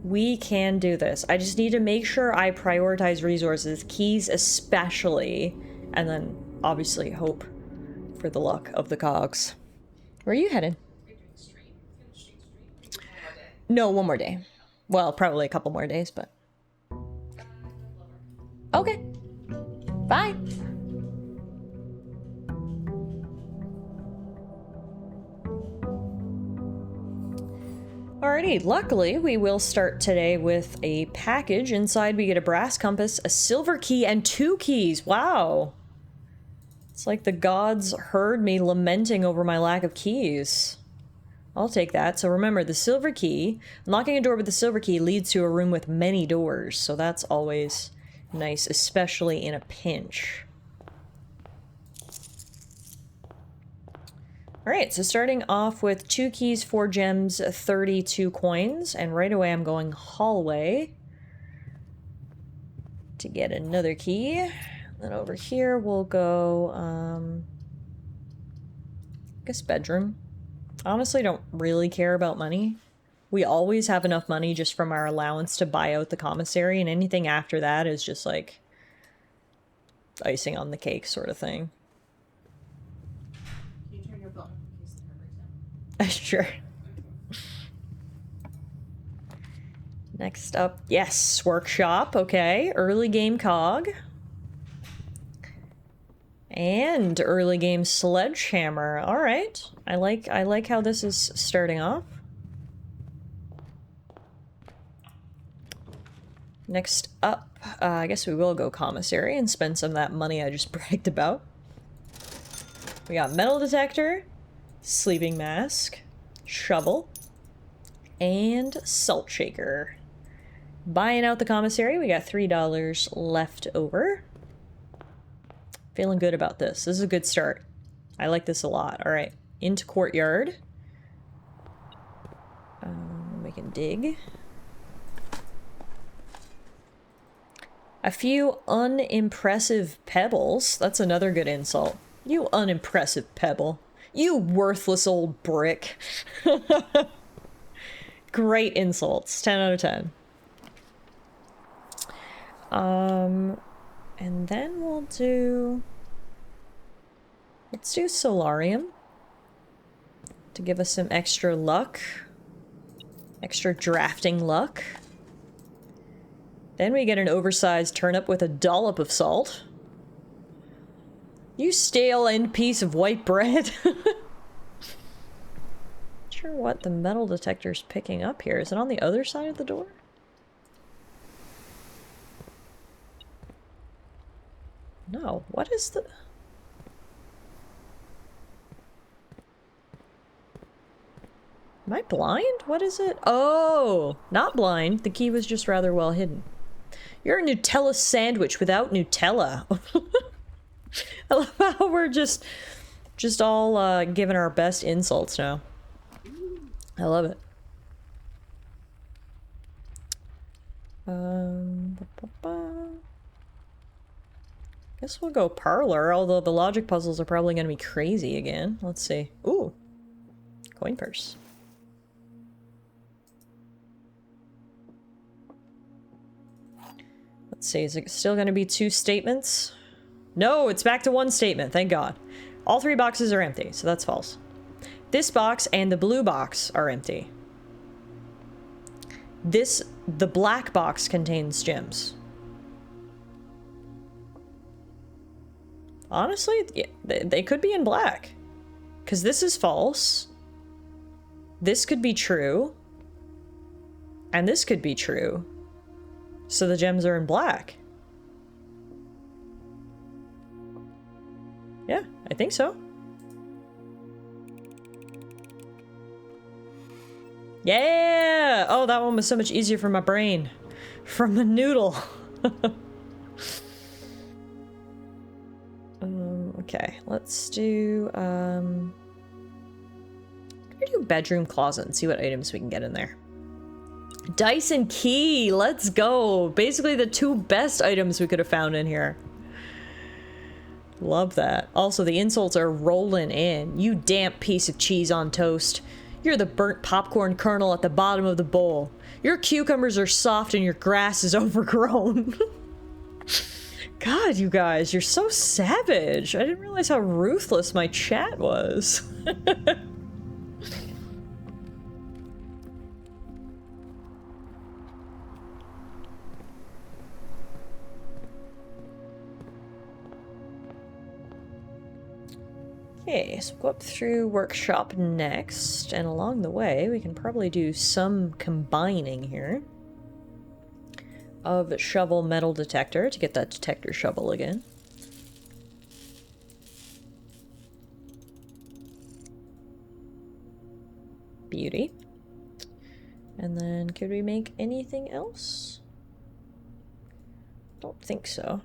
We can do this. I just need to make sure I prioritize resources, keys especially, and then obviously hope for the luck of the cogs. Where are you headed? No, one more day. Well, probably a couple more days, but... Okay. Bye. Alrighty, luckily we will start today with a package. Inside we get a brass compass, a silver key, and 2 keys. Wow. It's like the gods heard me lamenting over my lack of keys. I'll take that. So remember, the silver key, unlocking a door with the silver key leads to a room with many doors. So that's always nice, especially in a pinch. Alright, so starting off with 2 keys, 4 gems, 32 coins, and right away I'm going hallway to get another key. Then over here we'll go, I guess bedroom. Honestly, don't really care about money. We always have enough money just from our allowance to buy out the commissary, and anything after that is just like icing on the cake sort of thing. Can you turn your phone off in case the camera breaks down? Sure. Next up, yes, workshop, okay. Early game cog. And early game sledgehammer. Alright. I like how this is starting off. Next up, I guess we will go commissary and spend some of that money I just bragged about. We got metal detector, sleeping mask, shovel, and salt shaker. Buying out the commissary, we got $3 left over. Feeling good about this. This is a good start. I like this a lot. All right, into courtyard. We can dig. A few unimpressive pebbles. That's another good insult. You unimpressive pebble. You worthless old brick. Great insults. 10 out of 10. And then we'll do... Let's do solarium. To give us some extra luck. Extra drafting luck. Then we get an oversized turnip with a dollop of salt. You stale end piece of white bread. Not sure what the metal detector's picking up here. Is it on the other side of the door? No. What is the... Am I blind? What is it? Oh, not blind. The key was just rather well hidden. You're a Nutella sandwich without Nutella. I love how we're just all giving our best insults now. I love it. Guess we'll go parlor, although the logic puzzles are probably going to be crazy again. Let's see. Ooh. Coin purse. Let's see, is it still going to be 2 statements? No, it's back to 1 statement, thank God. All 3 boxes are empty, so that's false. This box and the blue box are empty. The black box contains gems. Honestly, yeah, they could be in black. Because this is false. This could be true. And this could be true. So the gems are in black. Yeah, I think so. Yeah! Oh, that one was so much easier for my brain. From a noodle. Okay, let's do, I'm gonna do bedroom closet and see what items we can get in there. Dyson key, let's go. Basically the 2 best items we could have found in here. Love that. Also, the insults are rolling in. You damp piece of cheese on toast. You're the burnt popcorn kernel at the bottom of the bowl. Your cucumbers are soft and your grass is overgrown. God, you guys, you're so savage. I didn't realize how ruthless my chat was. Okay, so go up through workshop next, and along the way we can probably do some combining here of shovel metal detector to get that detector shovel again. Beauty. And then could we make anything else? Don't think so.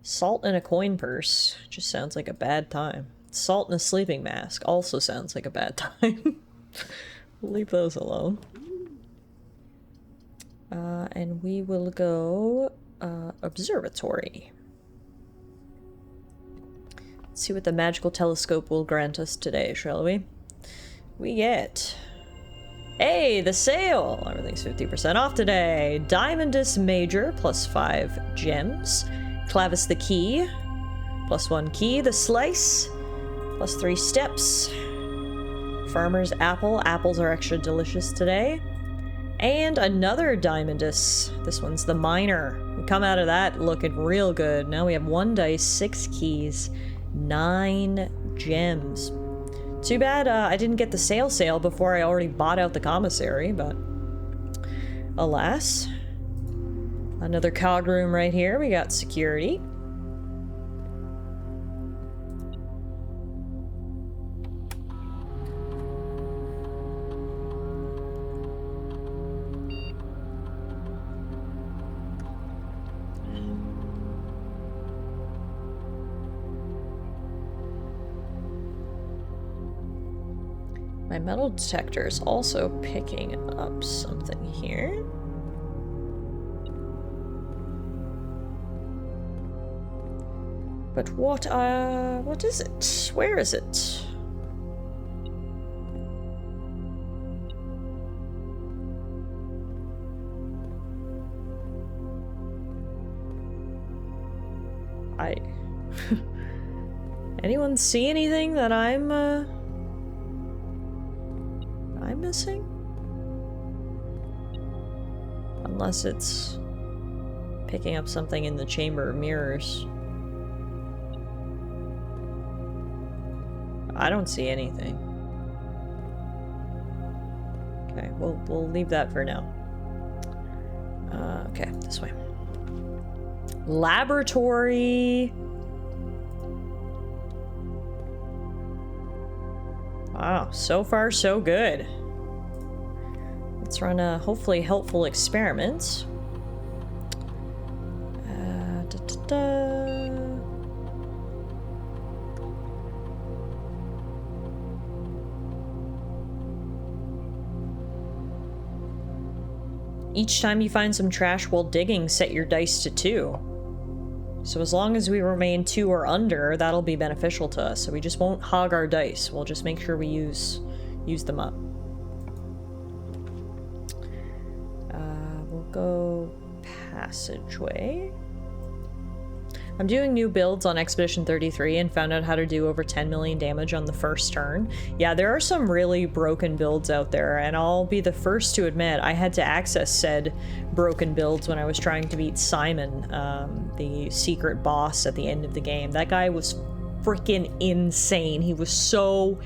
Salt in a coin purse just sounds like a bad time. Salt in a sleeping mask also sounds like a bad time. We'll leave those alone. And we will go observatory. Let's see what the magical telescope will grant us today, shall we? We get... Hey, the sale! Everything's 50% off today. Diamondus Major, plus 5 gems. Clavis the Key, plus 1 key. The Slice, plus 3 steps. Farmer's Apple. Apples are extra delicious today. And another Diamondus. This one's the Miner. We come out of that looking real good. Now we have 1 dice, 6 keys, 9 gems. Too bad I didn't get the sale before I already bought out the commissary, but alas. Another cog room right here. We got security. My metal detector is also picking up something here. But what is it? Where is it? Anyone see anything that I'm missing? Unless it's picking up something in the Chamber of Mirrors. I don't see anything. Okay, we'll leave that for now. Okay, this way. Laboratory. Wow, so far so good. Let's run a hopefully helpful experiment. Each time you find some trash while digging, set your dice to 2. So as long as we remain 2 or under, that'll be beneficial to us. So we just won't hog our dice. We'll just make sure we use them up. We'll go passageway. I'm doing new builds on Expedition 33 and found out how to do over 10 million damage on the first turn. Yeah, there are some really broken builds out there, and I'll be the first to admit I had to access said broken builds when I was trying to beat Simon, the secret boss at the end of the game. That guy was freaking insane. He was so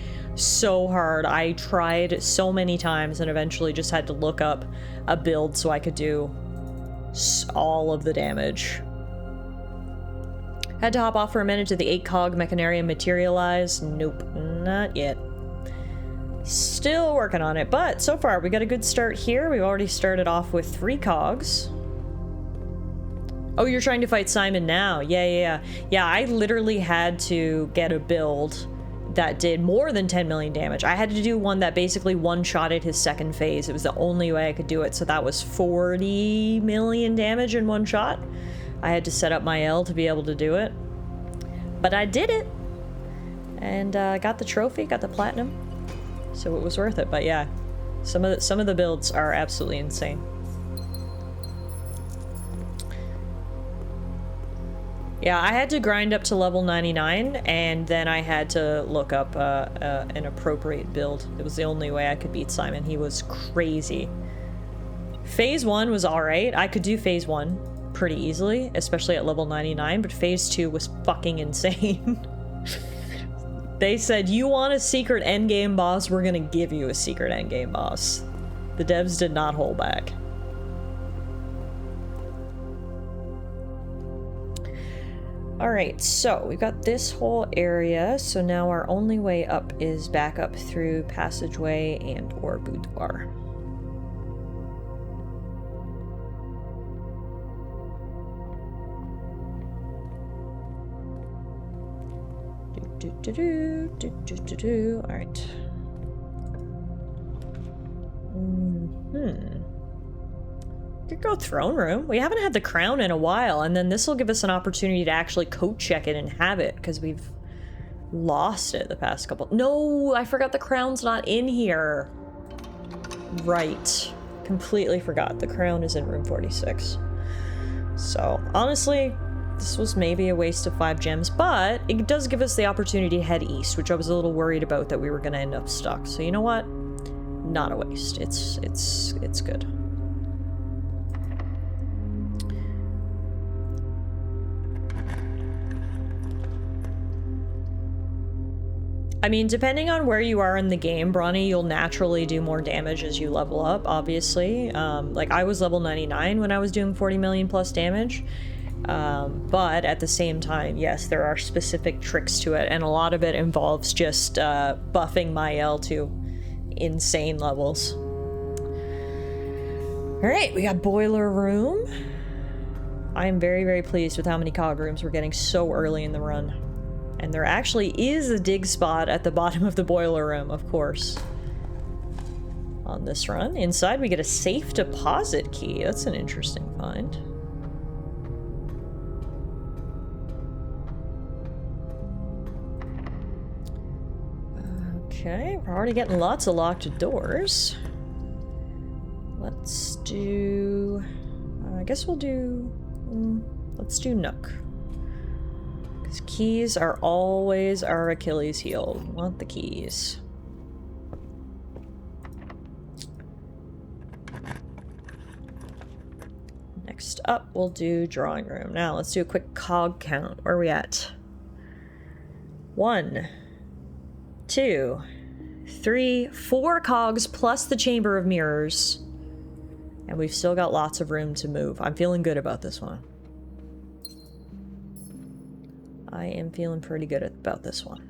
hard. I tried so many times and eventually just had to look up a build so I could do all of the damage. Had to hop off for a minute. Did the 8-cog Mechanarium materialize? Nope, not yet. Still working on it, but so far we got a good start here. We've already started off with 3 cogs. Oh, you're trying to fight Simon now. Yeah, I literally had to get a build that did more than 10 million damage. I had to do one that basically one-shotted his second phase. It was the only way I could do it, so that was 40 million damage in one shot. I had to set up my L to be able to do it. But I did it! And got the trophy, got the platinum. So it was worth it, but yeah. Some of the builds are absolutely insane. Yeah, I had to grind up to level 99, and then I had to look up an appropriate build. It was the only way I could beat Simon. He was crazy. Phase 1 was alright. I could do Phase 1 pretty easily, especially at level 99, but Phase 2 was fucking insane. They said, you want a secret endgame boss, we're gonna give you a secret endgame boss. The devs did not hold back. Alright, so we've got this whole area, so now our only way up is back up through passageway and or boudoir. Alright. Could go throne room. We haven't had the crown in a while, and then this will give us an opportunity to actually code check it and have it, because we've lost it the past couple. No, I forgot the crown's not in here. Right. Completely forgot. The crown is in room 46. So, honestly, this was maybe a waste of 5 gems, but it does give us the opportunity to head east, which I was a little worried about that we were going to end up stuck. So you know what? Not a waste. It's good. I mean, depending on where you are in the game, Bronny, you'll naturally do more damage as you level up, obviously. Like, I was level 99 when I was doing 40 million plus damage. But at the same time, yes, there are specific tricks to it, and a lot of it involves just buffing my L to insane levels. Alright, we got boiler room. I am very, very pleased with how many cog rooms we're getting so early in the run. And there actually is a dig spot at the bottom of the boiler room, of course. On this run. Inside we get a safe deposit key. That's an interesting find. Okay, we're already getting lots of locked doors. Let's do... I guess we'll do... let's do Nook. Because keys are always our Achilles heel. We want the keys. Next up, we'll do drawing room. Now, let's do a quick cog count. Where are we at? 1, 2, 3, 4 cogs plus the chamber of mirrors. And we've still got lots of room to move. I'm feeling good about this one. I am feeling pretty good about this one.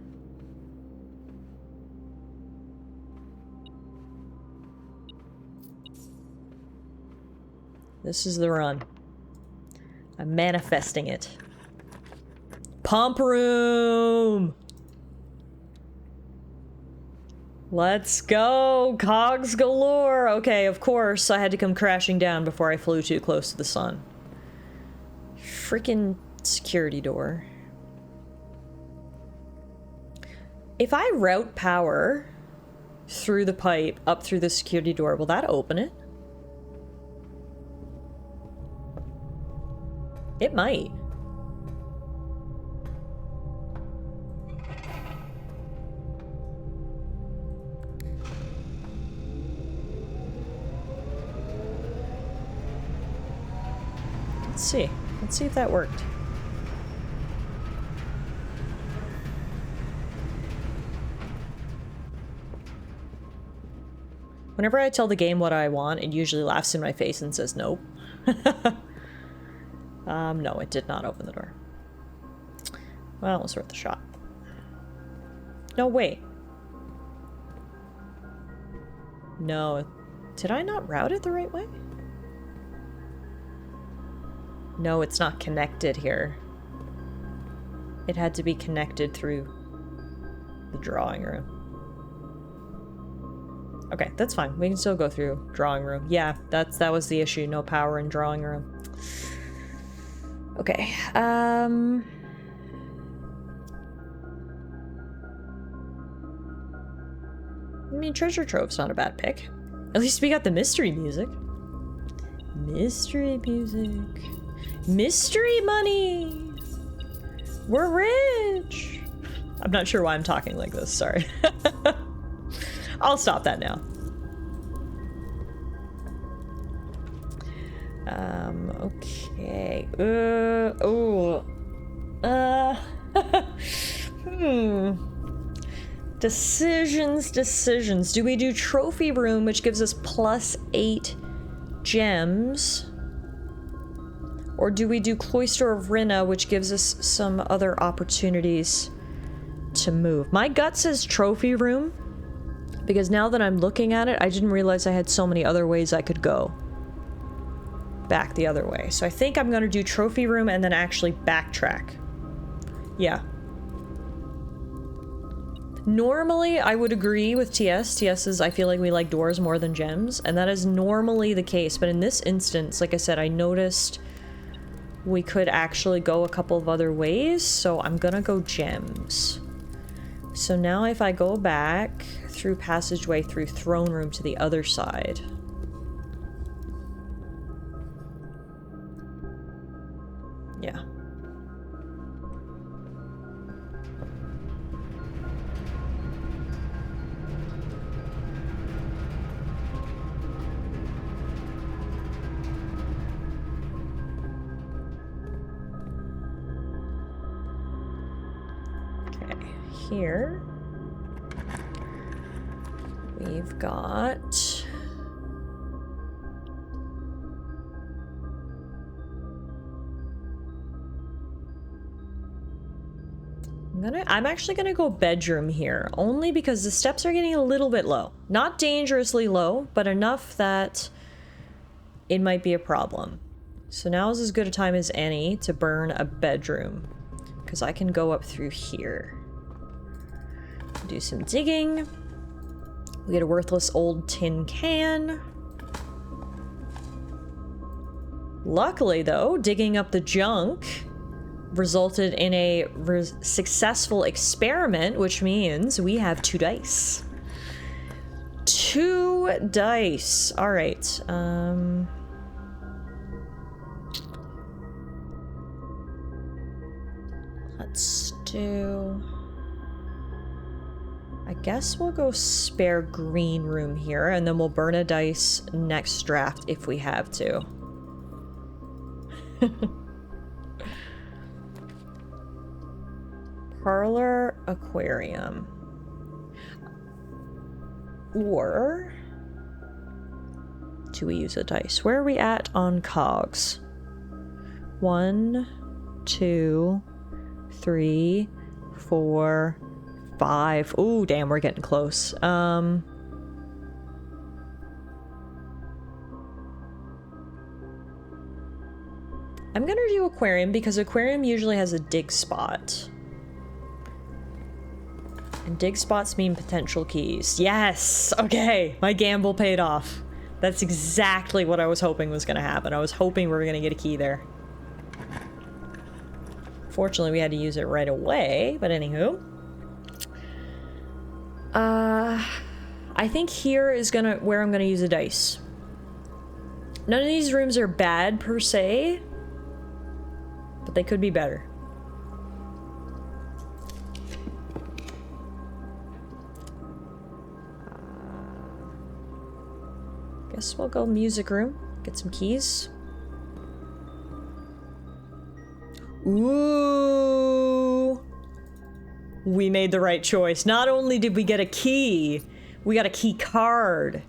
This is the run. I'm manifesting it. Pump room! Let's go! Cogs galore! Okay, of course, I had to come crashing down before I flew too close to the sun. Freaking security door. If I route power through the pipe up through the security door, will that open it? It might. Let's see. Let's see if that worked. Whenever I tell the game what I want, it usually laughs in my face and says nope. No, it did not open the door. Well, it was worth a shot. No, wait. No. Did I not route it the right way? No, it's not connected here. It had to be connected through the drawing room. Okay, that's fine. We can still go through drawing room. Yeah, that was the issue. No power in drawing room. Okay, I mean, treasure trove's not a bad pick. At least we got the mystery music. Mystery music. Mystery money! We're rich! I'm not sure why I'm talking like this, sorry. I'll stop that now. Okay. Decisions. Do we do trophy room, which gives us +8 gems? Or do we do Cloister of Rinna, which gives us some other opportunities to move? My gut says trophy room, because now that I'm looking at it, I didn't realize I had so many other ways I could go back the other way. So I think I'm gonna do trophy room and then actually backtrack. Yeah. Normally, I would agree with TS. TS is, I feel like we like doors more than gems, and that is normally the case. But in this instance, like I said, I noticed we could actually go a couple of other ways, so I'm gonna go gems. So now if I go back through passageway through throne room to the other side. Yeah. Here we've got I'm actually gonna go bedroom here, only because the steps are getting a little bit low. Not dangerously low, but enough that it might be a problem. So now is as good a time as any to burn a bedroom, because I can go up through here. Do some digging. We get a worthless old tin can. Luckily, though, digging up the junk resulted in a successful experiment, which means we have 2 dice. 2 dice. All right. Let's do... I guess we'll go spare green room here, and then we'll burn a dice next draft if we have to. Parlor aquarium. Or do we use a dice? Where are we at on cogs? 1, 2, 3, 4, 5. Ooh, damn, we're getting close. I'm gonna do aquarium because aquarium usually has a dig spot. And dig spots mean potential keys. Yes! Okay, my gamble paid off. That's exactly what I was hoping was gonna happen. I was hoping we were gonna get a key there. Fortunately, we had to use it right away, but anywho. I think here is where I'm gonna use a dice. None of these rooms are bad per se, but they could be better. Guess we'll go music room, get some keys. Ooh. We made the right choice. Not only did we get a key, we got a key card.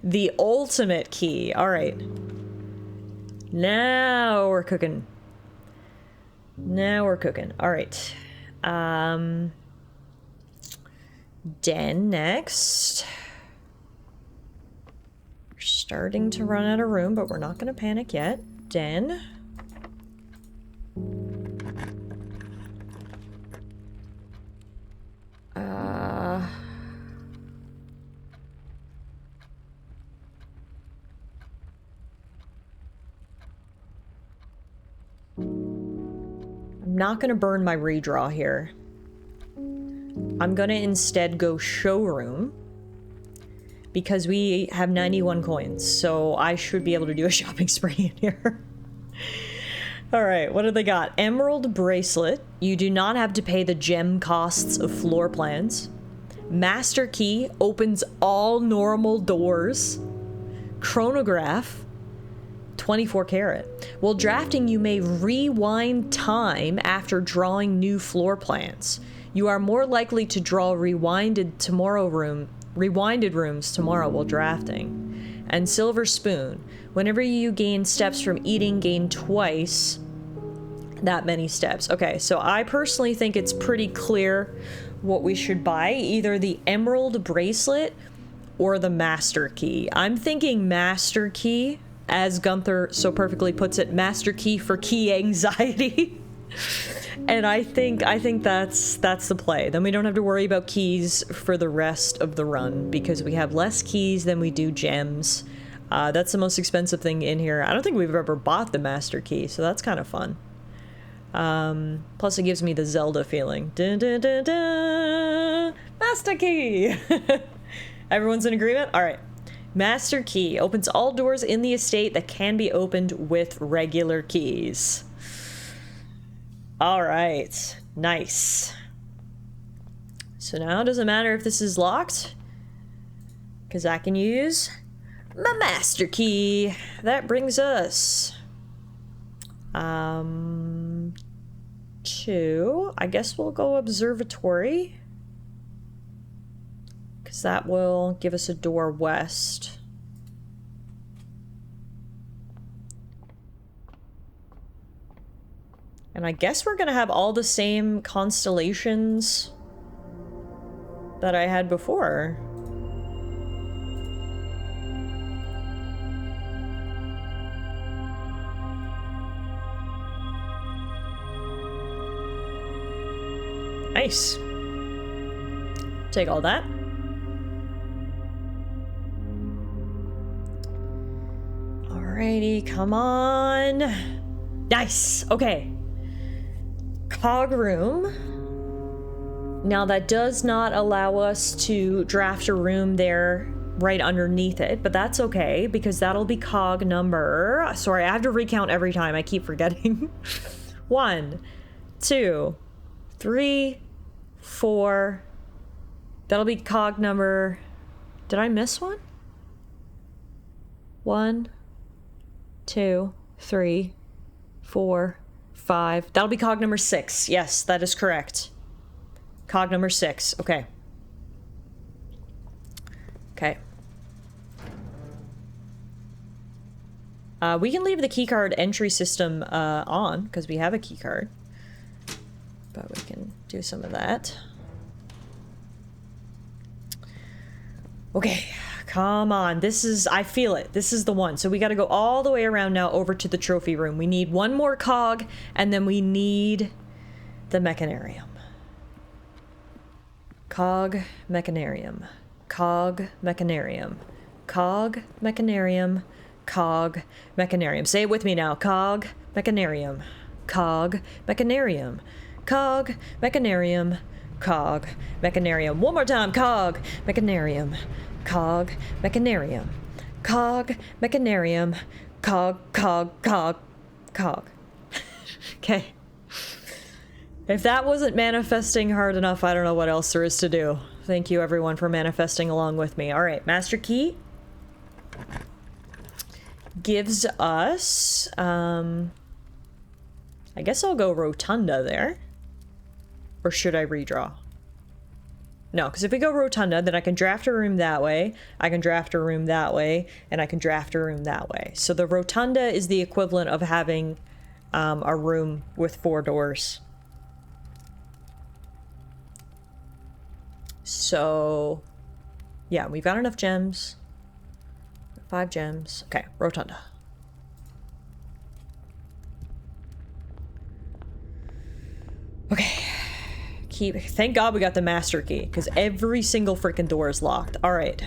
The ultimate key. All right. Now we're cooking. Now we're cooking. All right. Den next. We're starting to run out of room, but we're not going to panic yet. Den. I'm not gonna burn my redraw here. I'm gonna instead go showroom because we have 91 coins, so I should be able to do a shopping spree in here. Alright, what do they got? Emerald bracelet. You do not have to pay the gem costs of floor plans. Master key opens all normal doors. Chronograph. 24 karat. While drafting, you may rewind time after drawing new floor plans. You are more likely to draw rewinded rooms tomorrow while drafting. And silver spoon. Whenever you gain steps from eating, gain twice that many steps. Okay, so I personally think it's pretty clear what we should buy. Either the emerald bracelet or the master key. I'm thinking master key, as Gunther so perfectly puts it, master key for key anxiety. And I think that's the play. Then we don't have to worry about keys for the rest of the run because we have less keys than we do gems. That's the most expensive thing in here. I don't think we've ever bought the master key, so that's kind of fun. Plus it gives me the Zelda feeling. Dun, dun, dun, dun. Master key! Everyone's in agreement? All right. Master key opens all doors in the estate that can be opened with regular keys. All right. Nice. So now it doesn't matter if this is locked, because I can use my master key. That brings us to, I guess we'll go observatory, because that will give us a door west. And I guess we're gonna have all the same constellations that I had before. Nice. Take all that. Alrighty, come on. Nice. Okay. Cog room. Now that does not allow us to draft a room there right underneath it, but that's okay because that'll be cog number. Sorry, I have to recount every time. I keep forgetting. 1, 2, 3, 4. That'll be cog number. Did I miss one? 1, 2, 3, 4, 5. That'll be cog number 6. Yes, that is correct. Cog number 6. Okay. Okay. We can leave the keycard entry system on because we have a keycard. But we can do some of that. Okay, come on. This is, I feel it. This is the one. So we got to go all the way around now over to the trophy room. We need one more cog, and then we need the mechanarium. Cog, mechanarium. Cog, mechanarium. Cog, mechanarium. Cog, mechanarium. Say it with me now. Cog, mechanarium. Cog, mechanarium. Cog, mechanarium. Cog, mechanarium. One more time. Cog, mechanarium. Cog, mechanarium. Cog, mechanarium. Cog, cog, cog, cog. Okay. If that wasn't manifesting hard enough, I don't know what else there is to do. Thank you everyone for manifesting along with me. All right, master key gives us, I guess I'll go rotunda there. Or should I redraw? No, because if we go rotunda, then I can draft a room that way, I can draft a room that way, and I can draft a room that way. So the rotunda is the equivalent of having a room with 4 doors. So, yeah, we've got enough gems. 5 gems. Okay, rotunda. Okay. Thank God we got the master key, because every single freaking door is locked. All right.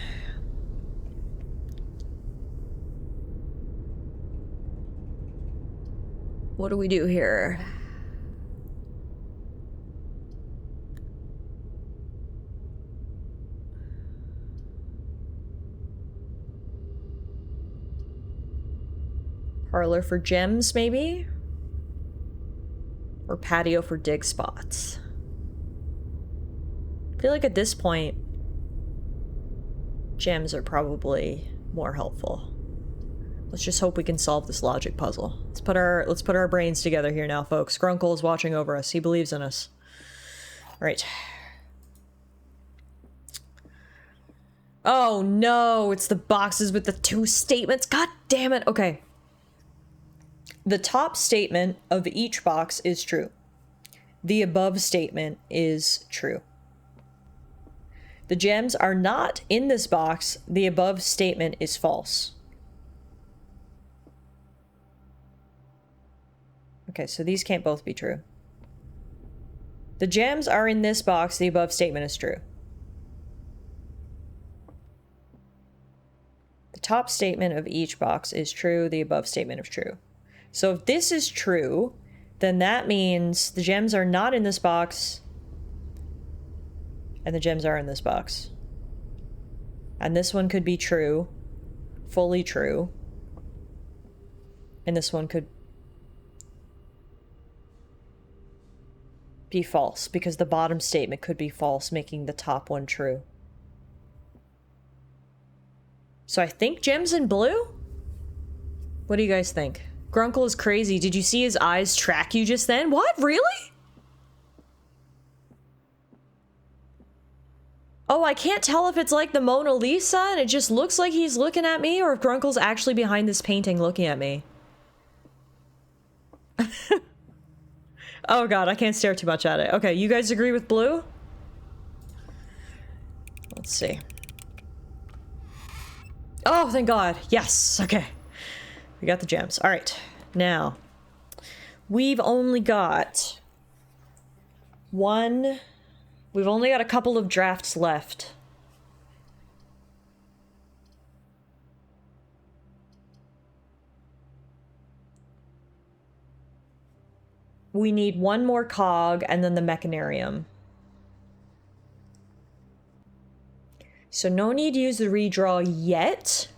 What do we do here? Parlor for gems, maybe? Or patio for dig spots? I feel like at this point, gems are probably more helpful. Let's just hope we can solve this logic puzzle. Let's put our brains together here now, folks. Grunkle is watching over us. He believes in us. Right. Oh no, it's the boxes with the 2 statements. God damn it. Okay. The top statement of each box is true. The above statement is true. The gems are not in this box. The above statement is false. Okay, so these can't both be true. The gems are in this box. The above statement is true. The top statement of each box is true. The above statement is true. So if this is true, then that means the gems are not in this box, and the gems are in this box. And this one could be true, fully true, and this one could be false, because the bottom statement could be false, making the top one true. So I think gems in blue? What do you guys think? Grunkle is crazy. Did you see his eyes track you just then? What? Really? Oh, I can't tell if it's like the Mona Lisa and it just looks like he's looking at me, or if Grunkle's actually behind this painting looking at me. Oh god, I can't stare too much at it. Okay, you guys agree with blue? Let's see. Oh, thank god. Yes. Okay. We got the gems. All right. Now, we've only got one... We've only got a couple of drafts left. We need one more cog and then the mechanarium. So no need to use the redraw yet.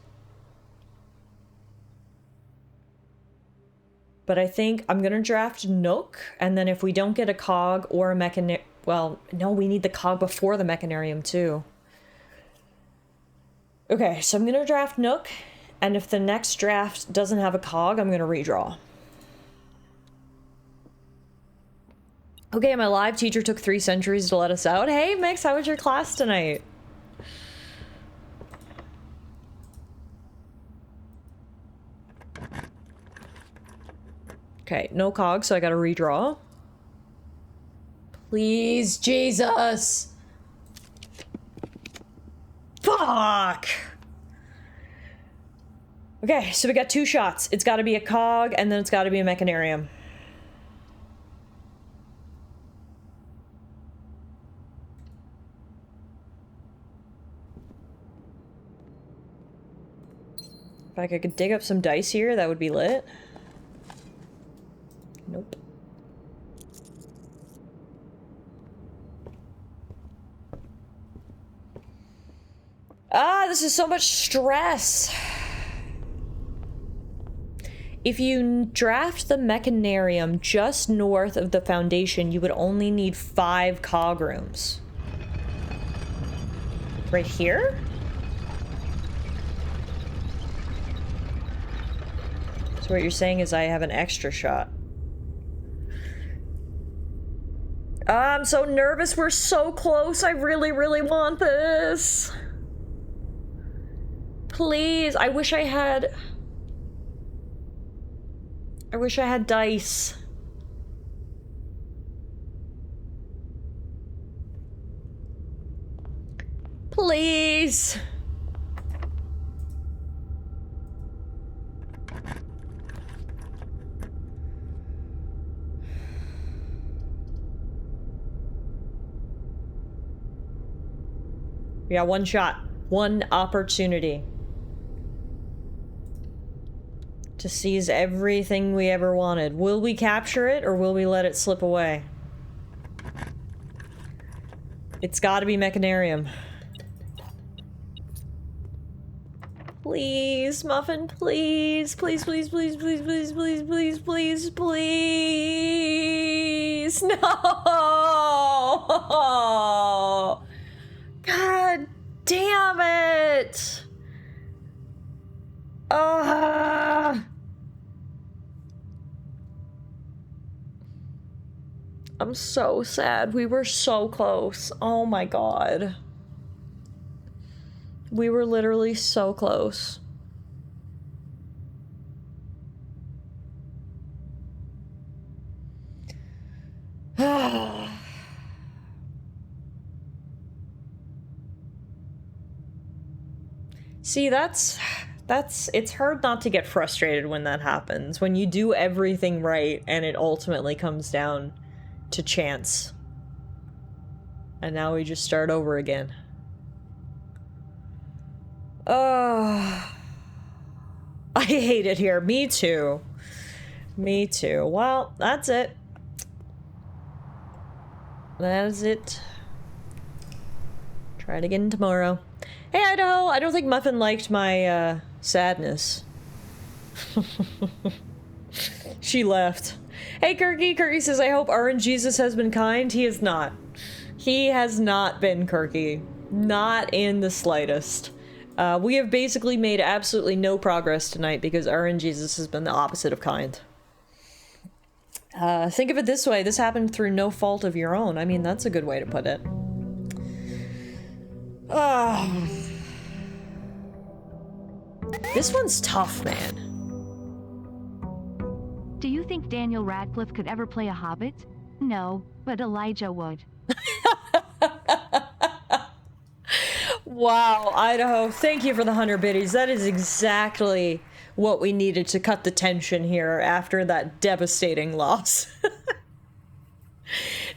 But I think I'm gonna draft Nook, and then if we don't get a cog or a mechanarium... Well, no, we need the cog before the mechanarium too. Okay, so I'm gonna draft Nook, and if the next draft doesn't have a cog, I'm gonna redraw. Okay, my live teacher took 3 centuries to let us out. Hey, Mix, how was your class tonight? Okay, no cog, so I gotta redraw. Please, Jesus! Fuck! Okay, so we got 2 shots. It's gotta be a cog, and then it's gotta be a mechanarium. If I could dig up some dice here, that would be lit. Nope. Ah, this is so much stress. If you draft the mechanarium just north of the foundation, you would only need 5 cog rooms. Right here? So what you're saying is I have an extra shot. I'm so nervous. We're so close. I really, really want this. Please. I wish I had dice. Please. We got 1 shot, 1 opportunity to seize everything we ever wanted. Will we capture it, or will we let it slip away? It's gotta be mechanarium. Please, Muffin, please. Please, please, please, please, please, please, please, please, please. No! God damn it! I'm so sad. We were so close. Oh my god. We were literally so close. See, it's hard not to get frustrated when that happens. When you do everything right and it ultimately comes down to chance. And now we just start over again. I hate it here. Me too. Me too. Well, that's it. That is it. Try it again tomorrow. Hey, Idaho! I don't think Muffin liked my, sadness. She left. Hey, Kirky! Kirky says, I hope RNGesus has been kind. He is not. He has not been, Kirky. Not in the slightest. We have basically made absolutely no progress tonight because RNGesus has been the opposite of kind. Think of it this way. This happened through no fault of your own. I mean, that's a good way to put it. This one's tough, man. Do you think Daniel Radcliffe could ever play a hobbit? No, but Elijah would. Wow, Idaho, thank you for the 100 biddies. That is exactly what we needed to cut the tension here after that devastating loss.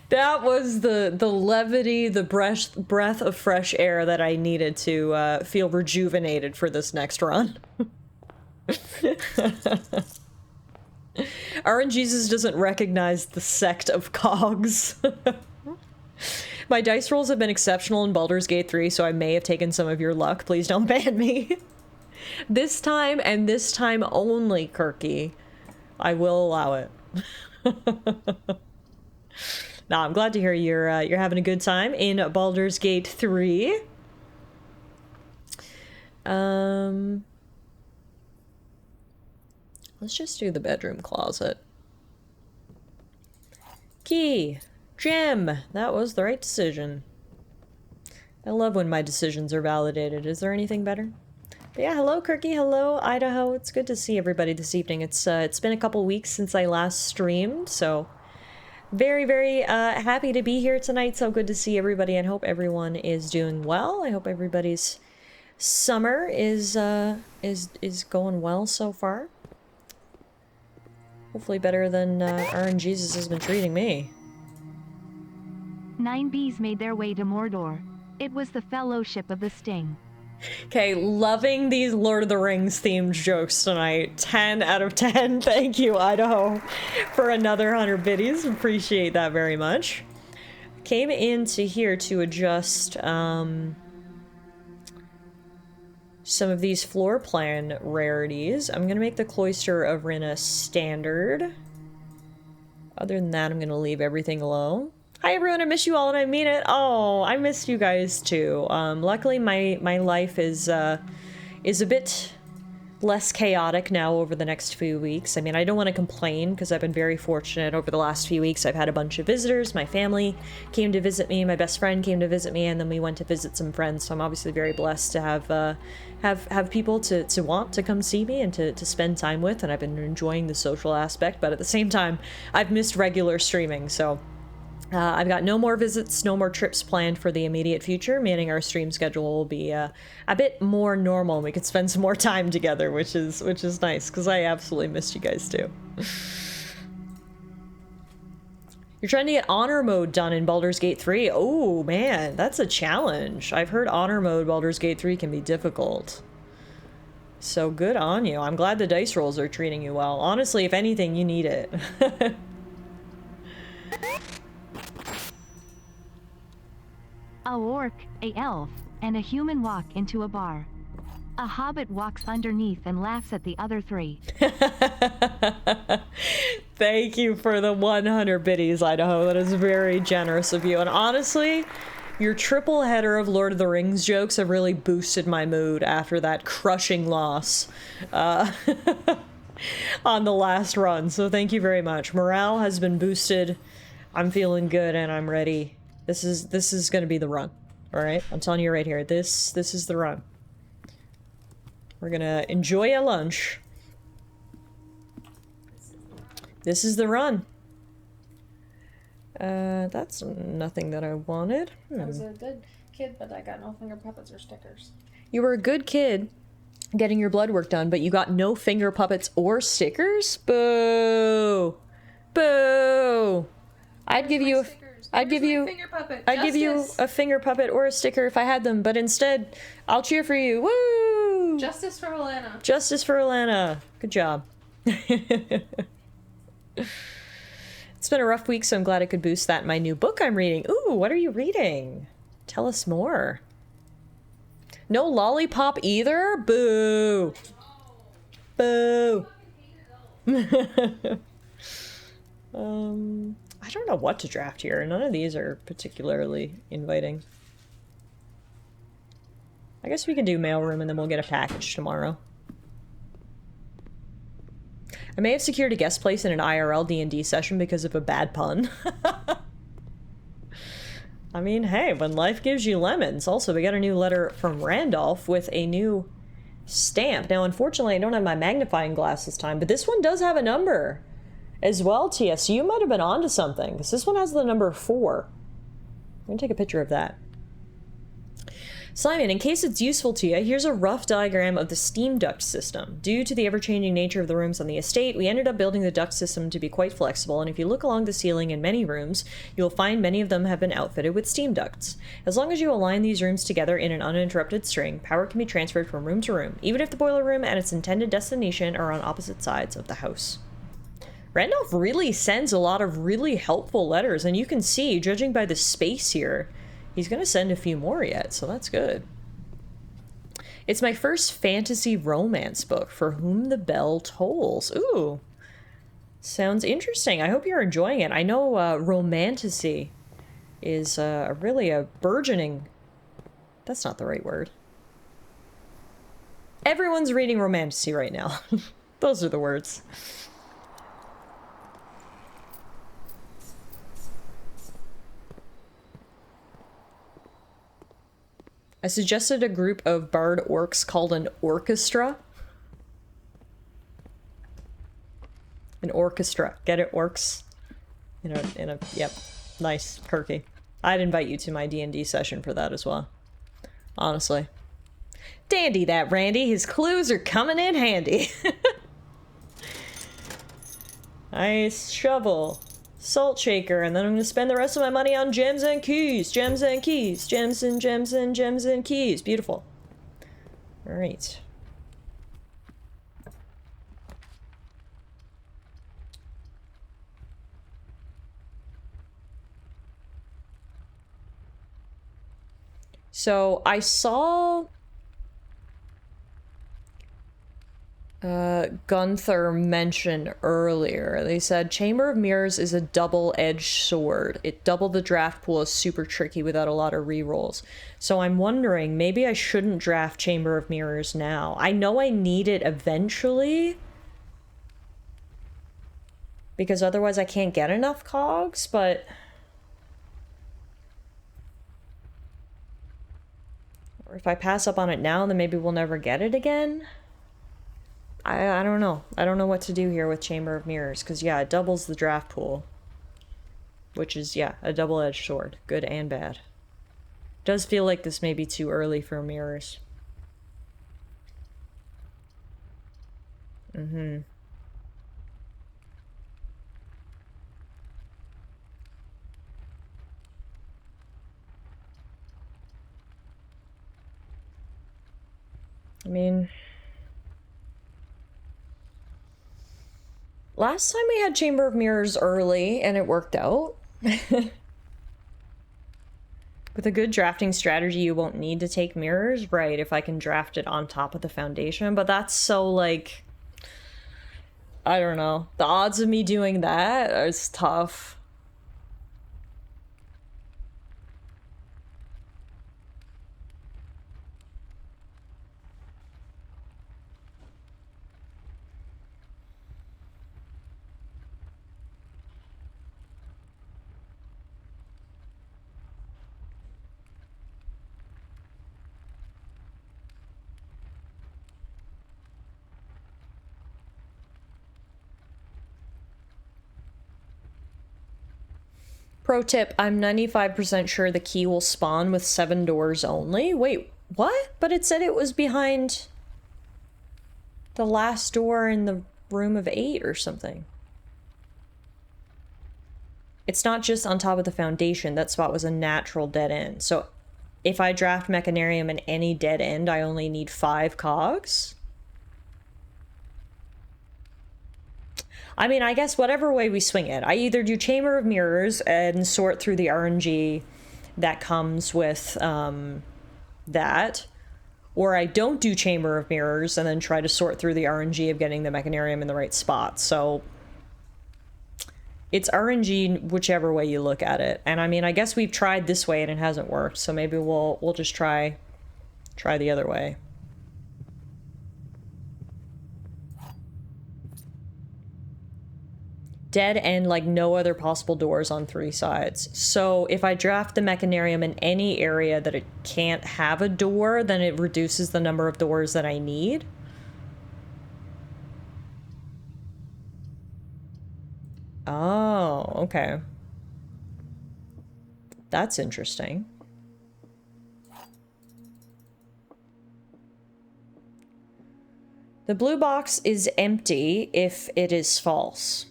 That was the levity, the breath of fresh air that I needed to feel rejuvenated for this next run. RNGesus doesn't recognize the sect of cogs. My dice rolls have been exceptional in Baldur's Gate 3, so I may have taken some of your luck. Please don't ban me. This time, and this time only, Kirky. I will allow it. Nah, I'm glad to hear you're having a good time in Baldur's Gate 3. Let's just do the bedroom closet. Key. Gem. That was the right decision. I love when my decisions are validated. Is there anything better? But yeah, hello Kirky, hello Idaho. It's good to see everybody this evening. It's been a couple weeks since I last streamed, so very, very happy to be here tonight. So good to see everybody and hope everyone is doing well. I hope everybody's summer is going well so far. Hopefully better than RNGesus has been treating me. 9 bees made their way to Mordor. It was the Fellowship of the Sting. Okay, loving these Lord of the Rings themed jokes tonight. 10 out of 10. Thank you, Idaho, for another 100 biddies. Appreciate that very much. Came into here to adjust some of these floor plan rarities. I'm gonna make the Cloister of Rinna standard. Other than that, I'm gonna leave everything alone. Hi everyone, I miss you all and I mean it. Oh, I missed you guys too. Luckily my life is a bit less chaotic now over the next few weeks. I mean, I don't want to complain because I've been very fortunate over the last few weeks. I've had a bunch of visitors. My family came to visit me, my best friend came to visit me, and then we went to visit some friends. So I'm obviously very blessed to have people to want to come see me and to spend time with, and I've been enjoying the social aspect, but at the same time, I've missed regular streaming, so I've got no more visits, no more trips planned for the immediate future, meaning our stream schedule will be a bit more normal. We could spend some more time together, which is nice, because I absolutely missed you guys too. You're trying to get honor mode done in Baldur's Gate 3. Oh man, that's a challenge. I've heard honor mode Baldur's Gate 3 can be difficult. So good on you. I'm glad the dice rolls are treating you well. Honestly, if anything, you need it. A orc, a elf, and a human walk into a bar. A hobbit walks underneath and laughs at the other three. Thank you for the 100 biddies, Idaho. That is very generous of you. And honestly, your triple header of Lord of the Rings jokes have really boosted my mood after that crushing loss on the last run. So thank you very much. Morale has been boosted I'm feeling good and I'm ready. This is gonna be the run. Alright? I'm telling you right here. This is the run. We're gonna enjoy a lunch. This is the run. That's nothing that I wanted. I was a good kid, but I got no finger puppets or stickers. You were a good kid getting your blood work done, but you got no finger puppets or stickers? Boo! Boo! I'd give you a finger puppet or a sticker if I had them, but instead, I'll cheer for you. Woo! Justice for Alana. Justice for Alana. Good job. It's been a rough week, so I'm glad I could boost that in my new book I'm reading. Ooh, what are you reading? Tell us more. No lollipop either? Boo. Boo. I don't know what to draft here. None of these are particularly inviting. I guess we can do mailroom and then we'll get a package tomorrow. I may have secured a guest place in an IRL D&D session because of a bad pun. I mean, hey, when life gives you lemons. Also, we got a new letter from Randolph with a new stamp. Now, unfortunately, I don't have my magnifying glass this time, but this one does have a number as well, Tia. So you might have been onto something, because this one has the number 4. I'm going to take a picture of that. Simon, in case it's useful to you, here's a rough diagram of the steam duct system. Due to the ever-changing nature of the rooms on the estate, we ended up building the duct system to be quite flexible, and if you look along the ceiling in many rooms, you'll find many of them have been outfitted with steam ducts. As long as you align these rooms together in an uninterrupted string, power can be transferred from room to room, even if the boiler room and its intended destination are on opposite sides of the house. Randolph really sends a lot of really helpful letters, and you can see, judging by the space here, he's going to send a few more yet, so that's good. It's my first fantasy romance book, For Whom the Bell Tolls. Ooh. Sounds interesting. I hope you're enjoying it. I know romantasy is really a burgeoning... That's not the right word. Everyone's reading romantasy right now. Those are the words. I suggested a group of bard orcs called an orchestra. An orchestra. Get it, orcs? Yep. Nice. Perky. I'd invite you to my D&D session for that as well. Honestly. Dandy that, Randy. His clues are coming in handy. Nice shovel. Salt shaker, and then I'm gonna spend the rest of my money on gems and keys. Gems and keys. Gems and gems and gems and keys. Beautiful. Alright. So, I saw... Gunther mentioned earlier. They said Chamber of Mirrors is a double-edged sword. It doubled the draft pool is super tricky without a lot of rerolls. So I'm wondering, maybe I shouldn't draft Chamber of Mirrors now. I know I need it eventually, because otherwise I can't get enough cogs, but... Or if I pass up on it now, then maybe we'll never get it again? I don't know. I don't know what to do here with Chamber of Mirrors, because, yeah, it doubles the draft pool. Which is, yeah, a double-edged sword. Good and bad. Does feel like this may be too early for mirrors. Mm-hmm. I mean... Last time we had Chamber of Mirrors early, and it worked out. With a good drafting strategy, you won't need to take mirrors, right, if I can draft it on top of the foundation, but that's so, like... I don't know. The odds of me doing that is tough. pro tip, I'm 95% sure the key will spawn with 7 doors only. Wait, what? But it said it was behind the last door in the room of 8 or something. It's not just on top of the foundation. That spot was a natural dead end. So if I draft Mechanarium in any dead end, I only need 5 cogs? I mean, I guess whatever way we swing it. I either do Chamber of Mirrors and sort through the RNG that comes with that, or I don't do Chamber of Mirrors and then try to sort through the RNG of getting the Mechanarium in the right spot. So it's RNG whichever way you look at it. And I mean, I guess we've tried this way and it hasn't worked, so maybe we'll just try the other way. Dead end, like no other possible doors on 3 sides. So if I draft the Mechanarium in any area that it can't have a door, then it reduces the number of doors that I need. Oh, okay. That's interesting. The blue box is empty if it is false.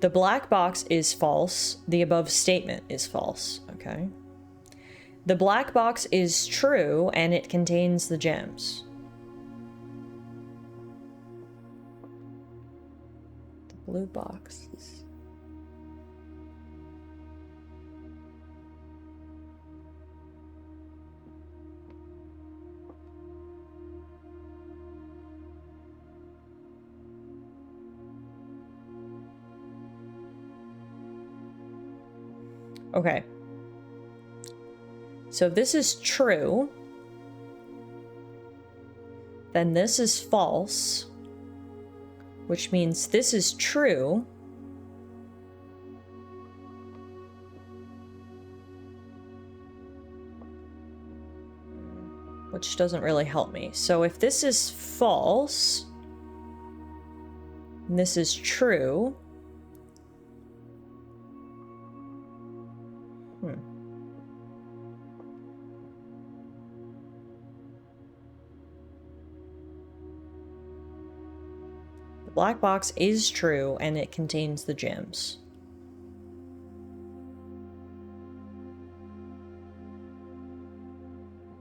The black box is false. The above statement is false. Okay. The black box is true and it contains the gems. The blue box is... Okay. So if this is true, then this is false, which means this is true. Which doesn't really help me. So if this is false, and this is true, the black box is true and it contains the gems.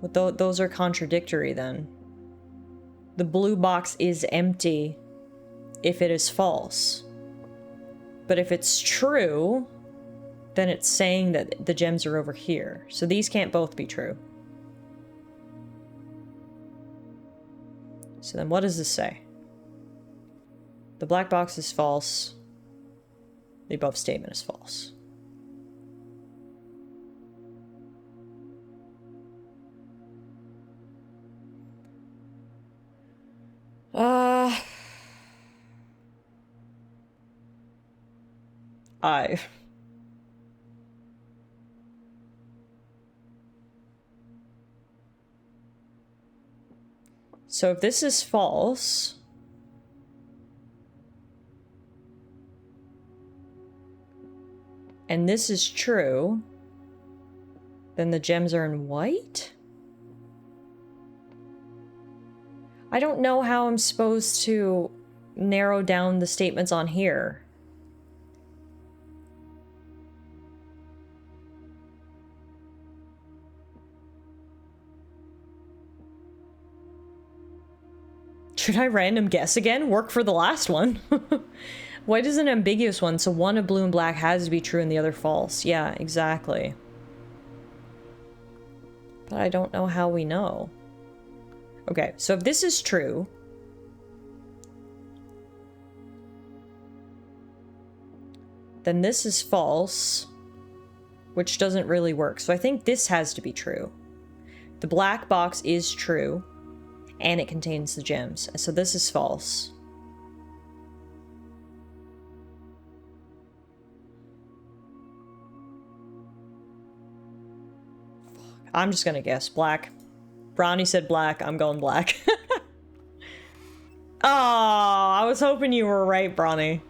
But those are contradictory then. The blue box is empty if it is false. But if it's true, then it's saying that the gems are over here. So these can't both be true. So then what does this say? The black box is false. The above statement is false. So if this is false, and this is true, then the gems are in white? I don't know how I'm supposed to narrow down the statements on here. Should I random guess again? Work for the last one. Why does an ambiguous one? So one of blue and black has to be true and the other false. Yeah, exactly. But I don't know how we know. Okay, so if this is true, then this is false, which doesn't really work. So I think this has to be true. The black box is true, and it contains the gems. So this is false. I'm just gonna guess black. Bronny said black, I'm going black. Oh, I was hoping you were right, Bronny.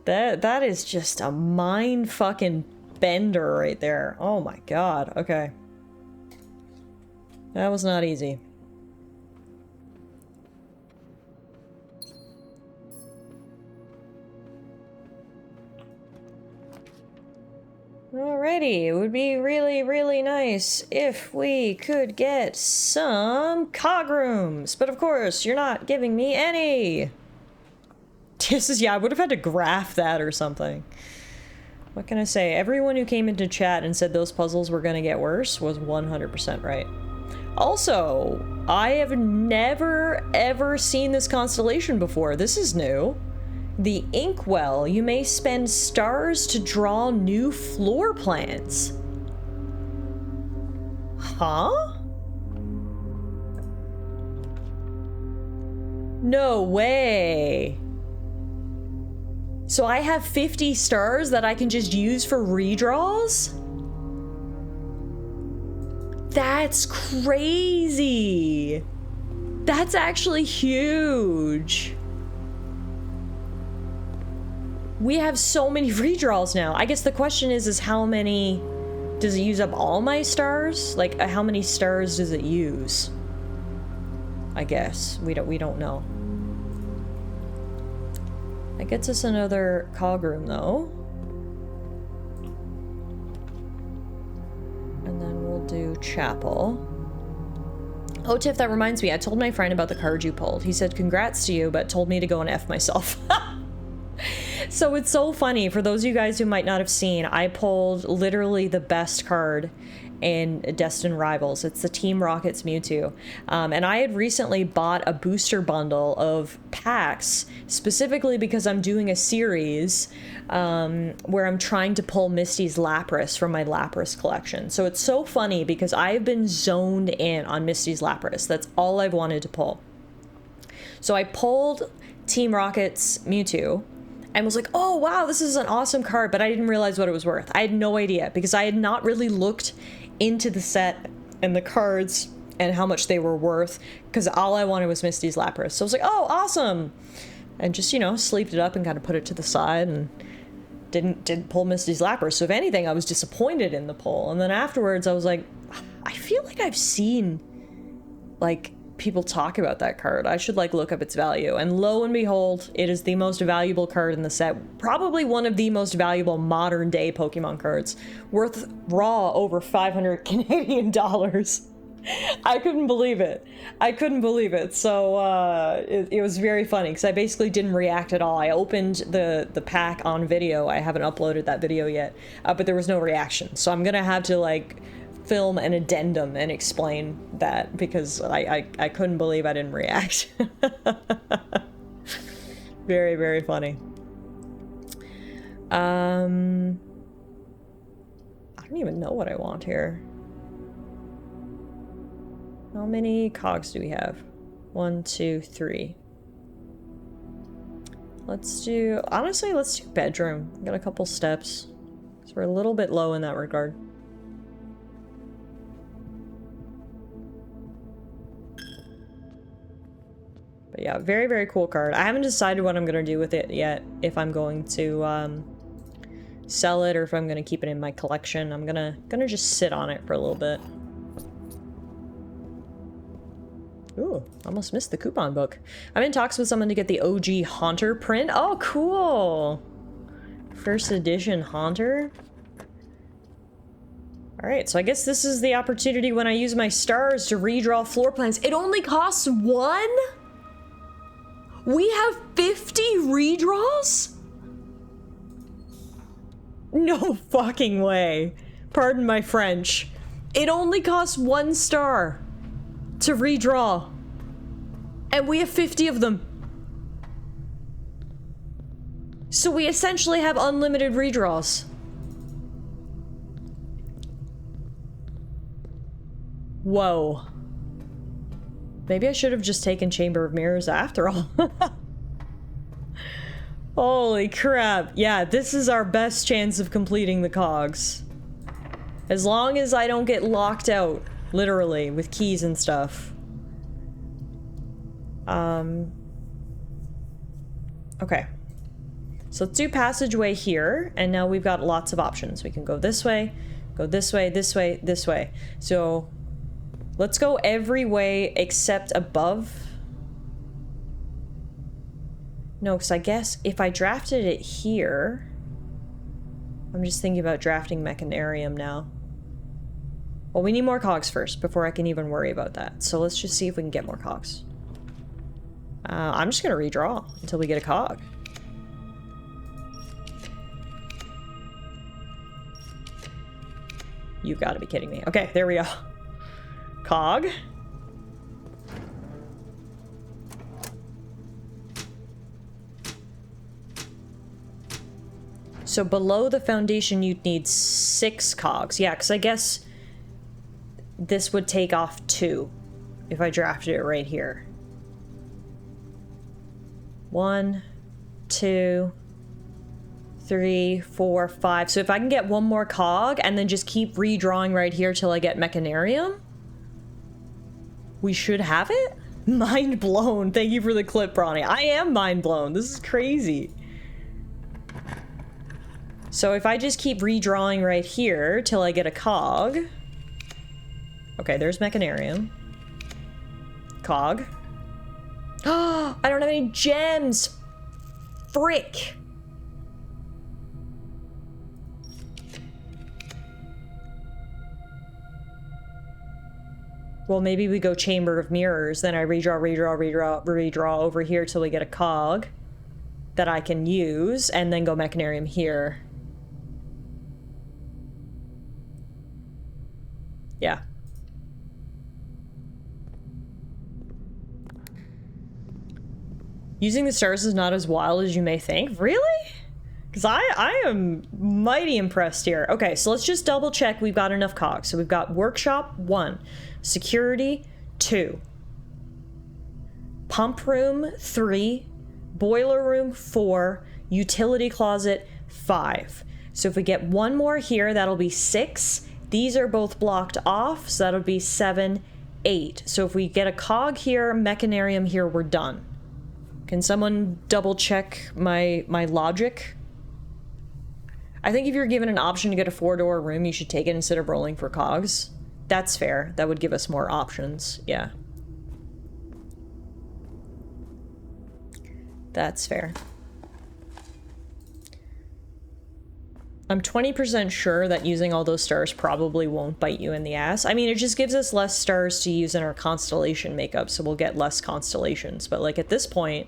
That is just a mind fucking bender right there. Oh my god. Okay. That was not easy. Alrighty, it would be really, really nice if we could get some cog rooms. But of course, you're not giving me any. This is, yeah, I would have had to graph that or something. What can I say? Everyone who came into chat and said those puzzles were going to get worse was 100% right. Also, I have never, ever seen this constellation before. This is new. The Inkwell. You may spend stars to draw new floor plans. Huh? No way. So I have 50 stars that I can just use for redraws? That's crazy. That's actually huge. We have so many redraws now. I guess the question is how many... Does it use up all my stars? Like, how many stars does it use? I guess. We don't know. That gets us another cog room, though. And then we'll do chapel. Oh, Tiff, that reminds me. I told my friend about the card you pulled. He said, congrats to you, but told me to go and F myself. So it's so funny. For those of you guys who might not have seen, I pulled literally the best card in Destined Rivals. It's the Team Rocket's Mewtwo. And I had recently bought a booster bundle of packs, specifically because I'm doing a series where I'm trying to pull Misty's Lapras from my Lapras collection. So it's so funny because I've been zoned in on Misty's Lapras. That's all I've wanted to pull. So I pulled Team Rocket's Mewtwo, and was like, oh wow, this is an awesome card, but I didn't realize what it was worth. I had no idea, because I had not really looked into the set and the cards and how much they were worth, because all I wanted was Misty's Lapras. So I was like, oh, awesome! And just, you know, sleeved it up and kind of put it to the side, and didn't pull Misty's Lapras. So if anything, I was disappointed in the pull. And then afterwards, I was like, I feel like I've seen, like, people talk about that card. I should like look up its value, and lo and behold, it is the most valuable card in the set. Probably one of the most valuable modern day Pokemon cards, worth raw over 500 Canadian dollars. I couldn't believe it. I couldn't believe it. So it was very funny because I basically didn't react at all. I opened the pack on video. I haven't uploaded that video yet, but there was no reaction. So I'm gonna have to like film an addendum and explain that, because I couldn't believe I didn't react. Very, very funny. I don't even know what I want here. How many cogs do we have? 1, 2, 3. Let's do, honestly, let's do bedroom. Got a couple steps. So we're a little bit low in that regard. But yeah, very, very cool card. I haven't decided what I'm going to do with it yet. If I'm going to sell it or if I'm going to keep it in my collection. I'm gonna just sit on it for a little bit. Ooh, almost missed the coupon book. I'm in talks with someone to get the OG Haunter print. Oh, cool! First edition Haunter. Alright, so I guess this is the opportunity when I use my stars to redraw floor plans. It only costs 1? We have 50 redraws? No fucking way. Pardon my French. It only costs 1 star to redraw. And we have 50 of them. So we essentially have unlimited redraws. Whoa. Maybe I should have just taken Chamber of Mirrors after all. Holy crap. Yeah, this is our best chance of completing the cogs. As long as I don't get locked out, literally, with keys and stuff. Okay. So let's do passageway here, and now we've got lots of options. We can go this way, this way, this way, this way. So let's go every way except above. No, because I guess if I drafted it here... I'm just thinking about drafting Mechanarium now. Well, we need more cogs first before I can even worry about that. So let's just see if we can get more cogs. I'm just going to redraw until we get a cog. You've got to be kidding me. Okay, there we go. Cog. So below the foundation, you'd need 6 cogs. Yeah, because I guess this would take off 2 if I drafted it right here. 1, 2, 3, 4, 5. So if I can get one more cog and then just keep redrawing right here till I get Mechanarium, we should have it? Mind blown. Thank you for the clip, Bronny. I am mind blown. This is crazy. So if I just keep redrawing right here till I get a cog. Okay, there's Mechanarium. Cog. Oh, I don't have any gems. Frick. Well, maybe we go Chamber of Mirrors, then I redraw over here till we get a cog that I can use, and then go Mechanarium here. Yeah. Using the stars is not as wild as you may think. Really? Because I am mighty impressed here. Okay, so let's just double check we've got enough cogs. So we've got Workshop, 1. Security, 2. Pump Room, 3. Boiler Room, 4. Utility Closet, 5. So if we get one more here, that'll be 6. These are both blocked off, so that'll be 7, 8. So if we get a cog here, Mechanarium here, we're done. Can someone double check my logic? I think if you're given an option to get a 4-door room, you should take it instead of rolling for cogs. That's fair. That would give us more options. Yeah. That's fair. I'm 20% sure that using all those stars probably won't bite you in the ass. I mean, it just gives us less stars to use in our constellation makeup, so we'll get less constellations. But, like, at this point,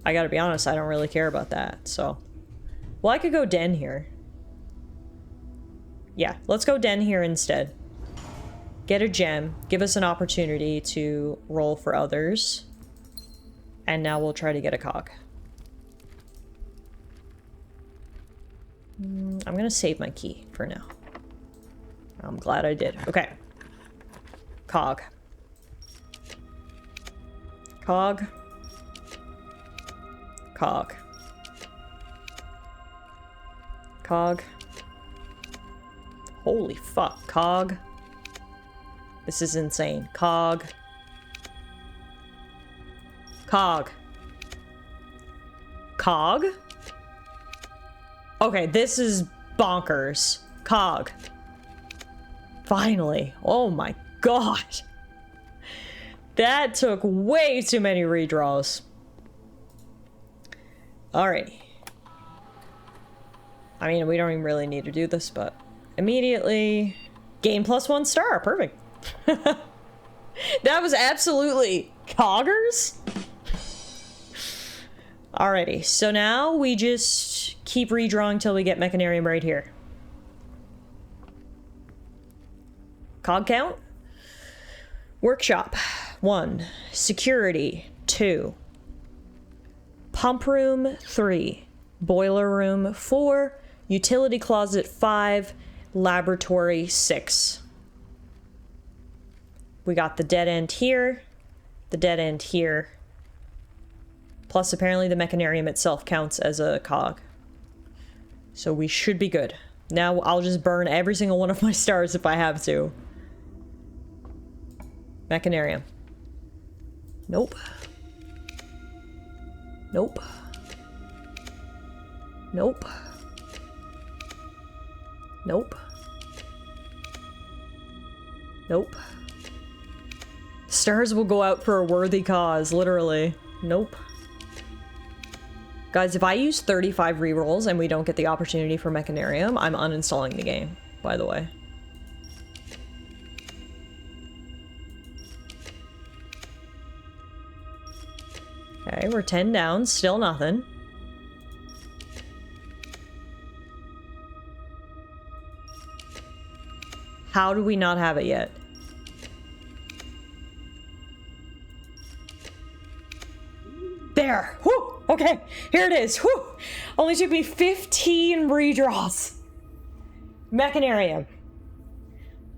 I gotta be honest, I don't really care about that, so... Well, I could go Den here. Yeah, let's go Den here instead. Get a gem, give us an opportunity to roll for others. And now we'll try to get a cog. I'm gonna save my key for now. I'm glad I did. Okay. Cog. Cog. Cog. Cog. Holy fuck. Cog. This is insane. Cog. Cog. Cog? Okay, this is bonkers. Cog. Finally. Oh my god. That took way too many redraws. Alrighty. I mean, we don't even really need to do this, but immediately gain +1 star. Perfect. That was absolutely coggers. Alrighty, so now we just keep redrawing till we get Mechanarium right here. Cog count. Workshop, 1. Security, 2. Pump room, 3. Boiler room, 4. Utility closet, 5. Laboratory, 6. We got the dead end here, the dead end here. Plus, apparently the Mechanarium itself counts as a cog. So we should be good. Now I'll just burn every single one of my stars if I have to. Mechanarium. Nope. Nope. Nope. Nope. Nope. Stars will go out for a worthy cause, literally. Nope. Guys, if I use 35 rerolls and we don't get the opportunity for Mechanarium, I'm uninstalling the game, by the way. Okay, we're 10 down, still nothing. How do we not have it yet? There! Whew! Okay, here it is. Whew! Only took me 15 redraws. Mechanarium.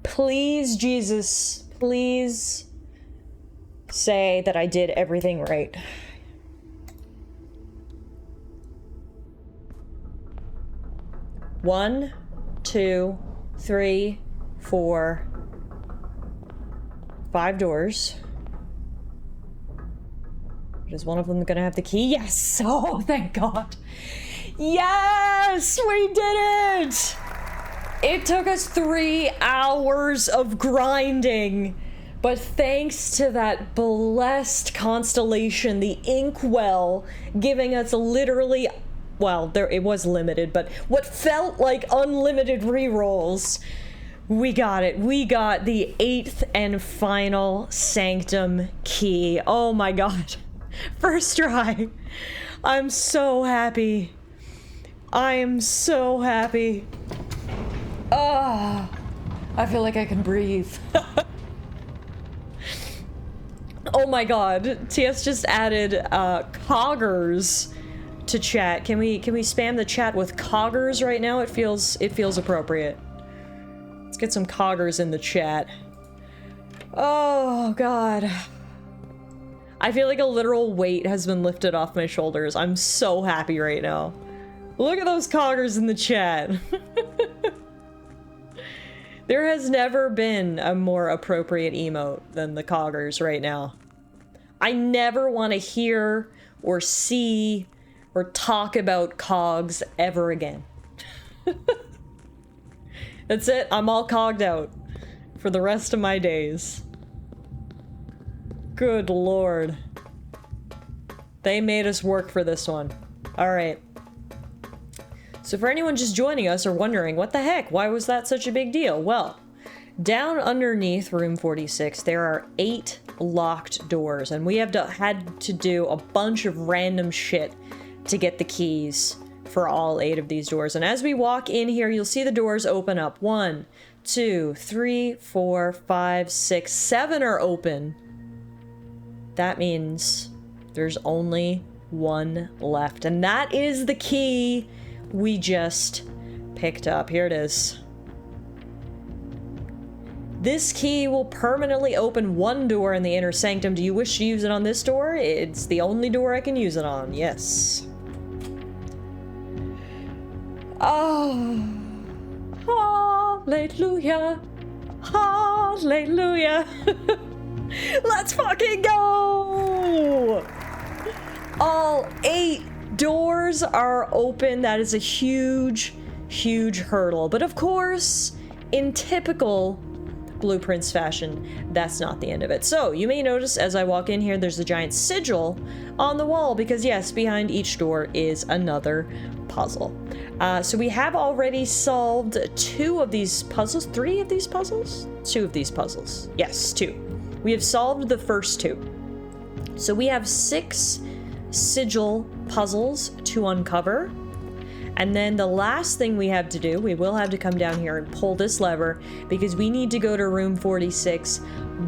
Please, Jesus, please say that I did everything right. One, 2, 3, 4, 5 doors. Is one of them gonna have the key? Yes! Oh, thank God. Yes! We did it! It took us 3 hours of grinding. But thanks to that blessed constellation, the Inkwell, giving us literally, well, it was limited, but what felt like unlimited rerolls, we got it. We got the 8th and final Sanctum key. Oh my God. First try. I'm so happy. I am so happy. Ah, I feel like I can breathe. Oh my God. TS just added coggers to chat. Can we spam the chat with coggers right now? It feels appropriate. Let's get some coggers in the chat. Oh God. I feel like a literal weight has been lifted off my shoulders. I'm so happy right now. Look at those coggers in the chat. There has never been a more appropriate emote than the coggers right now. I never want to hear or see or talk about cogs ever again. That's it. I'm all cogged out for the rest of my days. Good Lord. They made us work for this one. Alright. So for anyone just joining us or wondering, what the heck? Why was that such a big deal? Well, down underneath room 46, there are 8 locked doors, and we have had to do a bunch of random shit to get the keys for all 8 of these doors. And as we walk in here, you'll see the doors open up. 1, 2, 3, 4, 5, 6, 7 are open. That means there's only 1 left, and that is the key we just picked up. Here it is. This key will permanently open 1 door in the inner sanctum. Do you wish to use it on this door? It's the only door I can use it on, yes. Oh, hallelujah, hallelujah. Let's fucking go! All 8 doors are open. That is a huge, huge hurdle. But of course, in typical Blueprints fashion, that's not the end of it. So you may notice as I walk in here, there's a giant sigil on the wall because yes, behind each door is another puzzle. So we have already solved 2 of these puzzles. 3 of these puzzles? 2 of these puzzles. Yes, 2. We have solved the first 2. So we have 6 sigil puzzles to uncover. And then the last thing we have to do, we will have to come down here and pull this lever because we need to go to room 46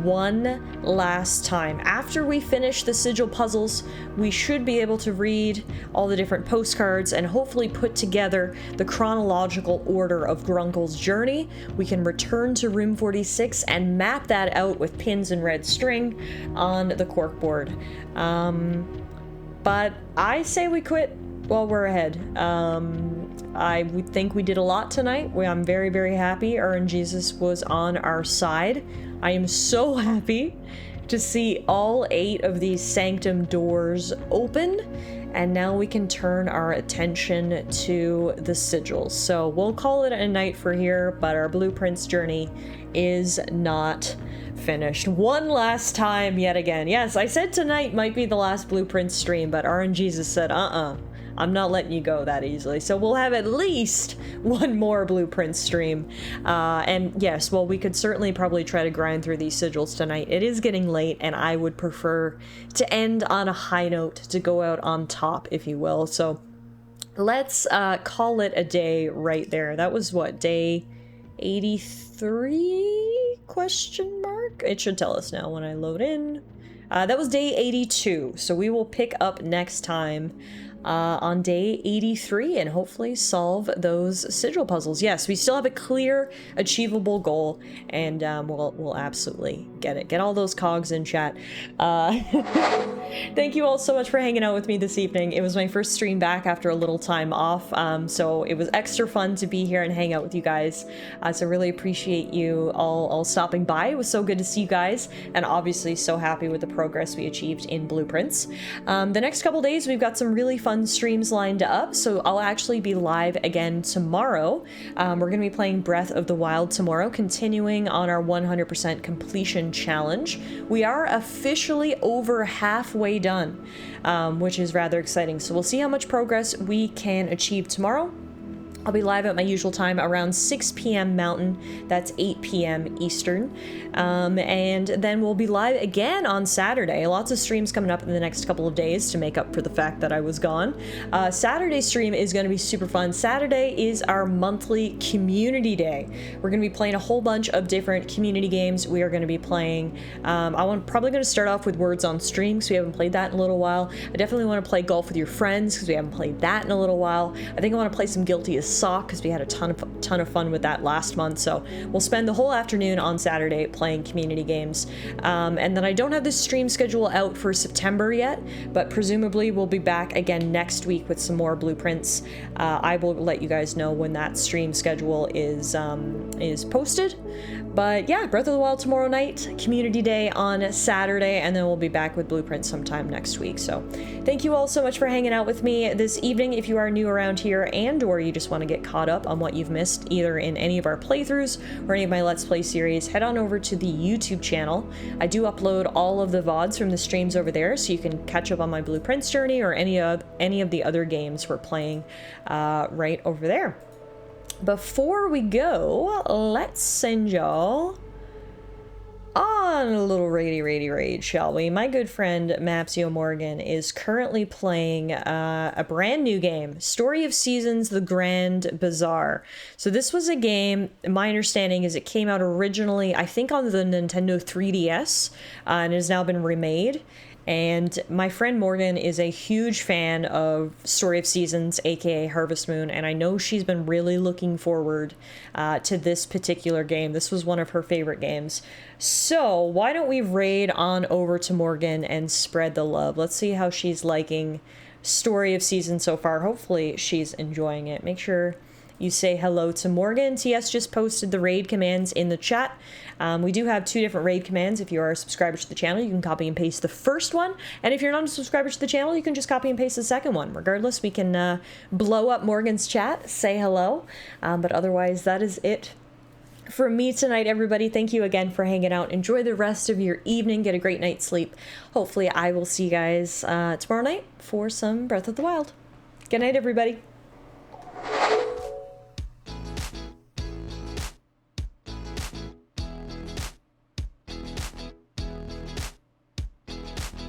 one last time. After we finish the sigil puzzles, we should be able to read all the different postcards and hopefully put together the chronological order of Grunkle's journey. We can return to room 46 and map that out with pins and red string on the corkboard. But I say we quit while we're ahead. I would think we did a lot tonight. I'm very, very happy RNGesus was on our side. I am so happy to see all 8 of these Sanctum doors open and now we can turn our attention to the sigils. So we'll call it a night for here, but our blueprints journey is not finished. One last time yet again. Yes, I said tonight might be the last blueprint stream, but RNGesus said, I'm not letting you go that easily. So we'll have at least one more blueprint stream. And yes, well, we could certainly probably try to grind through these sigils tonight. It is getting late, and I would prefer to end on a high note, to go out on top, if you will. So let's call it a day right there. That was what, day 83 question mark? It should tell us now when I load in. That was day 82. So we will pick up next time on day 83 and hopefully solve those sigil puzzles. Yes, we still have a clear, achievable goal, and we'll absolutely get it. Get all those cogs in chat. Thank you all so much for hanging out with me this evening. It was my first stream back after a little time off, so it was extra fun to be here and hang out with you guys. So really appreciate you all stopping by. It was so good to see you guys, and obviously so happy with the progress we achieved in Blueprints. The next couple days we've got some really fun streams lined up, so I'll actually be live again tomorrow. We're going to be playing Breath of the Wild tomorrow, continuing on our 100% completion challenge. We are officially over halfway done, which is rather exciting. So we'll see how much progress we can achieve tomorrow. I'll be live at my usual time around 6 p.m. Mountain, that's 8 p.m. Eastern, and then we'll be live again on Saturday. Lots of streams coming up in the next couple of days to make up for the fact that I was gone. Saturday stream is going to be super fun. Saturday is our monthly community day. We're going to be playing a whole bunch of different community games. We are going to be playing, probably going to start off with Words on Stream, because we haven't played that in a little while. I definitely want to play Golf with Your Friends, because we haven't played that in a little while. I think I want to play some Guilty as Sock, because we had a ton of fun with that last month. So we'll spend the whole afternoon on Saturday playing community games, and then I don't have the stream schedule out for September yet, but presumably we'll be back again next week with some more blueprints. I will let you guys know when that stream schedule is posted. But yeah, Breath of the Wild tomorrow night, community day on Saturday, and then we'll be back with blueprints sometime next week. So thank you all so much for hanging out with me this evening. If you are new around here and or you just want to get caught up on what you've missed either in any of our playthroughs or any of my Let's Play series, head on over to the YouTube channel. I do upload all of the VODs from the streams over there, so you can catch up on my blueprints journey or any of the other games we're playing right over there. Before we go, let's send y'all on a little raid, shall we? My good friend Mapsio Morgan is currently playing a brand new game, Story of Seasons: The Grand Bazaar. So this was a game, my understanding is it came out originally, I think, on the Nintendo 3DS, and it has now been remade. And my friend Morgan is a huge fan of Story of Seasons, aka Harvest Moon, and I know she's been really looking forward to this particular game. This was one of her favorite games. So why don't we raid on over to Morgan and spread the love? Let's see how she's liking Story of Seasons so far. Hopefully she's enjoying it. Make sure you say hello to Morgan. TS just posted the raid commands in the chat. We do have 2 different raid commands. If you are a subscriber to the channel, you can copy and paste the first one. And if you're not a subscriber to the channel, you can just copy and paste the second one. Regardless, we can blow up Morgan's chat, say hello. But otherwise, that is it for me tonight, everybody. Thank you again for hanging out. Enjoy the rest of your evening. Get a great night's sleep. Hopefully, I will see you guys tomorrow night for some Breath of the Wild. Good night, everybody.